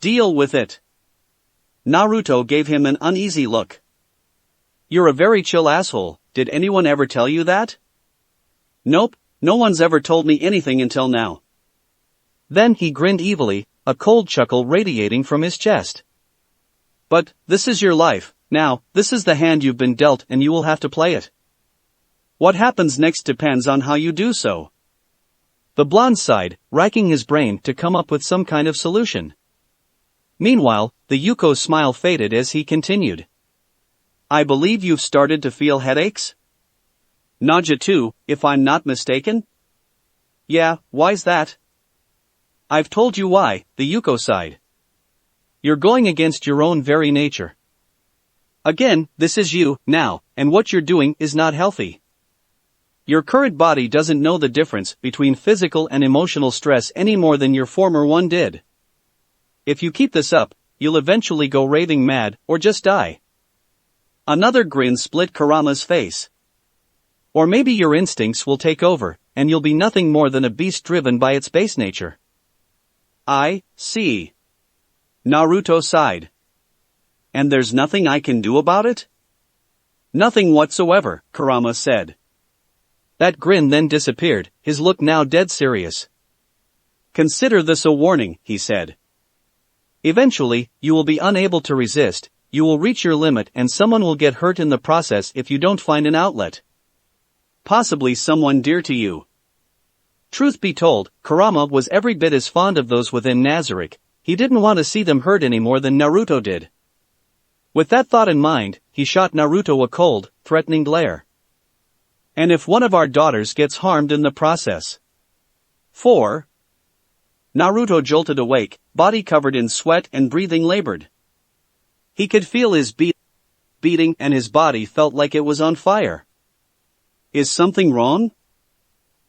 Speaker 1: Deal with it. Naruto gave him an uneasy look. You're a very chill asshole, did anyone ever tell you that? Nope, no one's ever told me anything until now. Then he grinned evilly, a cold chuckle radiating from his chest. But, this is your life, now, this is the hand you've been dealt and you will have to play it. What happens next depends on how you do so. The blonde sighed, racking his brain to come up with some kind of solution. Meanwhile, the Yuko's smile faded as he continued. I believe you've started to feel headaches? Nausea too, if I'm not mistaken? Yeah, why's that? I've told you why, the Yuko sighed. You're going against your own very nature. Again, this is you, now, and what you're doing is not healthy. Your current body doesn't know the difference between physical and emotional stress any more than your former one did. If you keep this up, you'll eventually go raving mad, or just die. Another grin split Kurama's face. Or maybe your instincts will take over, and you'll be nothing more than a beast driven by its base nature. I see. Naruto sighed. And there's nothing I can do about it? Nothing whatsoever, Kurama said. That grin then disappeared, his look now dead serious. Consider this a warning, he said. Eventually, you will be unable to resist, you will reach your limit and someone will get hurt in the process if you don't find an outlet. Possibly someone dear to you. Truth be told, Kurama was every bit as fond of those within Nazarick. He didn't want to see them hurt any more than Naruto did. With that thought in mind, he shot Naruto a cold, threatening glare. And if one of our daughters gets harmed in the process? 4. Naruto jolted awake, body covered in sweat and breathing labored. He could feel his beating and his body felt like it was on fire. Is something wrong?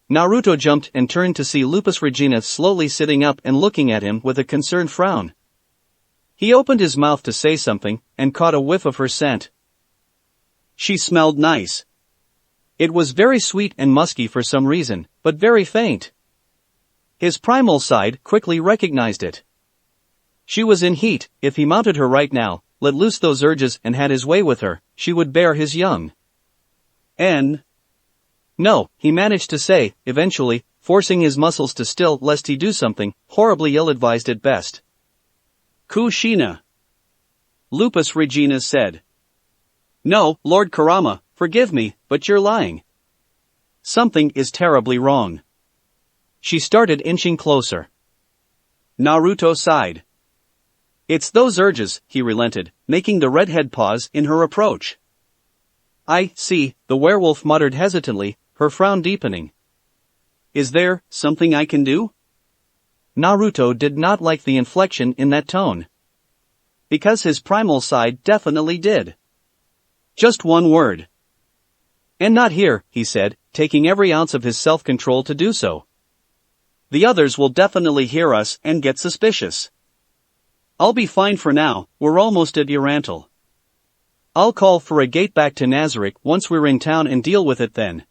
Speaker 1: Naruto jumped and turned to see Lupus Regina slowly sitting up and looking at him with a concerned frown. He opened his mouth to say something, and caught a whiff of her scent. She smelled nice. It was very sweet and musky for some reason, but very faint. His primal side quickly recognized it. She was in heat. If he mounted her right now, let loose those urges and had his way with her, she would bear his young. No, he managed to say, eventually, forcing his muscles to still lest he do something horribly ill-advised at best. Kushina. Lupus Regina said. No, Lord Kurama, forgive me, but you're lying. Something is terribly wrong. She started inching closer. Naruto sighed. It's those urges, he relented, making the redhead pause in her approach. I see, the werewolf muttered hesitantly, her frown deepening. Is there something I can do? Naruto did not like the inflection in that tone. Because his primal side definitely did. Just one word. And not here, he said, taking every ounce of his self-control to do so. The others will definitely hear us and get suspicious. I'll be fine for now, we're almost at E-Rantel. I'll call for a gate back to Nazarick once we're in town and deal with it then.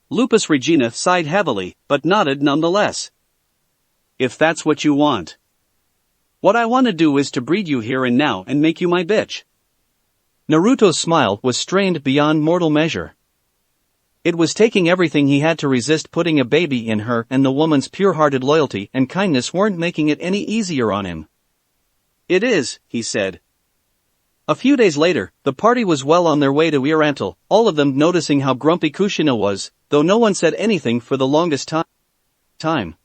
Speaker 1: Lupus Regina sighed heavily, but nodded nonetheless. If that's what you want. What I want to do is to breed you here and now and make you my bitch. Naruto's smile was strained beyond mortal measure. It was taking everything he had to resist putting a baby in her, and the woman's pure-hearted loyalty and kindness weren't making it any easier on him. It is, he said. A few days later, the party was well on their way to E-Rantel, all of them noticing how grumpy Kushina was, though no one said anything for the longest time.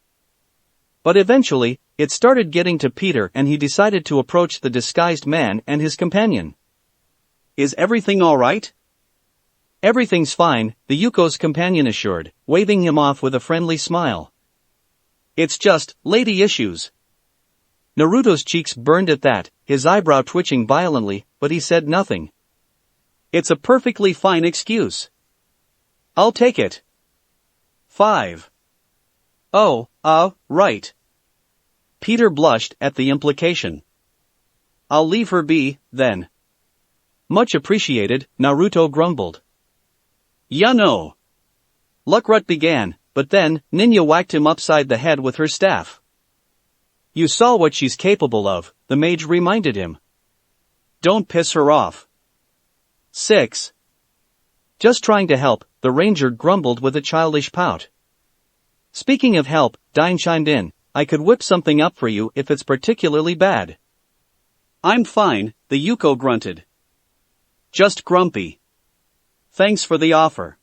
Speaker 1: But eventually, it started getting to Peter and he decided to approach the disguised man and his companion. Is everything alright? Everything's fine, the Yuko's companion assured, waving him off with a friendly smile. It's just lady issues. Naruto's cheeks burned at that, his eyebrow twitching violently, but he said nothing. It's a perfectly fine excuse. I'll take it. 5. Oh, right. Peter blushed at the implication. I'll leave her be, then. Much appreciated, Naruto grumbled. Ya no. Luckrut began, but then, Ninja whacked him upside the head with her staff. You saw what she's capable of, the mage reminded him. Don't piss her off. 6. Just trying to help, the ranger grumbled with a childish pout. Speaking of help, Dine chimed in, I could whip something up for you if it's particularly bad. I'm fine, the Yuko grunted. Just grumpy. Thanks for the offer.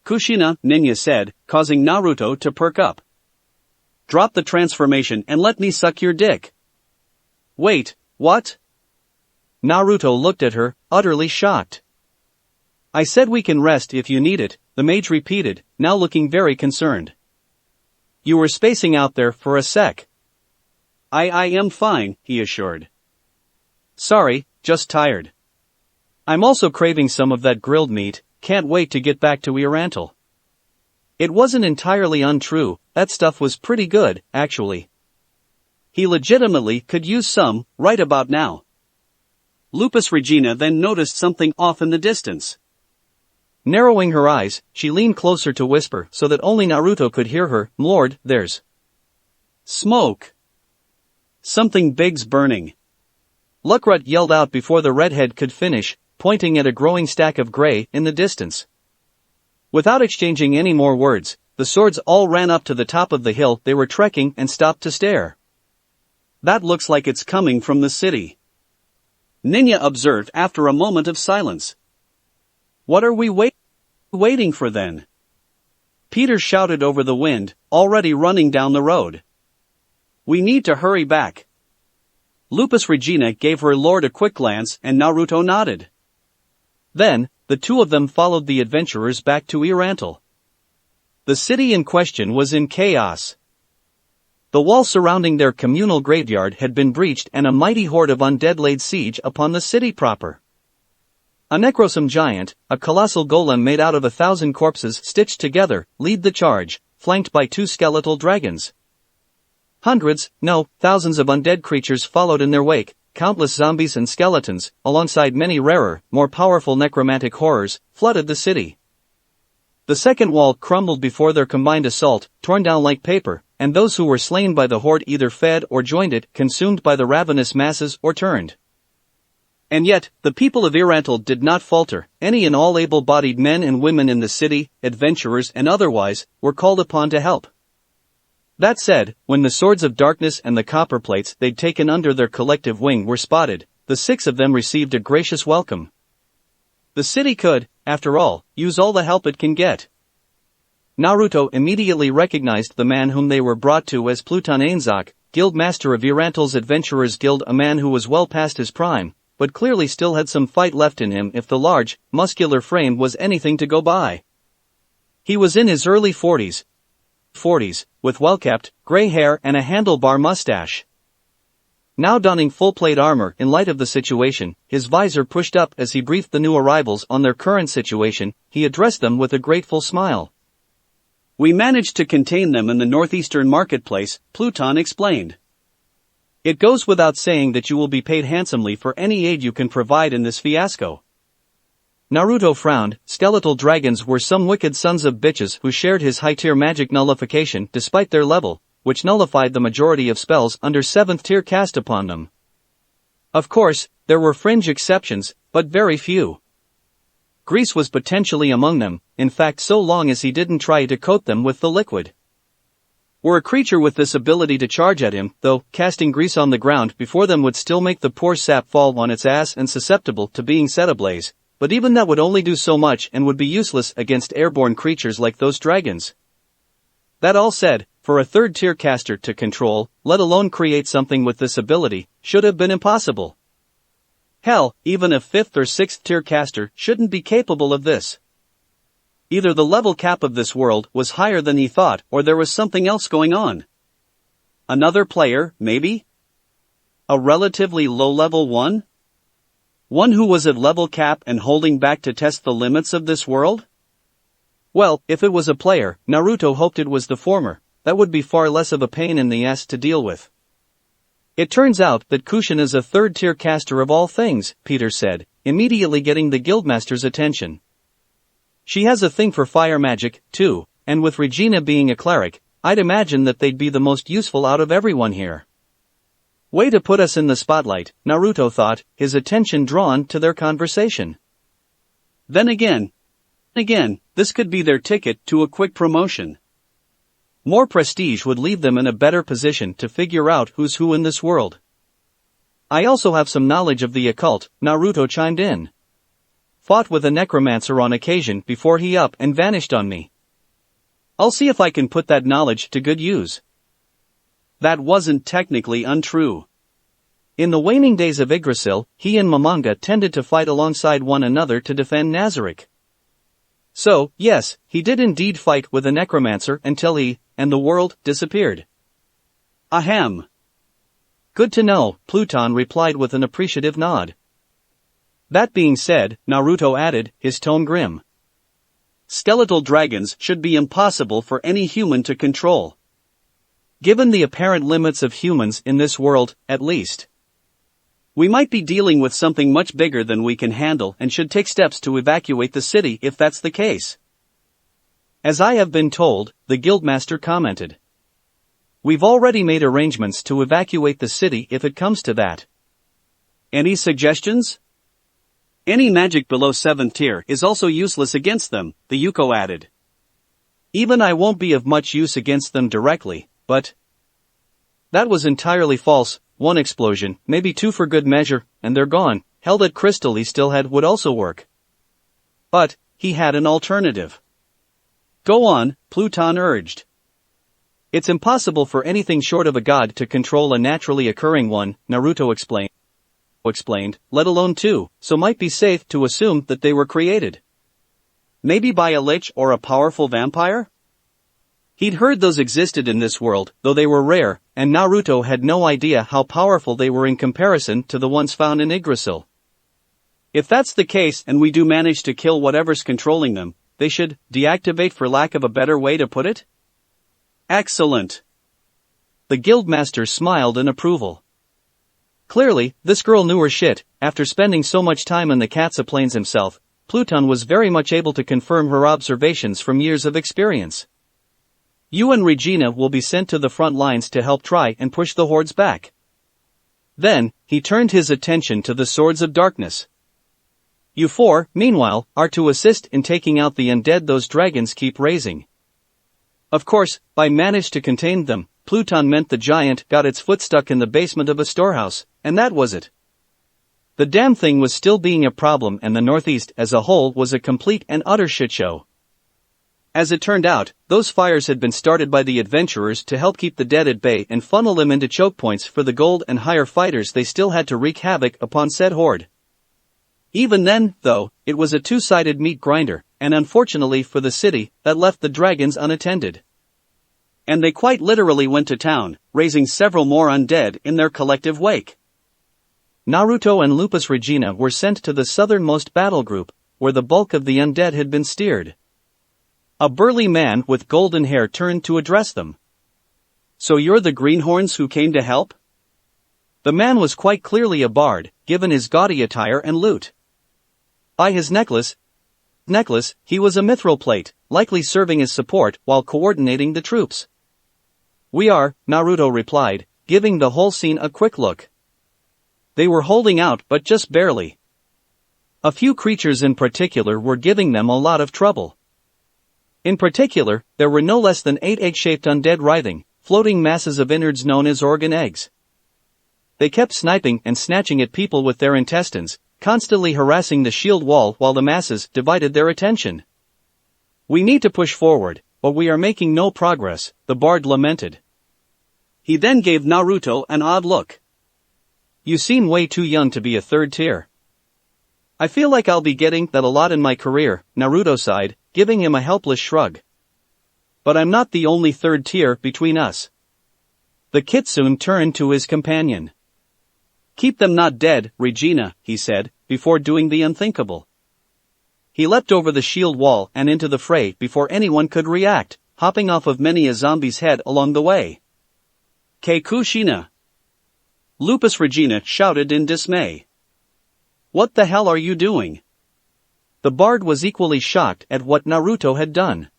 Speaker 1: Kushina, Ninja said, causing Naruto to perk up. Drop the transformation and let me suck your dick. Wait, what? Naruto looked at her, utterly shocked. I said we can rest if you need it, the mage repeated, now looking very concerned. You were spacing out there for a sec. I am fine, he assured. Sorry, just tired. I'm also craving some of that grilled meat, can't wait to get back to E-Rantel. It wasn't entirely untrue, that stuff was pretty good, actually. He legitimately could use some, right about now. Lupus Regina then noticed something off in the distance. Narrowing her eyes, she leaned closer to whisper so that only Naruto could hear her, Lord, there's smoke. Something big's burning. Luckrut yelled out before the redhead could finish, pointing at a growing stack of gray in the distance. Without exchanging any more words, the swords all ran up to the top of the hill they were trekking and stopped to stare. That looks like it's coming from the city. Ninja observed after a moment of silence. What are we waiting for then? Peter shouted over the wind, already running down the road. We need to hurry back. Lupus Regina gave her lord a quick glance and Naruto nodded. Then, the two of them followed the adventurers back to E-Rantel. The city in question was in chaos. The wall surrounding their communal graveyard had been breached and a mighty horde of undead laid siege upon the city proper. A necrosome giant, a colossal golem made out of 1,000 corpses stitched together, led the charge, flanked by 2 skeletal dragons. Hundreds, no, thousands of undead creatures followed in their wake, countless zombies and skeletons, alongside many rarer, more powerful necromantic horrors, flooded the city. The second wall crumbled before their combined assault, torn down like paper, and those who were slain by the horde either fed or joined it, consumed by the ravenous masses or turned. And yet, the people of E-Rantel did not falter. Any and all able-bodied men and women in the city, adventurers and otherwise, were called upon to help. That said, when the swords of darkness and the copper plates they'd taken under their collective wing were spotted, the 6 of them received a gracious welcome. The city could, after all, use all the help it can get. Naruto immediately recognized the man whom they were brought to as Pluton Ainz Ooal, guildmaster of E-Rantel's Adventurers Guild, a man who was well past his prime, but clearly still had some fight left in him if the large, muscular frame was anything to go by. He was in his early 40s, with well-kept, gray hair and a handlebar mustache. Now donning full-plate armor in light of the situation, his visor pushed up as he briefed the new arrivals on their current situation, he addressed them with a grateful smile. "We managed to contain them in the northeastern marketplace," Pluton explained. "It goes without saying that you will be paid handsomely for any aid you can provide in this fiasco." Naruto frowned. Skeletal dragons were some wicked sons of bitches who shared his high-tier magic nullification despite their level, which nullified the majority of spells under 7th tier cast upon them. Of course, there were fringe exceptions, but very few. Grease was potentially among them, in fact so long as he didn't try to coat them with the liquid. Were a creature with this ability to charge at him, though, casting grease on the ground before them would still make the poor sap fall on its ass and susceptible to being set ablaze, but even that would only do so much and would be useless against airborne creatures like those dragons. That all said, for a 3rd tier caster to control, let alone create something with this ability, should have been impossible. Hell, even a 5th or 6th tier caster shouldn't be capable of this. Either the level cap of this world was higher than he thought, or there was something else going on. Another player, maybe? A relatively low-level one? One who was at level cap and holding back to test the limits of this world? Well, if it was a player, Naruto hoped it was the former. That would be far less of a pain in the ass to deal with. "It turns out that Kushin is a 3rd tier caster of all things," Peter said, immediately getting the guildmaster's attention. "She has a thing for fire magic, too, and with Regina being a cleric, I'd imagine that they'd be the most useful out of everyone here." Way to put us in the spotlight, Naruto thought, his attention drawn to their conversation. Then again, this could be their ticket to a quick promotion. More prestige would leave them in a better position to figure out who's who in this world. "I also have some knowledge of the occult," Naruto chimed in. "Fought with a necromancer on occasion before he up and vanished on me. I'll see if I can put that knowledge to good use." That wasn't technically untrue. In the waning days of Yggdrasil, he and Momonga tended to fight alongside one another to defend Nazarick. So, yes, he did indeed fight with a necromancer until he, and the world, disappeared. Ahem. Good to know, Pluton replied with an appreciative nod. That being said, Naruto added, his tone grim. Skeletal dragons should be impossible for any human to control. Given the apparent limits of humans in this world, at least. We might be dealing with something much bigger than we can handle and should take steps to evacuate the city if that's the case. As I have been told, the guildmaster commented. We've already made arrangements to evacuate the city if it comes to that. Any suggestions? Any magic below 7th tier is also useless against them, the Yuko added. Even I won't be of much use against them directly, but... That was entirely false. One explosion, maybe 2 for good measure, and they're gone. Hell, that crystal he still had would also work. But, he had an alternative. Go on, Pluton urged. It's impossible for anything short of a god to control a naturally occurring one, Naruto explained, let alone 2, so might be safe to assume that they were created. Maybe by a lich or a powerful vampire? He'd heard those existed in this world, though they were rare, and Naruto had no idea how powerful they were in comparison to the ones found in Yggdrasil. If that's the case and we do manage to kill whatever's controlling them, they should deactivate, for lack of a better way to put it? Excellent. The guildmaster smiled in approval. Clearly, this girl knew her shit. After spending so much time on the Katsa Plains himself, Pluton was very much able to confirm her observations from years of experience. You and Regina will be sent to the front lines to help try and push the hordes back. Then, he turned his attention to the Swords of Darkness. You four, meanwhile, are to assist in taking out the undead those dragons keep raising. Of course, by manage to contain them, Pluton meant the giant got its foot stuck in the basement of a storehouse, and that was it. The damn thing was still being a problem, and the Northeast as a whole was a complete and utter shitshow. As it turned out, those fires had been started by the adventurers to help keep the dead at bay and funnel them into choke points for the gold and higher fighters they still had to wreak havoc upon said horde. Even then, though, it was a two-sided meat grinder, and unfortunately for the city, that left the dragons unattended. And they quite literally went to town, raising several more undead in their collective wake. Naruto and Lupus Regina were sent to the southernmost battle group, where the bulk of the undead had been steered. A burly man with golden hair turned to address them. So you're the greenhorns who came to help? The man was quite clearly a bard, given his gaudy attire and loot. By his necklace, he was a mithril plate, likely serving as support while coordinating the troops. We are, Naruto replied, giving the whole scene a quick look. They were holding out, but just barely. A few creatures in particular were giving them a lot of trouble. In particular, there were no less than 8 egg-shaped undead writhing, floating masses of innards known as organ eggs. They kept sniping and snatching at people with their intestines, constantly harassing the shield wall while the masses divided their attention. We need to push forward, but we are making no progress, the bard lamented. He then gave Naruto an odd look. You seem way too young to be a third tier. I feel like I'll be getting that a lot in my career, Naruto sighed, giving him a helpless shrug. But I'm not the only third tier between us. The kitsune turned to his companion. Keep them not dead, Regina, he said, before doing the unthinkable. He leapt over the shield wall and into the fray before anyone could react, hopping off of many a zombie's head along the way. Kekushina! Lupus Regina shouted in dismay. What the hell are you doing? The bard was equally shocked at what Naruto had done.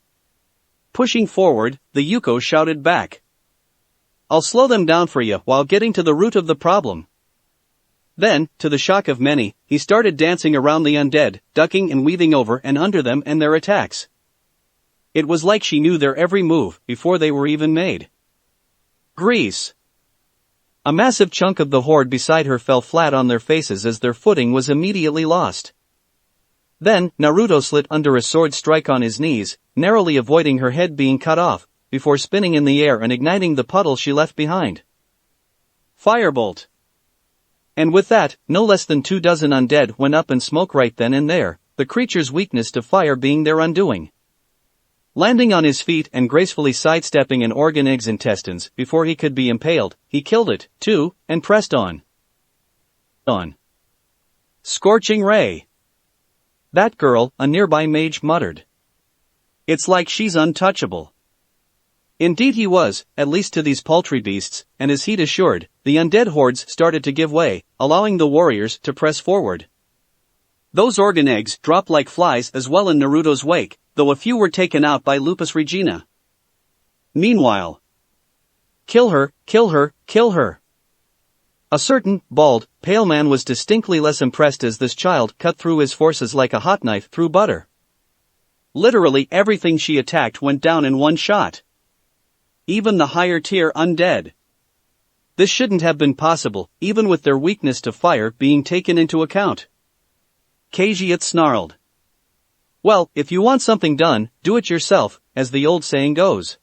Speaker 1: Pushing forward, the Yuko shouted back. I'll slow them down for you while getting to the root of the problem. Then, to the shock of many, he started dancing around the undead, ducking and weaving over and under them and their attacks. It was like she knew their every move before they were even made. Grease! A massive chunk of the horde beside her fell flat on their faces as their footing was immediately lost. Then, Naruto slid under a sword strike on his knees, narrowly avoiding her head being cut off, before spinning in the air and igniting the puddle she left behind. Firebolt! And with that, no less than 24 undead went up in smoke right then and there, the creature's weakness to fire being their undoing. Landing on his feet and gracefully sidestepping an organ egg's intestines before he could be impaled, he killed it, too, and pressed on. Scorching ray! That girl, a nearby mage muttered. It's like she's untouchable. Indeed he was, at least to these paltry beasts, and as he'd assured, the undead hordes started to give way, allowing the warriors to press forward. Those organ eggs dropped like flies as well in Naruto's wake, though a few were taken out by Lupus Regina. Meanwhile, kill her, kill her, kill her! A certain, bald, pale man was distinctly less impressed as this child cut through his forces like a hot knife through butter. Literally everything she attacked went down in one shot. Even the higher tier undead. This shouldn't have been possible, even with their weakness to fire being taken into account. Kajit snarled. Well, if you want something done, do it yourself, as the old saying goes.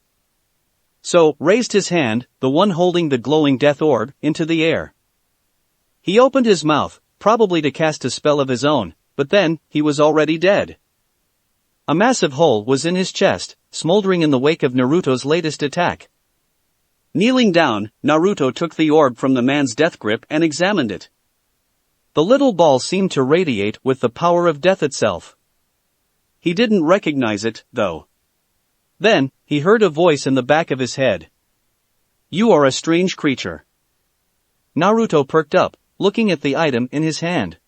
Speaker 1: So, raised his hand, the one holding the glowing death orb, into the air. He opened his mouth, probably to cast a spell of his own, but then, he was already dead. A massive hole was in his chest, smoldering in the wake of Naruto's latest attack. Kneeling down, Naruto took the orb from the man's death grip and examined it. The little ball seemed to radiate with the power of death itself. He didn't recognize it, though. Then, he heard a voice in the back of his head. "You are a strange creature." Naruto perked up, looking at the item in his hand.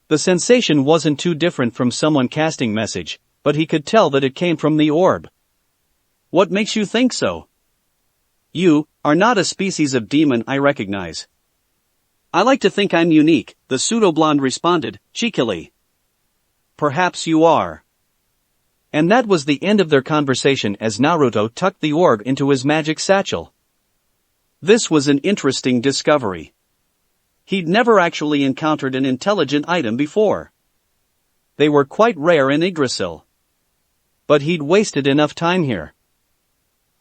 Speaker 1: The sensation wasn't too different from someone casting message, but he could tell that it came from the orb. "What makes you think so?" "You are not a species of demon I recognize." "I like to think I'm unique," the pseudo-blonde responded, cheekily. "Perhaps you are." And that was the end of their conversation as Naruto tucked the orb into his magic satchel. This was an interesting discovery. He'd never actually encountered an intelligent item before. They were quite rare in Yggdrasil. But he'd wasted enough time here.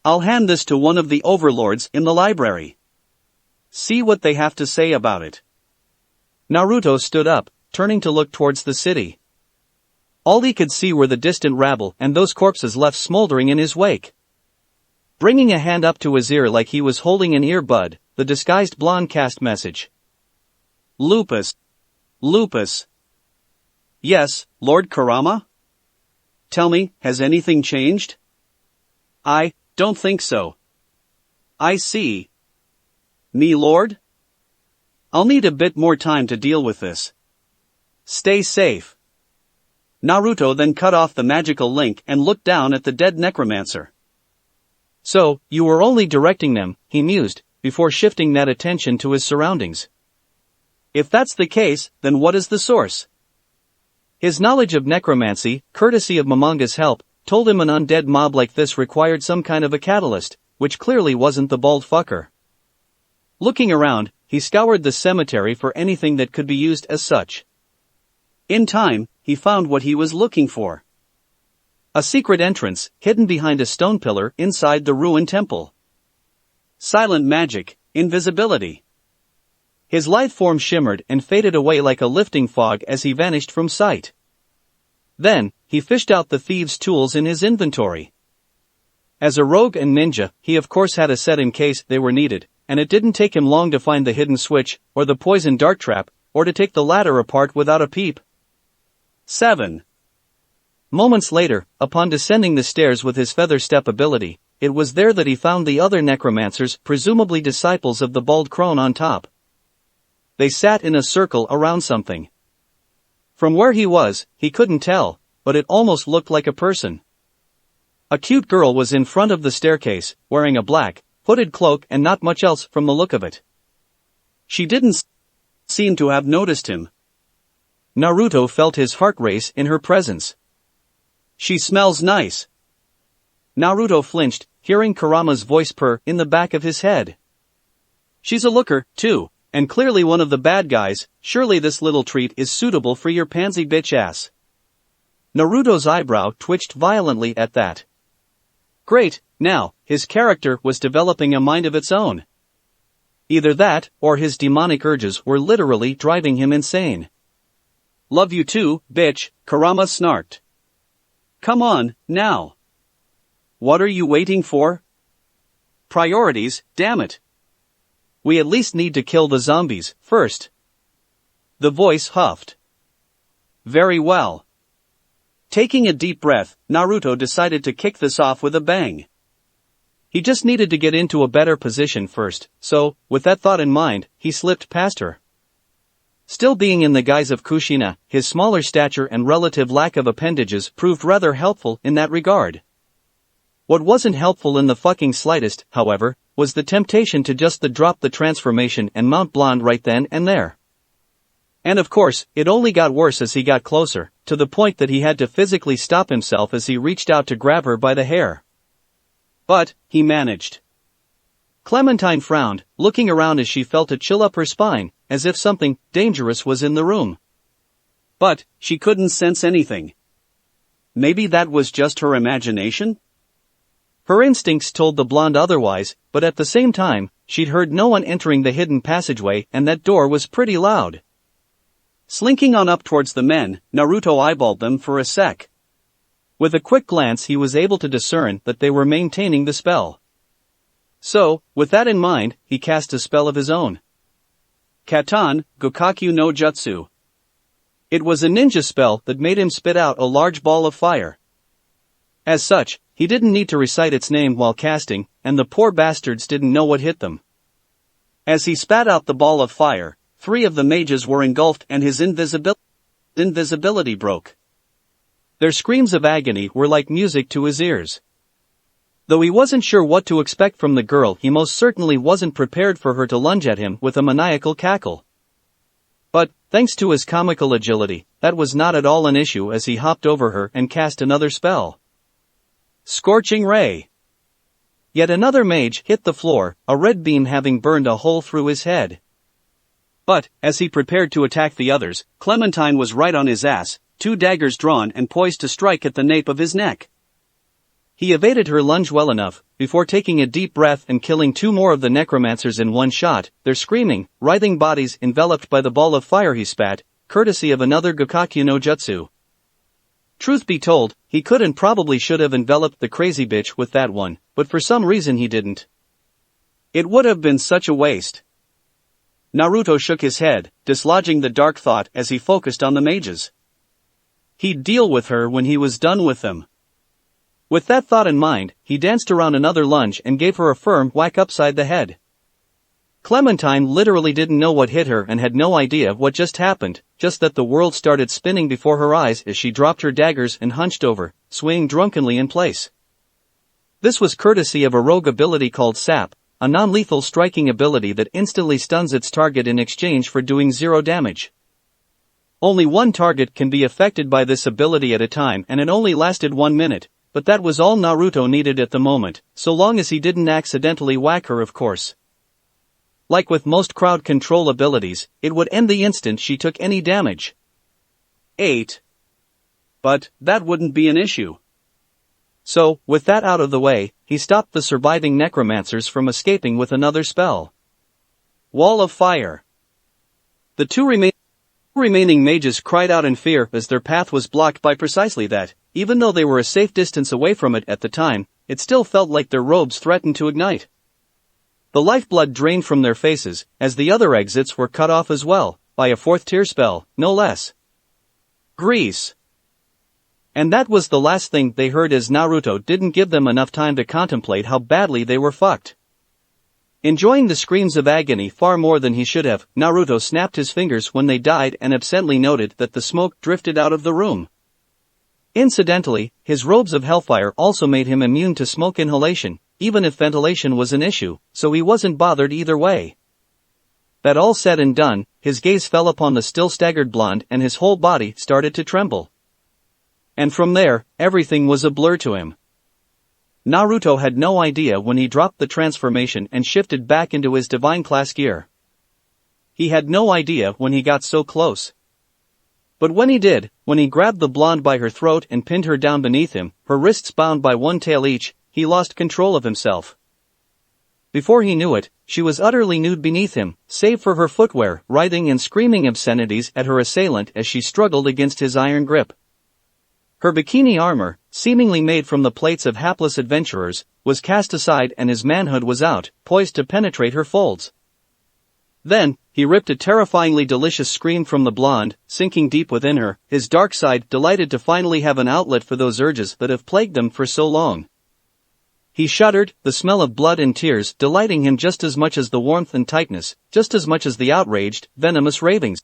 Speaker 1: "I'll hand this to one of the overlords in the library. See what they have to say about it." Naruto stood up, turning to look towards the city. All he could see were the distant rabble and those corpses left smoldering in his wake. Bringing a hand up to his ear like he was holding an earbud, the disguised blonde cast message. "Lupus. Lupus. Yes, Lord Kurama? Tell me, has anything changed?" "I don't think so." "I see. Me lord? I'll need a bit more time to deal with this. Stay safe." Naruto then cut off the magical link and looked down at the dead necromancer. "So, you were only directing them," he mused, before shifting that attention to his surroundings. "If that's the case, then what is the source?" His knowledge of necromancy, courtesy of Momonga's help, told him an undead mob like this required some kind of a catalyst, which clearly wasn't the bald fucker. Looking around, he scoured the cemetery for anything that could be used as such. In time, he found what he was looking for. A secret entrance, hidden behind a stone pillar inside the ruined temple. Silent magic, invisibility. His lithe form shimmered and faded away like a lifting fog as he vanished from sight. Then, he fished out the thieves' tools in his inventory. As a rogue and ninja, he of course had a set in case they were needed, and it didn't take him long to find the hidden switch, or the poison dart trap, or to take the ladder apart without a peep. 7. Moments later, upon descending the stairs with his feather step ability, it was there that he found the other necromancers, presumably disciples of the bald crone on top. They sat in a circle around something. From where he was, he couldn't tell, but it almost looked like a person. A cute girl was in front of the staircase, wearing a black, hooded cloak and not much else from the look of it. She didn't seem to have noticed him. Naruto felt his heart race in her presence. "She smells nice." Naruto flinched, hearing Kurama's voice purr in the back of his head. "She's a looker, too, and clearly one of the bad guys. Surely this little treat is suitable for your pansy bitch ass." Naruto's eyebrow twitched violently at that. Great, now, his character was developing a mind of its own. Either that, or his demonic urges were literally driving him insane. "Love you too, bitch," Kurama snarked. "Come on, now. What are you waiting for? Priorities, damn it. We at least need to kill the zombies, first." The voice huffed. "Very well." Taking a deep breath, Naruto decided to kick this off with a bang. He just needed to get into a better position first, so, with that thought in mind, he slipped past her. Still being in the guise of Kushina, his smaller stature and relative lack of appendages proved rather helpful in that regard. What wasn't helpful in the fucking slightest, however, was the temptation to just drop the transformation and mount blonde right then and there. And of course, it only got worse as he got closer, to the point that he had to physically stop himself as he reached out to grab her by the hair. But, he managed. Clementine frowned, looking around as she felt a chill up her spine, as if something dangerous was in the room. But, she couldn't sense anything. Maybe that was just her imagination? Her instincts told the blonde otherwise, but at the same time, she'd heard no one entering the hidden passageway and that door was pretty loud. Slinking on up towards the men, Naruto eyeballed them for a sec. With a quick glance he was able to discern that they were maintaining the spell. So, with that in mind, he cast a spell of his own. Katan, Gokakyu no Jutsu. It was a ninja spell that made him spit out a large ball of fire. As such, he didn't need to recite its name while casting, and the poor bastards didn't know what hit them. As he spat out the ball of fire, 3 of the mages were engulfed and his invisibility broke. Their screams of agony were like music to his ears. Though he wasn't sure what to expect from the girl, he most certainly wasn't prepared for her to lunge at him with a maniacal cackle. But, thanks to his comical agility, that was not at all an issue as he hopped over her and cast another spell. Scorching Ray. Yet another mage hit the floor, a red beam having burned a hole through his head. But, as he prepared to attack the others, Clementine was right on his ass, 2 daggers drawn and poised to strike at the nape of his neck. He evaded her lunge well enough, before taking a deep breath and killing 2 more of the necromancers in one shot, their screaming, writhing bodies enveloped by the ball of fire he spat, courtesy of another Gokakyu no Jutsu. Truth be told, he could and probably should have enveloped the crazy bitch with that one, but for some reason he didn't. It would have been such a waste. Naruto shook his head, dislodging the dark thought as he focused on the mages. He'd deal with her when he was done with them. With that thought in mind, he danced around another lunge and gave her a firm whack upside the head. Clementine literally didn't know what hit her and had no idea what just happened, just that the world started spinning before her eyes as she dropped her daggers and hunched over, swaying drunkenly in place. This was courtesy of a rogue ability called Sap, a non-lethal striking ability that instantly stuns its target in exchange for doing 0 damage. Only one target can be affected by this ability at a time and it only lasted 1 minute, but that was all Naruto needed at the moment, so long as he didn't accidentally whack her, of course. Like with most crowd control abilities, it would end the instant she took any damage. 8. But, that wouldn't be an issue. So, with that out of the way, he stopped the surviving necromancers from escaping with another spell. Wall of Fire. The 2 remaining mages cried out in fear as their path was blocked by precisely that. Even though they were a safe distance away from it at the time, it still felt like their robes threatened to ignite. The lifeblood drained from their faces, as the other exits were cut off as well, by a 4th-tier spell, no less. Grease. And that was the last thing they heard as Naruto didn't give them enough time to contemplate how badly they were fucked. Enjoying the screams of agony far more than he should have, Naruto snapped his fingers when they died and absently noted that the smoke drifted out of the room. Incidentally, his robes of hellfire also made him immune to smoke inhalation, even if ventilation was an issue, so he wasn't bothered either way. That all said and done, his gaze fell upon the still staggered blonde and his whole body started to tremble. And from there, everything was a blur to him. Naruto had no idea when he dropped the transformation and shifted back into his divine class gear. He had no idea when he got so close. But when he did, when he grabbed the blonde by her throat and pinned her down beneath him, her wrists bound by 1 tail each, he lost control of himself. Before he knew it, she was utterly nude beneath him, save for her footwear, writhing and screaming obscenities at her assailant as she struggled against his iron grip. Her bikini armor, seemingly made from the plates of hapless adventurers, was cast aside and his manhood was out, poised to penetrate her folds. Then, he ripped a terrifyingly delicious scream from the blonde, sinking deep within her, his dark side delighted to finally have an outlet for those urges that have plagued them for so long. He shuddered, the smell of blood and tears delighting him just as much as the warmth and tightness, just as much as the outraged, venomous ravings.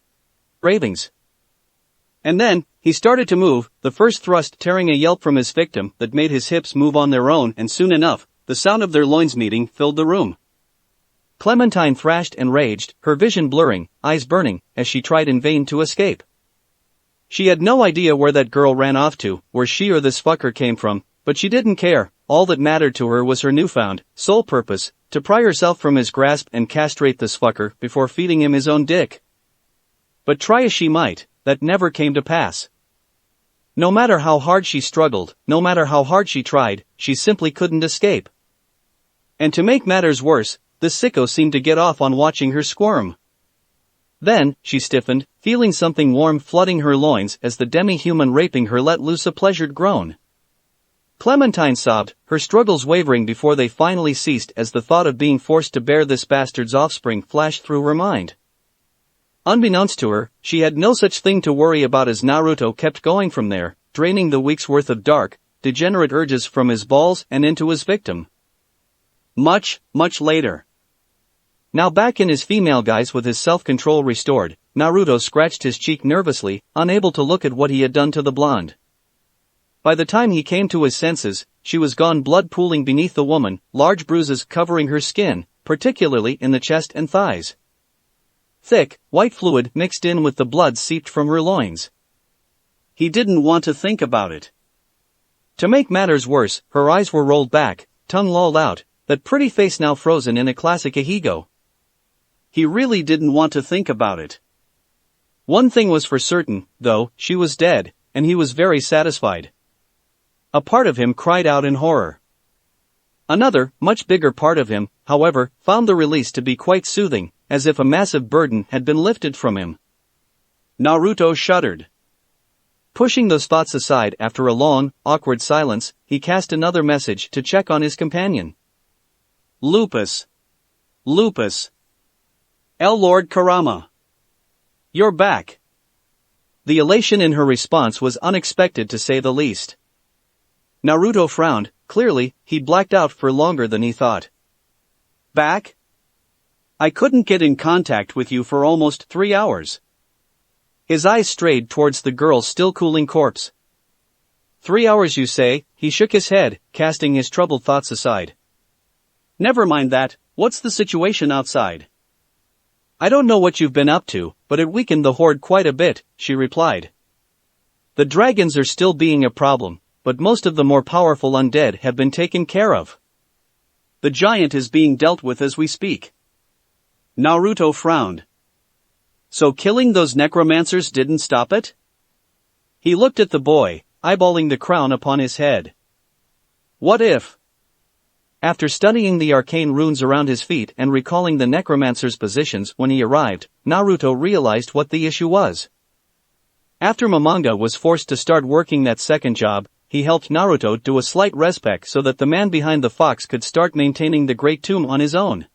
Speaker 1: And then, he started to move, the first thrust tearing a yelp from his victim that made his hips move on their own, and soon enough, the sound of their loins meeting filled the room. Clementine thrashed and raged, her vision blurring, eyes burning, as she tried in vain to escape. She had no idea where that girl ran off to, where she or this fucker came from, but she didn't care. All that mattered to her was her newfound, sole purpose, to pry herself from his grasp and castrate this fucker before feeding him his own dick. But try as she might, that never came to pass. No matter how hard she struggled, no matter how hard she tried, she simply couldn't escape. And to make matters worse, this sicko seemed to get off on watching her squirm. Then, she stiffened, feeling something warm flooding her loins as the demi-human raping her let loose a pleasured groan. Clementine sobbed, her struggles wavering before they finally ceased as the thought of being forced to bear this bastard's offspring flashed through her mind. Unbeknownst to her, she had no such thing to worry about as Naruto kept going from there, draining the week's worth of dark, degenerate urges from his balls and into his victim. Much later. Now back in his female guise with his self-control restored, Naruto scratched his cheek nervously, unable to look at what he had done to the blonde. By the time he came to his senses, she was gone, blood pooling beneath the woman, large bruises covering her skin, particularly in the chest and thighs. Thick, white fluid mixed in with the blood seeped from her loins. He didn't want to think about it. To make matters worse, her eyes were rolled back, tongue lolled out, that pretty face now frozen in a classic ahigo. He really didn't want to think about it. One thing was for certain, though, she was dead, and he was very satisfied. A part of him cried out in horror. Another, much bigger part of him, however, found the release to be quite soothing, as if a massive burden had been lifted from him. Naruto shuddered. Pushing those thoughts aside after a long, awkward silence, he cast another message to check on his companion. Lupus. Lord Kurama. You're back. The elation in her response was unexpected to say the least. Naruto frowned, clearly, he'd blacked out for longer than he thought. Back? I couldn't get in contact with you for almost 3 hours. His eyes strayed towards the girl's still cooling corpse. 3 hours you say? He shook his head, casting his troubled thoughts aside. Never mind that, what's the situation outside? I don't know what you've been up to, but it weakened the horde quite a bit, she replied. The dragons are still being a problem, but most of the more powerful undead have been taken care of. The giant is being dealt with as we speak. Naruto frowned. So killing those necromancers didn't stop it? He looked at the boy, eyeballing the crown upon his head. What if? After studying the arcane runes around his feet and recalling the necromancer's positions when he arrived, Naruto realized what the issue was. After Momonga was forced to start working that second job, he helped Naruto do a slight respec so that the man behind the fox could start maintaining the Great Tomb on his own.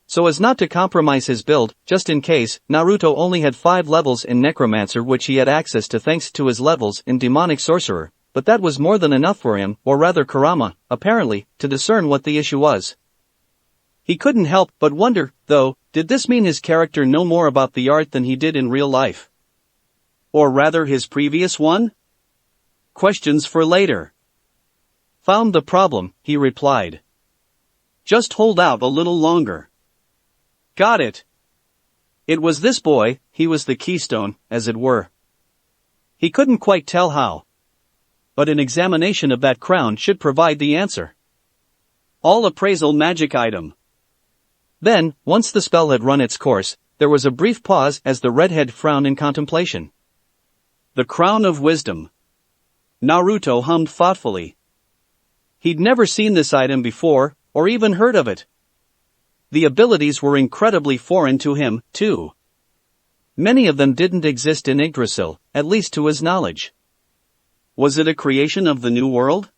Speaker 1: So as not to compromise his build, just in case, Naruto only had 5 levels in Necromancer which he had access to thanks to his levels in Demonic Sorcerer, but that was more than enough for him, or rather Kurama, apparently, to discern what the issue was. He couldn't help but wonder, though, did this mean his character knew more about the art than he did in real life? Or rather his previous one? Questions for later. Found the problem, he replied. Just hold out a little longer. Got it. It was this boy, he was the keystone, as it were. He couldn't quite tell how. But an examination of that crown should provide the answer. All appraisal magic item. Then, once the spell had run its course, there was a brief pause as the redhead frowned in contemplation. The Crown of Wisdom. Naruto hummed thoughtfully. He'd never seen this item before, or even heard of it. The abilities were incredibly foreign to him, too. Many of them didn't exist in Yggdrasil, at least to his knowledge. Was it a creation of the New World?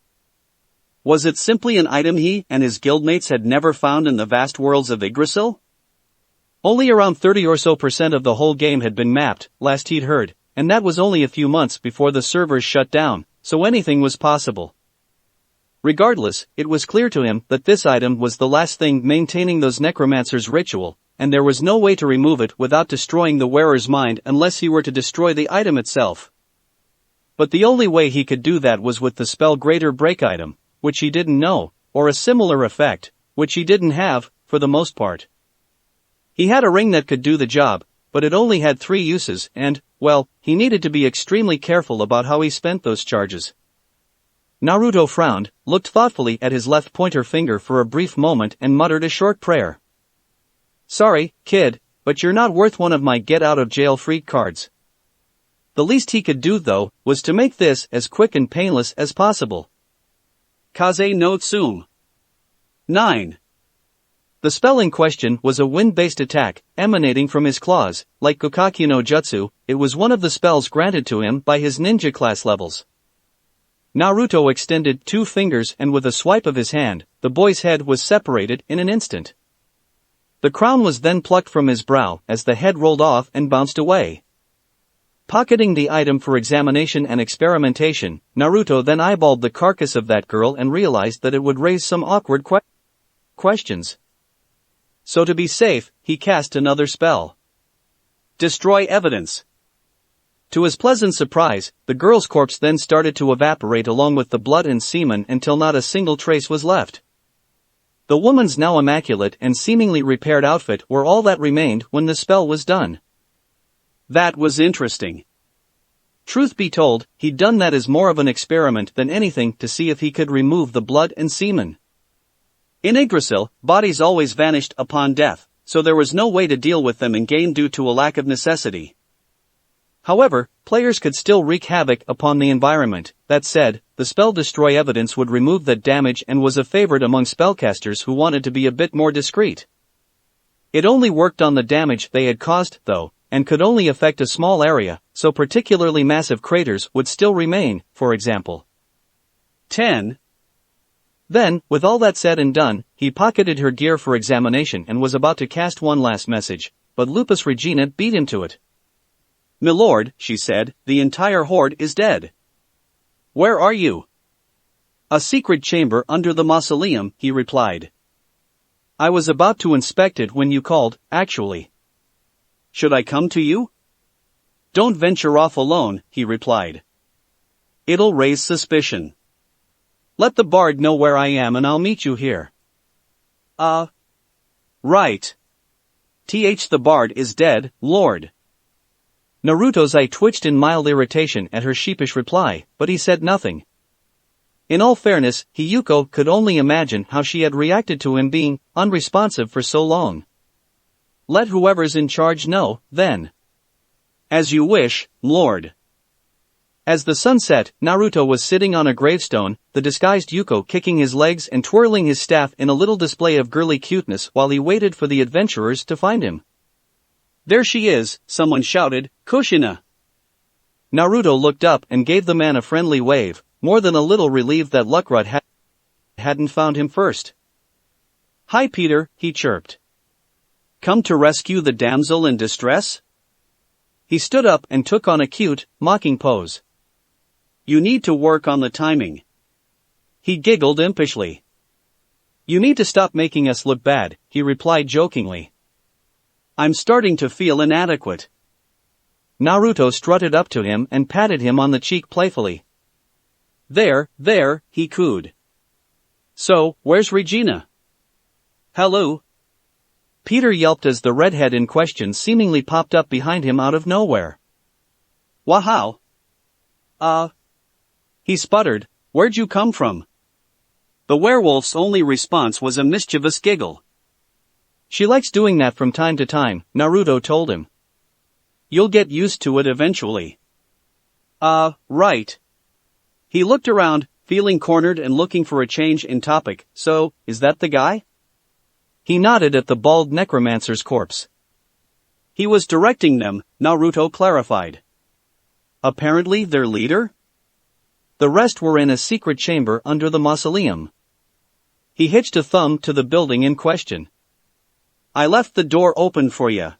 Speaker 1: Was it simply an item he and his guildmates had never found in the vast worlds of Yggdrasil? Only around 30% or so of the whole game had been mapped, last he'd heard, and that was only a few months before the servers shut down, so anything was possible. Regardless, it was clear to him that this item was the last thing maintaining those necromancers' ritual, and there was no way to remove it without destroying the wearer's mind unless he were to destroy the item itself. But the only way he could do that was with the spell Greater Break item, which he didn't know, or a similar effect, which he didn't have, for the most part. He had a ring that could do the job, but it only had 3 uses and, well, he needed to be extremely careful about how he spent those charges. Naruto frowned, looked thoughtfully at his left pointer finger for a brief moment and muttered a short prayer. Sorry, kid, but you're not worth one of my get-out-of-jail-free cards. The least he could do, though, was to make this as quick and painless as possible. Kaze no Tsume. 9. The spell in question was a wind-based attack, emanating from his claws, like Kokaki no Jutsu. It was one of the spells granted to him by his ninja class levels. Naruto extended 2 fingers and with a swipe of his hand, the boy's head was separated in an instant. The crown was then plucked from his brow as the head rolled off and bounced away. Pocketing the item for examination and experimentation, Naruto then eyeballed the carcass of that girl and realized that it would raise some awkward questions. So to be safe, he cast another spell. Destroy evidence. To his pleasant surprise, the girl's corpse then started to evaporate along with the blood and semen until not a single trace was left. The woman's now immaculate and seemingly repaired outfit were all that remained when the spell was done. That was interesting. Truth be told, he'd done that as more of an experiment than anything to see if he could remove the blood and semen. In Yggdrasil, bodies always vanished upon death, so there was no way to deal with them in game due to a lack of necessity. However, players could still wreak havoc upon the environment. That said, the spell Destroy Evidence would remove that damage and was a favorite among spellcasters who wanted to be a bit more discreet. It only worked on the damage they had caused, though, and could only affect a small area, so particularly massive craters would still remain, for example. 10. Then, with all that said and done, he pocketed her gear for examination and was about to cast one last message, but Lupus Regina beat him to it. "Milord," she said, "the entire horde is dead." "Where are you?" "A secret chamber under the mausoleum," he replied. "I was about to inspect it when you called, actually." "Should I come to you?" "Don't venture off alone," he replied. "It'll raise suspicion. Let the bard know where I am and I'll meet you here." Right. The bard is dead, Lord." Naruto's eye twitched in mild irritation at her sheepish reply, but he said nothing. In all fairness, Hiyuko could only imagine how she had reacted to him being unresponsive for so long. Let whoever's in charge know, then. "As you wish, Lord." As the sun set, Naruto was sitting on a gravestone, the disguised Yuko kicking his legs and twirling his staff in a little display of girly cuteness while he waited for the adventurers to find him. "There she is," someone shouted, "Kushina." Naruto looked up and gave the man a friendly wave, more than a little relieved that Luckrut hadn't found him first. "Hi Peter," he chirped. "Come to rescue the damsel in distress?" He stood up and took on a cute, mocking pose. "You need to work on the timing." He giggled impishly. "You need to stop making us look bad," he replied jokingly. "I'm starting to feel inadequate." Naruto strutted up to him and patted him on the cheek playfully. There, he cooed. "So, where's Regina?" "Hello." Peter yelped as the redhead in question seemingly popped up behind him out of nowhere. "Wow." He sputtered, "Where'd you come from?" The werewolf's only response was a mischievous giggle. "She likes doing that from time to time," Naruto told him. "You'll get used to it eventually." Right." He looked around, feeling cornered and looking for a change in topic. "So, is that the guy?" He nodded at the bald necromancer's corpse. "He was directing them," Naruto clarified. "Apparently their leader?" The rest were in a secret chamber under the mausoleum. He hitched a thumb to the building in question. "I left the door open for ya."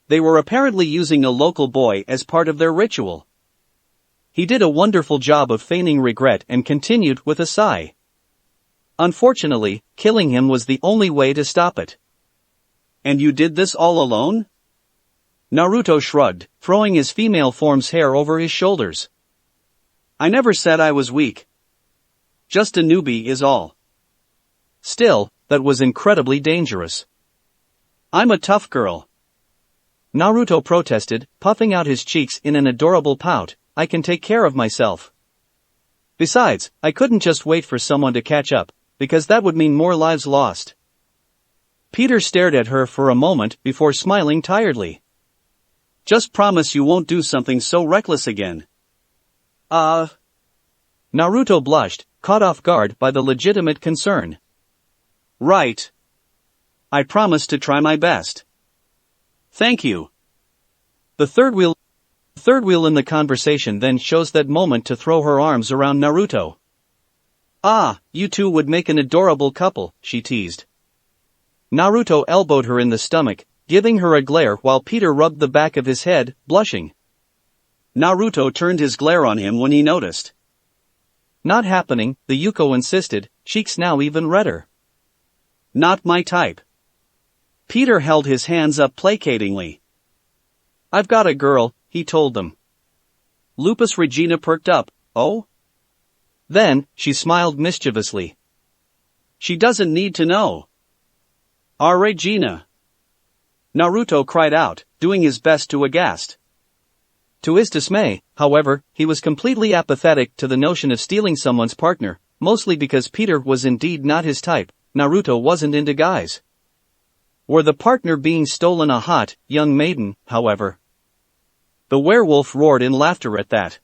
Speaker 1: They were apparently using a local boy as part of their ritual. He did a wonderful job of feigning regret and continued with a sigh. Unfortunately, killing him was the only way to stop it. "And you did this all alone?" Naruto shrugged, throwing his female form's hair over his shoulders. "I never said I was weak. Just a newbie is all." Still, that was incredibly dangerous. "I'm a tough girl." Naruto protested, puffing out his cheeks in an adorable pout. "I can take care of myself. Besides, I couldn't just wait for someone to catch up, because that would mean more lives lost." Peter stared at her for a moment before smiling tiredly. "Just promise you won't do something so reckless again." Naruto blushed, caught off guard by the legitimate concern. "Right. I promise to try my best." "Thank you." The third wheel Third wheel in the conversation then chose that moment to throw her arms around Naruto. "Ah, you two would make an adorable couple," she teased. Naruto elbowed her in the stomach, giving her a glare while Peter rubbed the back of his head, blushing. Naruto turned his glare on him when he noticed. "Not happening," the Yuko insisted, cheeks now even redder. "Not my type." Peter held his hands up placatingly. "I've got a girl," he told them. Lupus Regina perked up. "Oh?" Then, she smiled mischievously. "She doesn't need to know." "Our Regina!" Naruto cried out, doing his best to aghast. To his dismay, however, he was completely apathetic to the notion of stealing someone's partner, mostly because Peter was indeed not his type. Naruto wasn't into guys. Were the partner being stolen a hot, young maiden, however? The werewolf roared in laughter at that.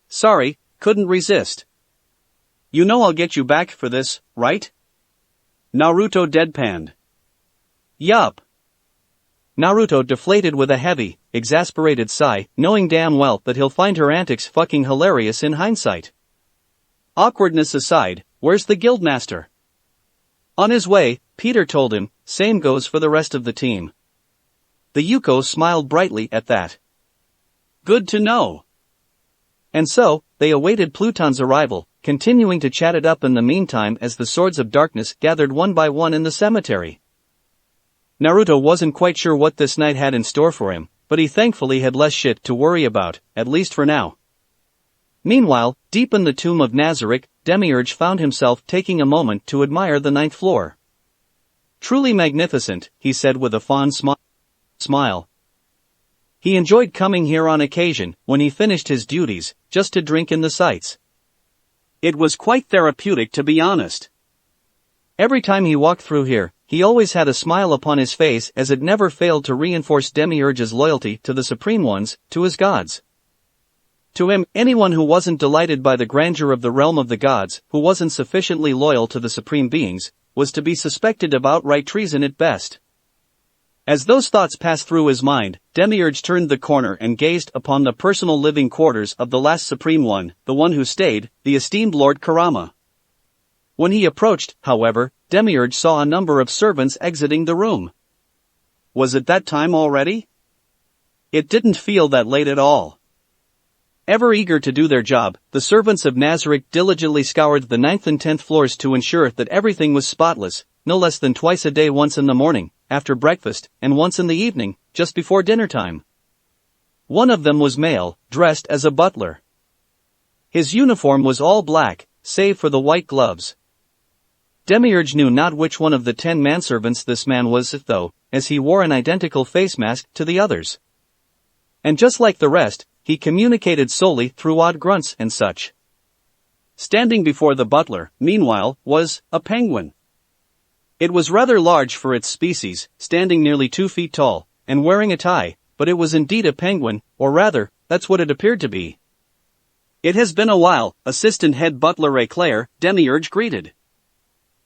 Speaker 1: "Sorry, couldn't resist. You know I'll get you back for this, right?" Naruto deadpanned. "Yup." Naruto deflated with a heavy, exasperated sigh, knowing damn well that he'll find her antics fucking hilarious in hindsight. Awkwardness aside, where's the guildmaster? On his way, Peter told him, same goes for the rest of the team. The Yuko smiled brightly at that. Good to know. And so, they awaited Pluton's arrival, continuing to chat it up in the meantime as the swords of darkness gathered one by one in the cemetery. Naruto wasn't quite sure what this night had in store for him, but he thankfully had less shit to worry about, at least for now. Meanwhile, deep in the tomb of Nazarick, Demiurge found himself taking a moment to admire the 9th floor. Truly magnificent, he said with a fond smile. He enjoyed coming here on occasion, when he finished his duties, just to drink in the sights. It was quite therapeutic, to be honest. Every time he walked through here, he always had a smile upon his face, as it never failed to reinforce Demiurge's loyalty to the Supreme Ones, to his gods. To him, anyone who wasn't delighted by the grandeur of the realm of the gods, who wasn't sufficiently loyal to the supreme beings, was to be suspected of outright treason at best. As those thoughts passed through his mind, Demiurge turned the corner and gazed upon the personal living quarters of the last Supreme One, the one who stayed, the esteemed Lord Kurama. When he approached, however, Demiurge saw a number of servants exiting the room. Was it that time already? It didn't feel that late at all. Ever eager to do their job, the servants of Nazarick diligently scoured the 9th and 10th floors to ensure that everything was spotless, no less than twice a day, once in the morning, after breakfast, and once in the evening, just before dinner time. One of them was male, dressed as a butler. His uniform was all black, save for the white gloves. Demiurge knew not which one of the 10 manservants this man was, though, as he wore an identical face mask to the others. And just like the rest, he communicated solely through odd grunts and such. Standing before the butler, meanwhile, was a penguin. It was rather large for its species, standing nearly 2 feet tall, and wearing a tie, but it was indeed a penguin, or rather, that's what it appeared to be. It has been a while, Assistant Head Butler Eclair, Demiurge greeted.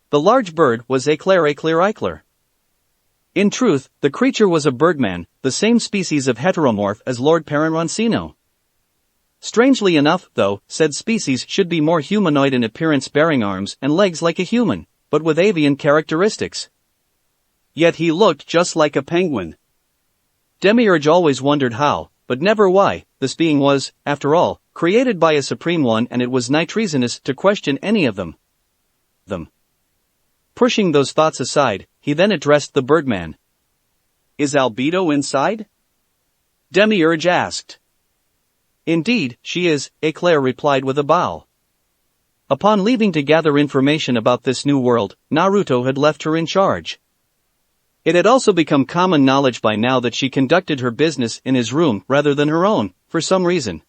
Speaker 1: The large bird was Eclair. In truth, the creature was a birdman, the same species of heteromorph as Lord Perenroncino. Strangely enough, though, said species should be more humanoid in appearance, bearing arms and legs like a human, but with avian characteristics. Yet he looked just like a penguin. Demiurge always wondered how, but never why, this being was, after all, created by a supreme one, and it was nigh treasonous to question any of them. Pushing those thoughts aside, he then addressed the birdman. Is Albedo inside? Demiurge asked. Indeed, she is, Eclair replied with a bow. Upon leaving to gather information about this new world, Naruto had left her in charge. It had also become common knowledge by now that she conducted her business in his room rather than her own, for some reason.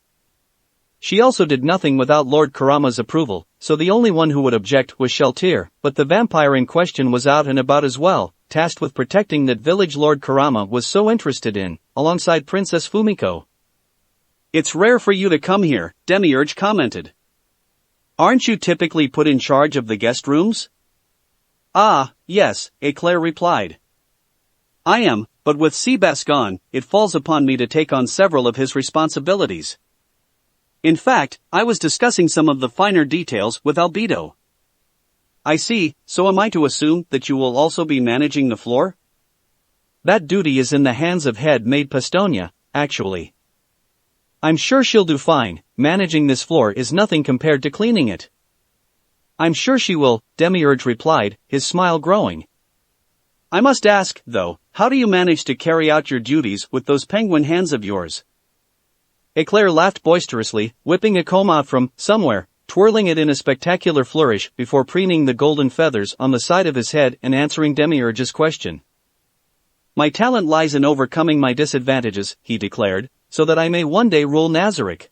Speaker 1: She also did nothing without Lord Kurama's approval, so the only one who would object was Sheltir, but the vampire in question was out and about as well, tasked with protecting that village Lord Kurama was so interested in, alongside Princess Fumiko. It's rare for you to come here, Demiurge commented. Aren't you typically put in charge of the guest rooms? Ah, yes, Eclair replied. I am, But with Seabass gone, it falls upon me to take on several of his responsibilities. In fact, I was discussing some of the finer details with Albedo. I see, so am I to assume that you will also be managing the floor? That duty is in the hands of head maid Pastonia, actually. I'm sure she'll do fine, managing this floor is nothing compared to cleaning it. I'm sure she will, Demiurge replied, his smile growing. I must ask, though, how do you manage to carry out your duties with those penguin hands of yours? Eclair laughed boisterously, whipping a comb out from somewhere, twirling it in a spectacular flourish before preening the golden feathers on the side of his head and answering Demiurge's question. My talent lies in overcoming my disadvantages, he declared, so that I may one day rule Nazarick.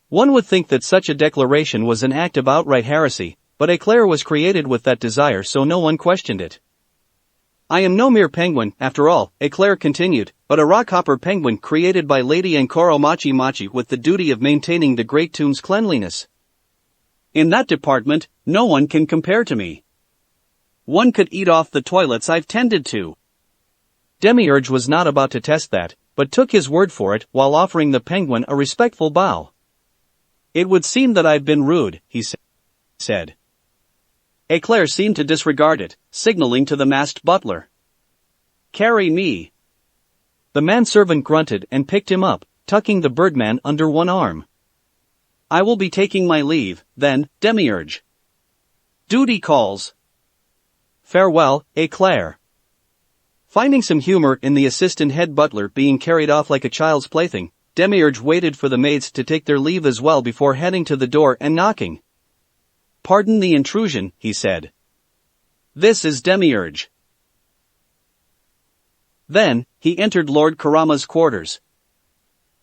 Speaker 1: One would think that such a declaration was an act of outright heresy, but Eclair was created with that desire so no one questioned it. I am no mere penguin, after all, Eclair continued, but a rockhopper penguin created by Lady Ankoro Machi Machi with the duty of maintaining the great tomb's cleanliness. In that department, no one can compare to me. One could eat off the toilets I've tended to. Demiurge was not about to test that, but took his word for it while offering the penguin a respectful bow. It would seem that I've been rude, he said. Eclair seemed to disregard it, signaling to the masked butler. Carry me. The manservant grunted and picked him up, tucking the birdman under one arm. I will be taking my leave, then, Demiurge. Duty calls. Farewell, Eclair. Finding some humor in the assistant head butler being carried off like a child's plaything, Demiurge waited for the maids to take their leave as well before heading to the door and knocking. Pardon the intrusion, he said. This is Demiurge. Then, he entered Lord Karama's quarters.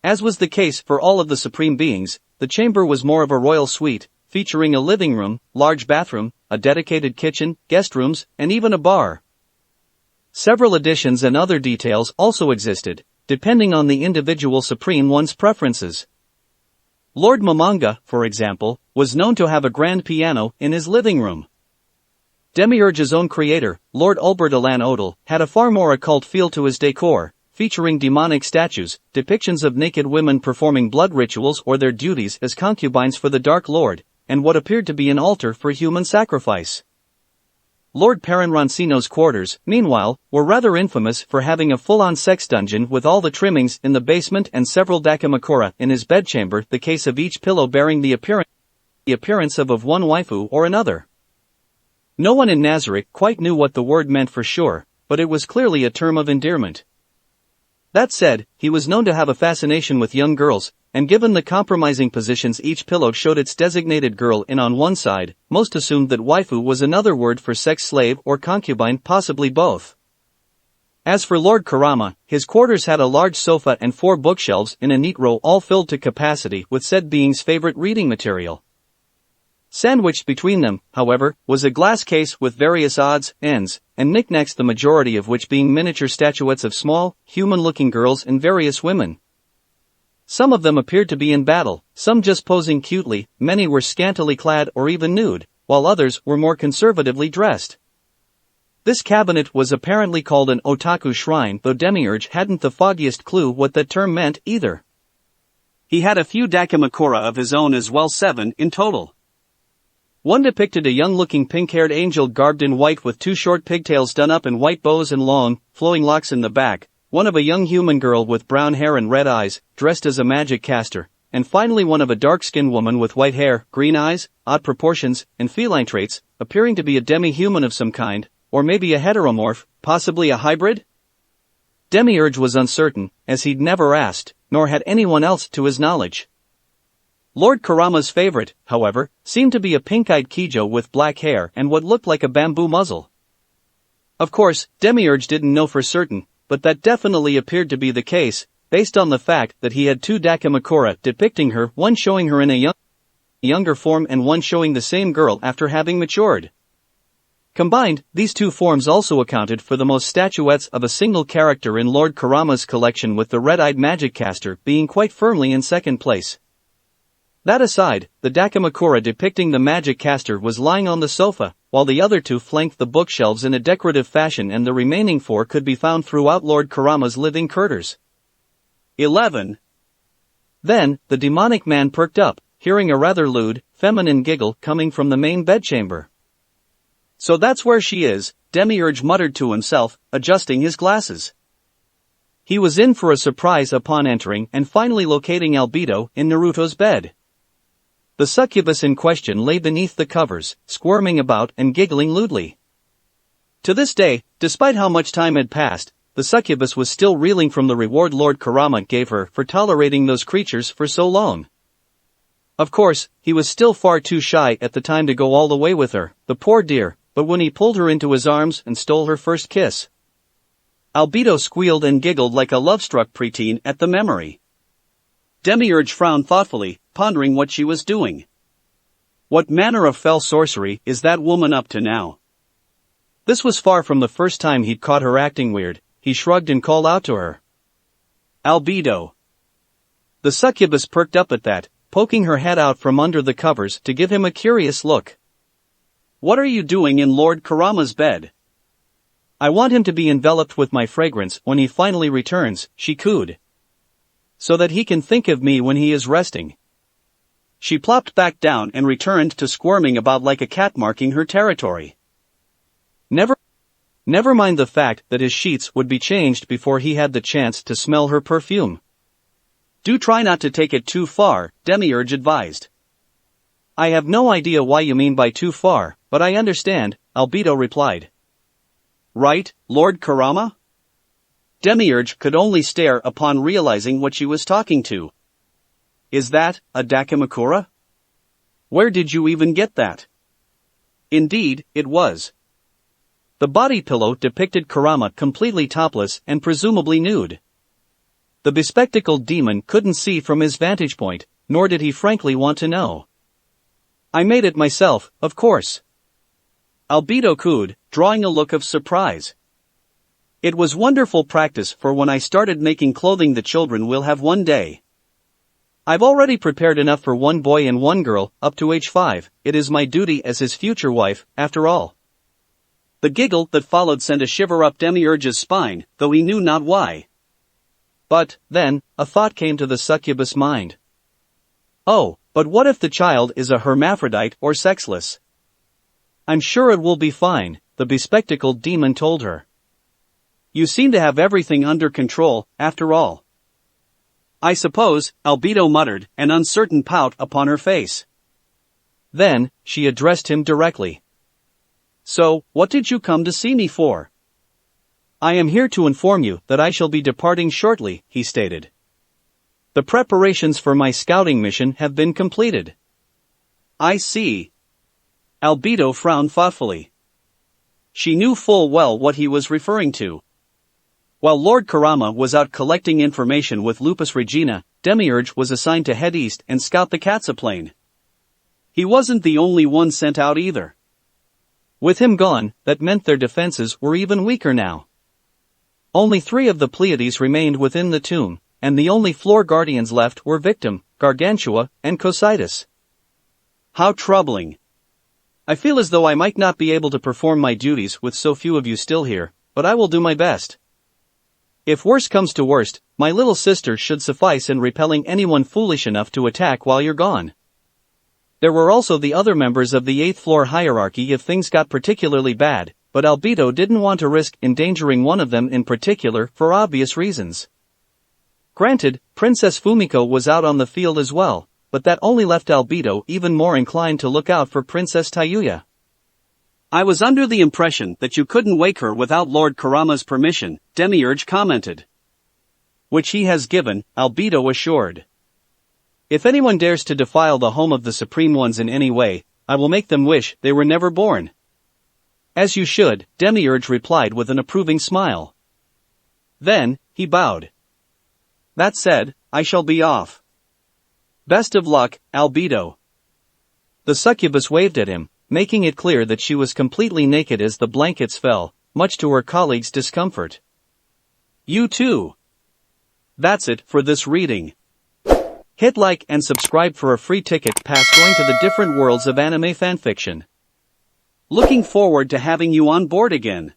Speaker 1: As was the case for all of the supreme beings, the chamber was more of a royal suite, featuring a living room, large bathroom, a dedicated kitchen, guest rooms, and even a bar. Several additions and other details also existed, depending on the individual supreme one's preferences. Lord Mamanga, for example, was known to have a grand piano in his living room. Demiurge's own creator, Lord Ulbert Alan Odal, had a far more occult feel to his decor, featuring demonic statues, depictions of naked women performing blood rituals or their duties as concubines for the Dark Lord, and what appeared to be an altar for human sacrifice. Lord Perrin Roncino's quarters, meanwhile, were rather infamous for having a full-on sex dungeon with all the trimmings in the basement and several dakimakura in his bedchamber, the case of each pillow bearing the appearance of one waifu or another. No one in Nazarick quite knew what the word meant for sure, but it was clearly a term of endearment. That said, he was known to have a fascination with young girls, and given the compromising positions each pillow showed its designated girl in on one side, most assumed that waifu was another word for sex slave or concubine, possibly both. As for Lord Karama, his quarters had a large sofa and 4 bookshelves in a neat row, all filled to capacity with said being's favorite reading material. Sandwiched between them, however, was a glass case with various odds, ends, and knickknacks, the majority of which being miniature statuettes of small, human-looking girls and various women. Some of them appeared to be in battle, some just posing cutely, many were scantily clad or even nude, while others were more conservatively dressed. This cabinet was apparently called an otaku shrine, though Demiurge hadn't the foggiest clue what that term meant either. He had a few dakimakura of his own as well, 7 in total. One depicted a young-looking pink-haired angel garbed in white with 2 short pigtails done up in white bows and long, flowing locks in the back, one of a young human girl with brown hair and red eyes, dressed as a magic caster, and finally one of a dark-skinned woman with white hair, green eyes, odd proportions, and feline traits, appearing to be a demi-human of some kind, or maybe a heteromorph, possibly a hybrid? Demiurge was uncertain, as he'd never asked, nor had anyone else to his knowledge. Lord Karama's favorite, however, seemed to be a pink-eyed Kijo with black hair and what looked like a bamboo muzzle. Of course, Demiurge didn't know for certain, but that definitely appeared to be the case, based on the fact that he had 2 dakimakura depicting her, one showing her in a younger form and one showing the same girl after having matured. Combined, these 2 forms also accounted for the most statuettes of a single character in Lord Karama's collection, with the red-eyed magic caster being quite firmly in second place. That aside, the dakimakura depicting the magic caster was lying on the sofa, while the other 2 flanked the bookshelves in a decorative fashion, and the remaining 4 could be found throughout Lord Kurama's living quarters. 11. Then, the demonic man perked up, hearing a rather lewd, feminine giggle coming from the main bedchamber. So that's where she is, Demiurge muttered to himself, adjusting his glasses. He was in for a surprise upon entering and finally locating Albedo in Naruto's bed. The succubus in question lay beneath the covers, squirming about and giggling lewdly. To this day, despite how much time had passed, the succubus was still reeling from the reward Lord Kurama gave her for tolerating those creatures for so long. Of course, he was still far too shy at the time to go all the way with her, the poor dear, but when he pulled her into his arms and stole her first kiss, Albedo squealed and giggled like a love-struck preteen at the memory. Demiurge frowned thoughtfully, pondering what she was doing. What manner of fell sorcery is that woman up to now? This was far from the first time he'd caught her acting weird. He shrugged and called out to her. Albedo. The succubus perked up at that, poking her head out from under the covers to give him a curious look. What are you doing in Lord Kurama's bed? I want him to be enveloped with my fragrance when he finally returns, she cooed. So that he can think of me when he is resting. She plopped back down and returned to squirming about like a cat marking her territory. Never mind the fact that his sheets would be changed before he had the chance to smell her perfume. Do try not to take it too far, Demiurge advised. I have no idea why you mean by too far, but I understand, Albedo replied. Right, Lord Kurama? Demiurge could only stare upon realizing what she was talking to. Is that a dakimakura? Where did you even get that? Indeed, it was. The body pillow depicted Kurama completely topless and presumably nude. The bespectacled demon couldn't see from his vantage point, nor did he frankly want to know. I made it myself, of course. Albedo cooed, drawing a look of surprise. It was wonderful practice for when I started making clothing the children will have one day. I've already prepared enough for one boy and one girl, up to age 5, it is my duty as his future wife, after all. The giggle that followed sent a shiver up Demiurge's spine, though he knew not why. But, then, a thought came to the succubus' mind. Oh, but what if the child is a hermaphrodite or sexless? I'm sure it will be fine, the bespectacled demon told her. You seem to have everything under control, after all. I suppose, Albedo muttered, an uncertain pout upon her face. Then, she addressed him directly. So, what did you come to see me for? I am here to inform you that I shall be departing shortly, he stated. The preparations for my scouting mission have been completed. I see. Albedo frowned thoughtfully. She knew full well what he was referring to. While Lord Kurama was out collecting information with Lupus Regina, Demiurge was assigned to head east and scout the Katsuplane. He wasn't the only one sent out either. With him gone, that meant their defenses were even weaker now. Only 3 of the Pleiades remained within the tomb, and the only floor guardians left were Victim, Gargantua, and Cocytus. How troubling. I feel as though I might not be able to perform my duties with so few of you still here, but I will do my best. If worst comes to worst, my little sister should suffice in repelling anyone foolish enough to attack while you're gone. There were also the other members of the 8th floor hierarchy if things got particularly bad, but Albedo didn't want to risk endangering one of them in particular for obvious reasons. Granted, Princess Fumiko was out on the field as well, but that only left Albedo even more inclined to look out for Princess Tayuya. I was under the impression that you couldn't wake her without Lord Kurama's permission, Demiurge commented. Which he has given, Albedo assured. If anyone dares to defile the home of the Supreme Ones in any way, I will make them wish they were never born. As you should, Demiurge replied with an approving smile. Then, he bowed. That said, I shall be off. Best of luck, Albedo. The succubus waved at him, making it clear that she was completely naked as the blankets fell, much to her colleagues' discomfort. You too. That's it for this reading. Hit like and subscribe for a free ticket pass going to the different worlds of anime fanfiction. Looking forward to having you on board again.